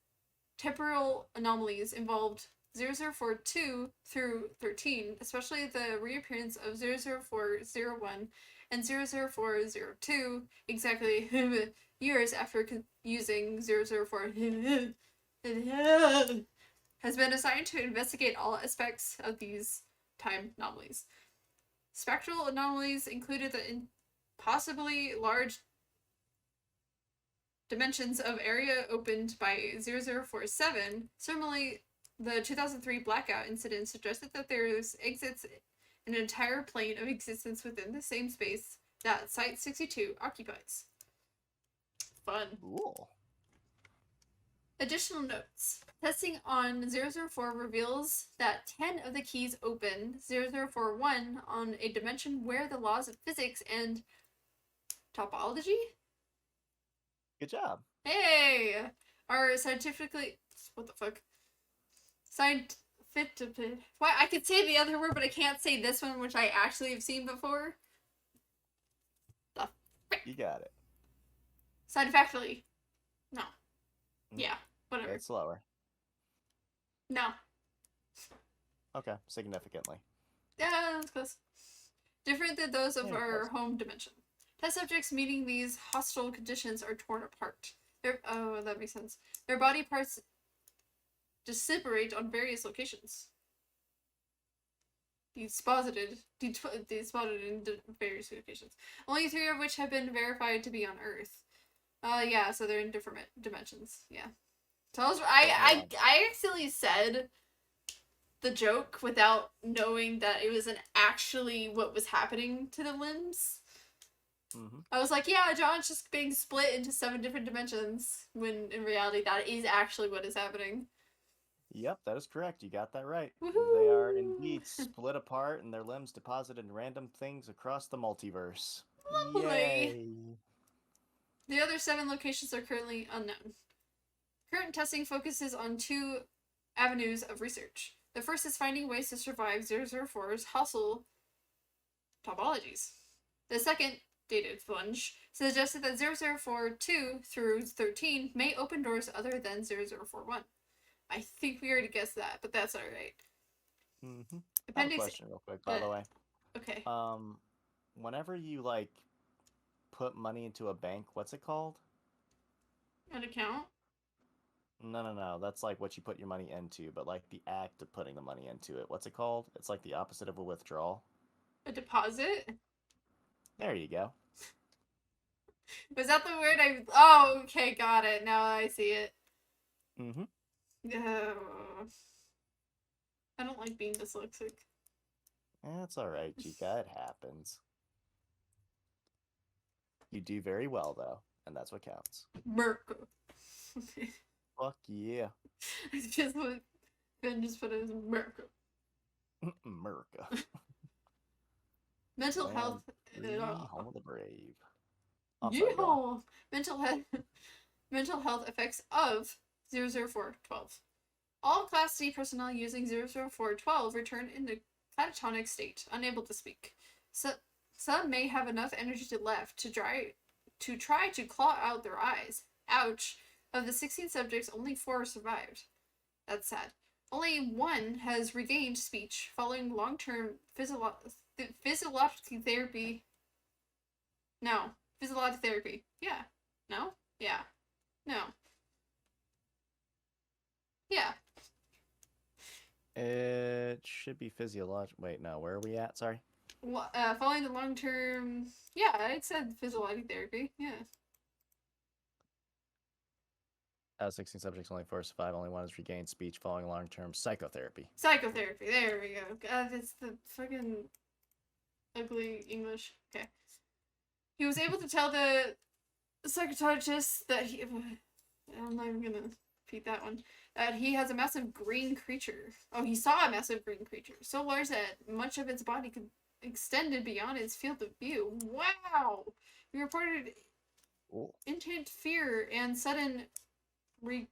temporal anomalies involved 004-2 through 13, especially the reappearance of 004-01 and 004-02, exactly years after using 004 has been assigned to investigate all aspects of these time anomalies. Spectral anomalies included the possibly large dimensions of area opened by 0047. Similarly, the 2003 blackout incident suggested that there exists an entire plane of existence within the same space that Site-62 occupies. Fun. Cool. Additional notes. Testing on 004 reveals that 10 of the keys open 0041 on a dimension where the laws of physics and topology? Good job. Hey! Are scientifically... What the fuck? Why? I could say the other word, but I can't say this one, which I actually have seen before. The frick? You got it. Scientifically. No. Yeah, whatever. It's slower. No. Okay, significantly. Yeah, that's close. Different than those of our close. home dimension. Test subjects meeting these hostile conditions are torn apart. Oh, that makes sense. Their body parts disseminate on various locations. Deposited in various locations. Only 3 of which have been verified to be on Earth. Yeah, so they're in different dimensions. Yeah. So I accidentally said the joke without knowing that it wasn't actually what was happening to the limbs. Mm-hmm. I was like, yeah, John's just being split into 7 different dimensions, when in reality that is actually what is happening. Yep, that is correct. You got that right. Woohoo! They are indeed split apart and their limbs deposited in random things across the multiverse. Lovely. Yay! The other 7 locations are currently unknown. Current testing focuses on 2 avenues of research. The first is finding ways to survive 004's hostile topologies. The second, dated plunge, suggested that 004-2 through 13 may open doors other than 0041. I think we already guessed that, but that's alright. Mm-hmm. I have a question real quick, by the way. Okay. Whenever you, like, put money into a bank, what's it called? An account? No. That's like what you put your money into, but like the act of putting the money into it. What's it called? It's like the opposite of a withdrawal. A deposit? There you go. Was that the word I... Oh, okay, got it. Now I see it. Mm-hmm. I don't like being dyslexic. That's alright, Chica. It happens. You do very well, though, and that's what counts. Merca. Fuck yeah. Just what Ben just put it as Merca. America. Mental health. Home of the brave. Yeah. Mental health effects of 004-12. All Class D personnel using 004-12 return in the catatonic state, unable to speak. Some may have enough energy left to try to claw out their eyes. Ouch. Of the 16 subjects, only 4 survived. That's sad. Only 1 has regained speech following long-term physiological therapy. No. Physiological therapy. Yeah. No? Yeah. No. Yeah. It should be physiological. Wait, no. Where are we at? Sorry. Following the long-term... Yeah, it said physiological therapy. Yeah. 16 subjects, only 4 survive. Only 1 has regained speech following long-term psychotherapy. Psychotherapy. There we go. God, it's the fucking ugly English. Okay. He was able to tell the psychologist that he... I'm not even gonna repeat that one. That he has a massive green creature. Oh, he saw a massive green creature. So large that much of its body could extended beyond its field of view. Wow! He reported intense fear and sudden Are you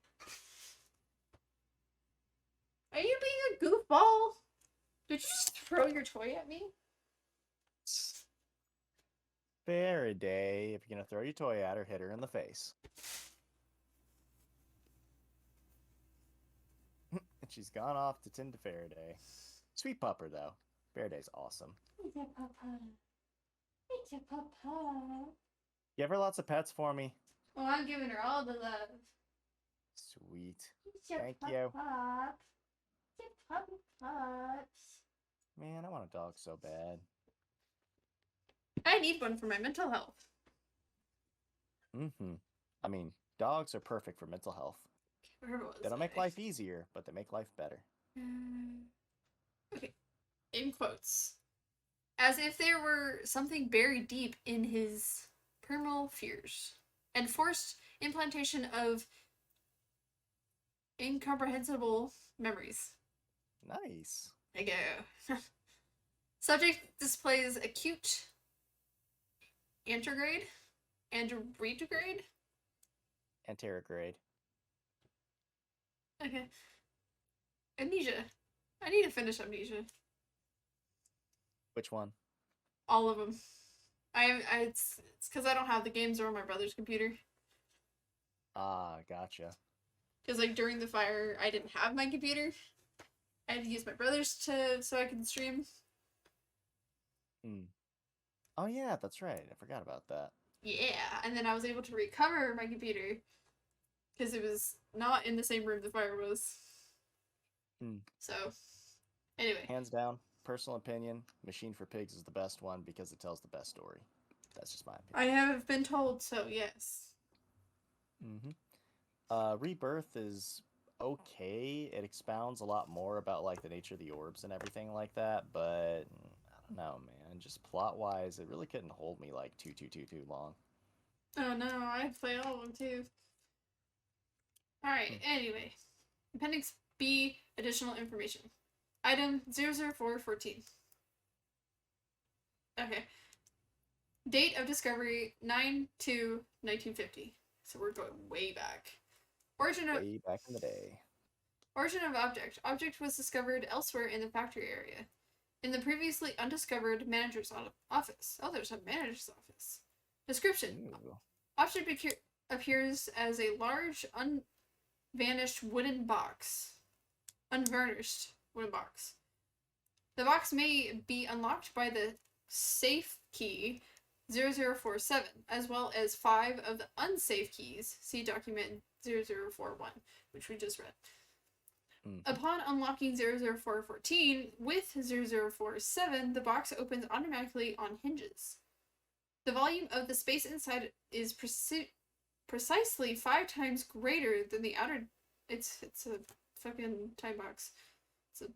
being a goofball? Did you just throw your toy at me? Faraday, if you're gonna throw your toy at her, hit her in the face. And she's gone off to tend to Faraday. Sweet pupper, though. Faraday's awesome. It's a papa. It's a papa. You ever lots of pets for me? Oh, I'm giving her all the love. Sweet. Thank you. Pups. Man, I want a dog so bad. I need one for my mental health. Mm-hmm. I mean, dogs are perfect for mental health. They don't make life easier, but they make life better. Okay. In quotes. As if there were something buried deep in his primal fears. And forced implantation of incomprehensible memories. Nice. There you go. Subject displays acute anterograde and retrograde. Anterograde. Okay. Amnesia. I need to finish Amnesia. Which one? All of them. It's because I don't have the games or on my brother's computer. Ah, gotcha. Because like during the fire, I didn't have my computer. I had to use my brother's so I could stream. Oh yeah, that's right. I forgot about that. Yeah, and then I was able to recover my computer because it was not in the same room the fire was. So, anyway. Hands down, personal opinion, Machine for Pigs is the best one because it tells the best story. That's just my opinion. I have been told so, yes. Rebirth is okay. It expounds a lot more about like the nature of the orbs and everything like that, but I don't know, man. Just plot-wise, it really couldn't hold me like too long. Oh no, I play all of them too. Alright, anyway. Appendix B, additional information. Item 00414. Okay. Date of discovery 9/2/1950. So we're going way back. Way back in the day. Origin of object. Object was discovered elsewhere in the factory area. In the previously undiscovered manager's office. Oh, there's a manager's office. Description. Ooh. Object appears as a large, unvarnished wooden box. Unvarnished wooden box. The box may be unlocked by the safe key 0047, as well as 5 of the unsafe keys. See document 0041, which we just read. Upon unlocking 00414 with 0047, the box opens automatically on hinges. The volume of the space inside is precisely 5 times greater than the outer. It's a fucking time box. It's a.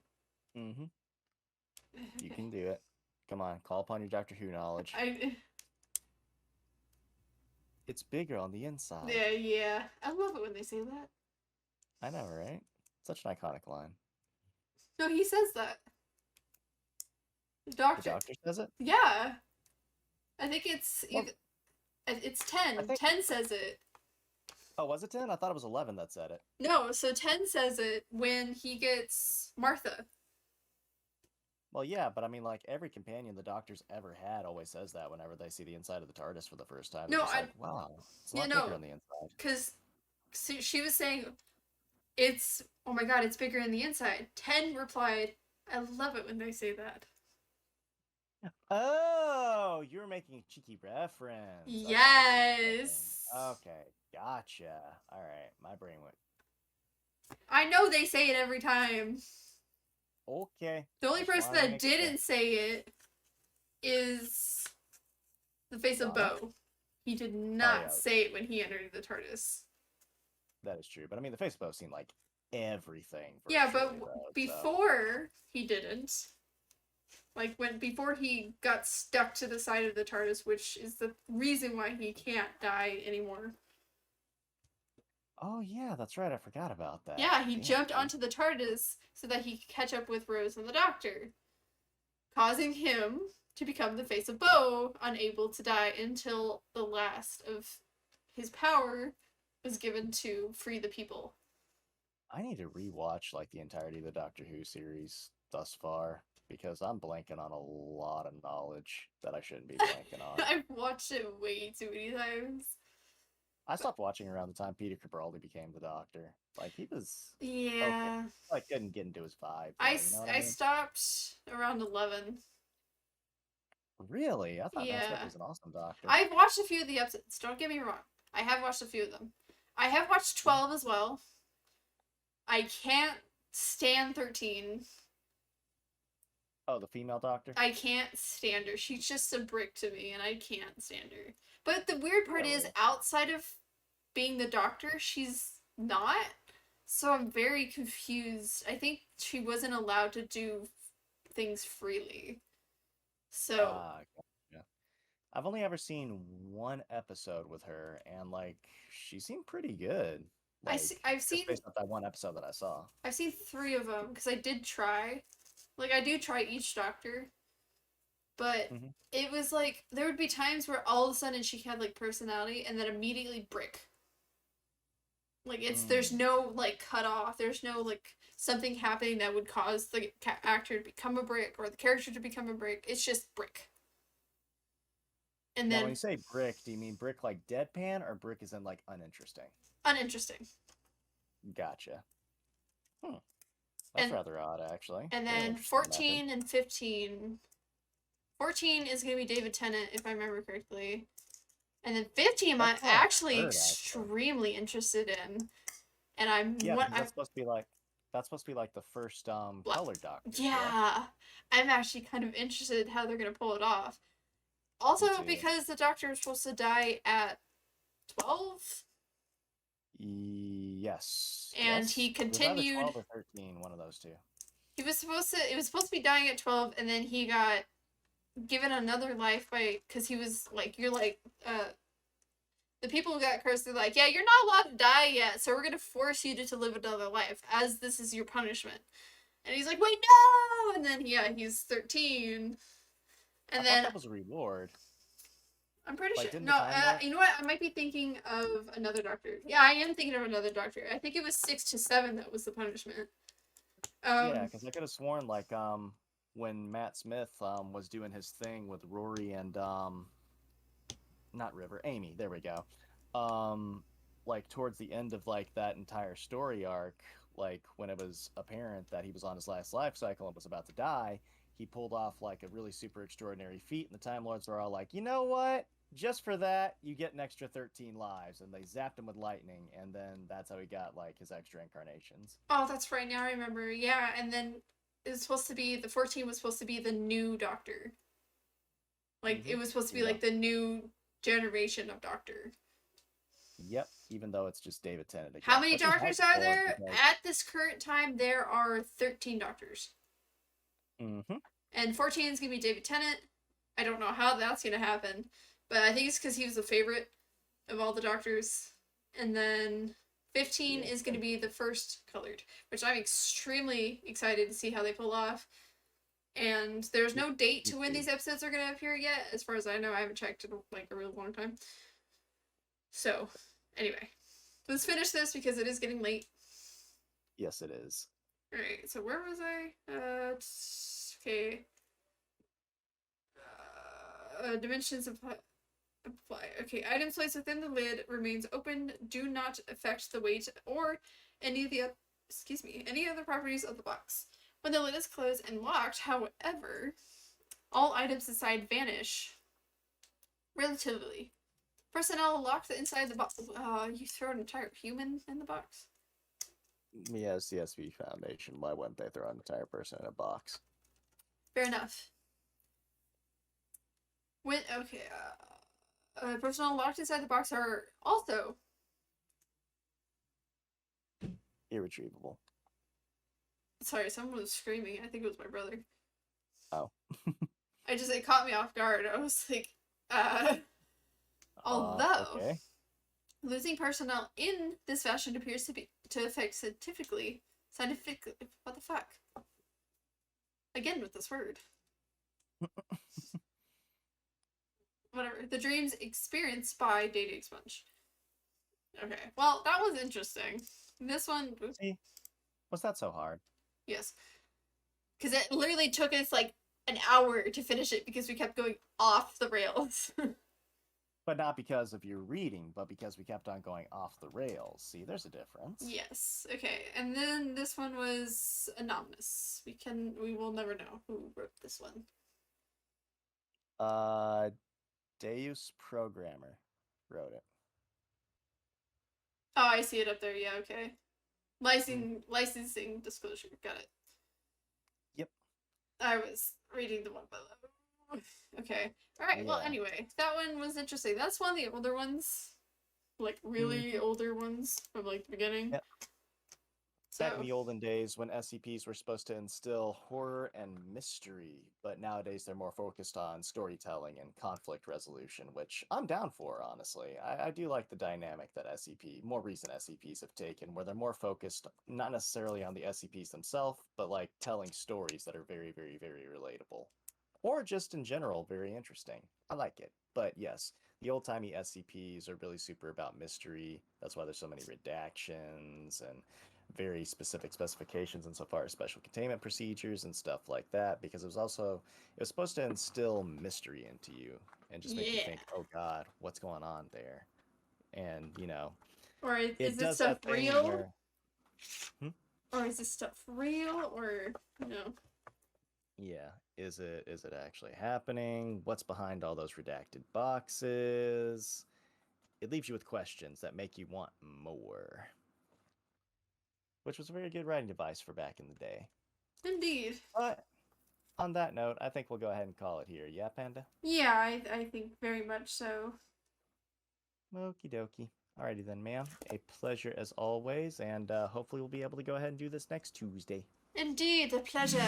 You can do it. Come on, call upon your Doctor Who knowledge. It's bigger on the inside. Yeah. I love it when they say that. I know, right? Such an iconic line. No, he says that. The doctor. The doctor says it? Yeah. I think it's it's 10. 10 says it. Oh, was it 10? I thought it was 11 that said it. No, so 10 says it when he gets Martha. Well, yeah, but I mean, like, every companion the Doctor's ever had always says that whenever they see the inside of the TARDIS for the first time. No, like, wow, it's a lot bigger on the inside. Because she was saying, it's, oh my god, it's bigger on the inside. 10 replied, I love it when they say that. Oh, you're making a cheeky reference. Yes. Okay, gotcha. All right, my brain went. I know they say it every time. Okay. The only person that didn't say it is the face of Bo. He did not say it when he entered the TARDIS. That is true, but I mean, the face of Bo seemed like everything. Yeah, but before he didn't. Like before he got stuck to the side of the TARDIS, which is the reason why he can't die anymore. Oh yeah, that's right. I forgot about that. Yeah, he jumped onto the TARDIS so that he could catch up with Rose and the Doctor, causing him to become the face of Bo, unable to die until the last of his power was given to free the people. I need to rewatch like the entirety of the Doctor Who series thus far, because I'm blanking on a lot of knowledge that I shouldn't be blanking on. I've watched it way too many times. I stopped watching around the time Peter Capaldi became the Doctor. Like, he was... Yeah. Okay. Like, couldn't get into his vibe. I stopped around 11. Really? I thought that was an awesome Doctor. I've watched a few of the episodes. Don't get me wrong. I have watched a few of them. I have watched 12 as well. I can't stand 13. Oh, the female Doctor? I can't stand her. She's just a brick to me, and I can't stand her. But the weird part is, outside of being the Doctor, she's not. So I'm very confused. I think she wasn't allowed to do things freely. So... gotcha. I've only ever seen one episode with her, and, like, she seemed pretty good. Like, I've seen... based on that one episode that I saw. I've seen 3 of them, because I did try. Like, I do try each Doctor. But it was like, there would be times where all of a sudden she had, like, personality, and then immediately brick. Like, there's no, like, cut off. There's no, like, something happening that would cause the actor to become a brick, or the character to become a brick. It's just brick. And then... when you say brick, do you mean brick like deadpan, or brick as in, like, uninteresting? Uninteresting. Gotcha. That's rather odd, actually. And then 14 and 15... 14 is going to be David Tennant, if I remember correctly. And then 15 I'm actually extremely interested in. And that's supposed to be like... That's supposed to be like the first color doctor. Yeah, I'm actually kind of interested in how they're gonna pull it off. Also, because the doctor was supposed to die at 12. Yes. And yes. he continued. 12 or 13, one of those two. He was supposed to. It was supposed to be dying at 12, and then he got given another life because he was like, you're like, the people who got cursed are like, yeah, you're not allowed to die yet, so we're gonna force you to live another life as this is your punishment. And he's like, wait, no! And then he's 13, and then that was a reward. I'm pretty sure. No, you know what? I might be thinking of another doctor. Yeah, I am thinking of another doctor. I think it was 6 to 7 that was the punishment. Yeah, because I could have sworn like when Matt Smith was doing his thing with Rory and not River, Amy. There we go. Like towards the end of like that entire story arc, like when it was apparent that he was on his last life cycle and was about to die, he pulled off like a really super extraordinary feat, and the Time Lords were all like, you know what? Just for that, you get an extra 13 lives, and they zapped him with lightning, and then that's how he got like his extra incarnations. Oh, that's right. Now I remember. Yeah, and then it was supposed to be the 14 was supposed to be the new Doctor. Like it was supposed to be like the new generation of Doctor. Yep, even though it's just David Tennant again. How many doctors are there? At this current time, there are 13 doctors. Mm-hmm. And 14 is going to be David Tennant. I don't know how that's going to happen, but I think it's because he was the favorite of all the doctors. And then 15 is going to be the first colored, which I'm extremely excited to see how they pull off. And there's no date to when these episodes are going to appear yet. As far as I know, I haven't checked in like a real long time. So, anyway, let's finish this because it is getting late. Yes, it is. Alright, so where was I? Okay. Dimensions apply. Okay, items placed within the lid remains open. Do not affect the weight or any of the any other properties of the box. When the lid is closed and locked, however, all items inside vanish relatively. Personnel locked inside the box. You throw an entire human in the box? Yes, the SCP Foundation. Why wouldn't they throw an entire person in a box? Fair enough. Personnel locked inside the box are also irretrievable. Sorry, someone was screaming. I think it was my brother. Oh. It caught me off guard. I was like, although losing personnel in this fashion appears to affect scientifically, what the fuck? Again with this word. Whatever. The dreams experienced by data expunge. Okay. Well, that was interesting. This one. See, was that so hard? Yes. Because it literally took us like an hour to finish it because we kept going off the rails. But not because of your reading, but because we kept on going off the rails. See, there's a difference. Yes. Okay. And then this one was anonymous. We will never know who wrote this one. Deus Programmer wrote it. Oh, I see it up there. Yeah, okay. Licensing disclosure. Got it. Yep. I was reading the one below. Okay. Alright, well, anyway. That one was interesting. That's one of the older ones. Like, really older ones from, like, the beginning. Yep. Back in the olden days when SCPs were supposed to instill horror and mystery, but nowadays they're more focused on storytelling and conflict resolution, which I'm down for, honestly. I do like the dynamic that more recent SCPs have taken, where they're more focused, not necessarily on the SCPs themselves, but like telling stories that are very, very, very relatable. Or just in general, very interesting. I like it. But yes, the old-timey SCPs are really super about mystery. That's why there's so many redactions and very specific specifications insofar as special containment procedures and stuff like that, because it was supposed to instill mystery into you and just make you think, oh god, what's going on there? And or is this stuff real? Or is this stuff real? Or yeah, is it actually happening? What's behind all those redacted boxes? It leaves you with questions that make you want more. which was a very good writing device for back in the day. Indeed. But on that note, I think we'll go ahead and call it here. Yeah, Panda? Yeah, I think very much so. Okie dokie. Alrighty then, ma'am. A pleasure as always, and hopefully we'll be able to go ahead and do this next Tuesday. Indeed, a pleasure.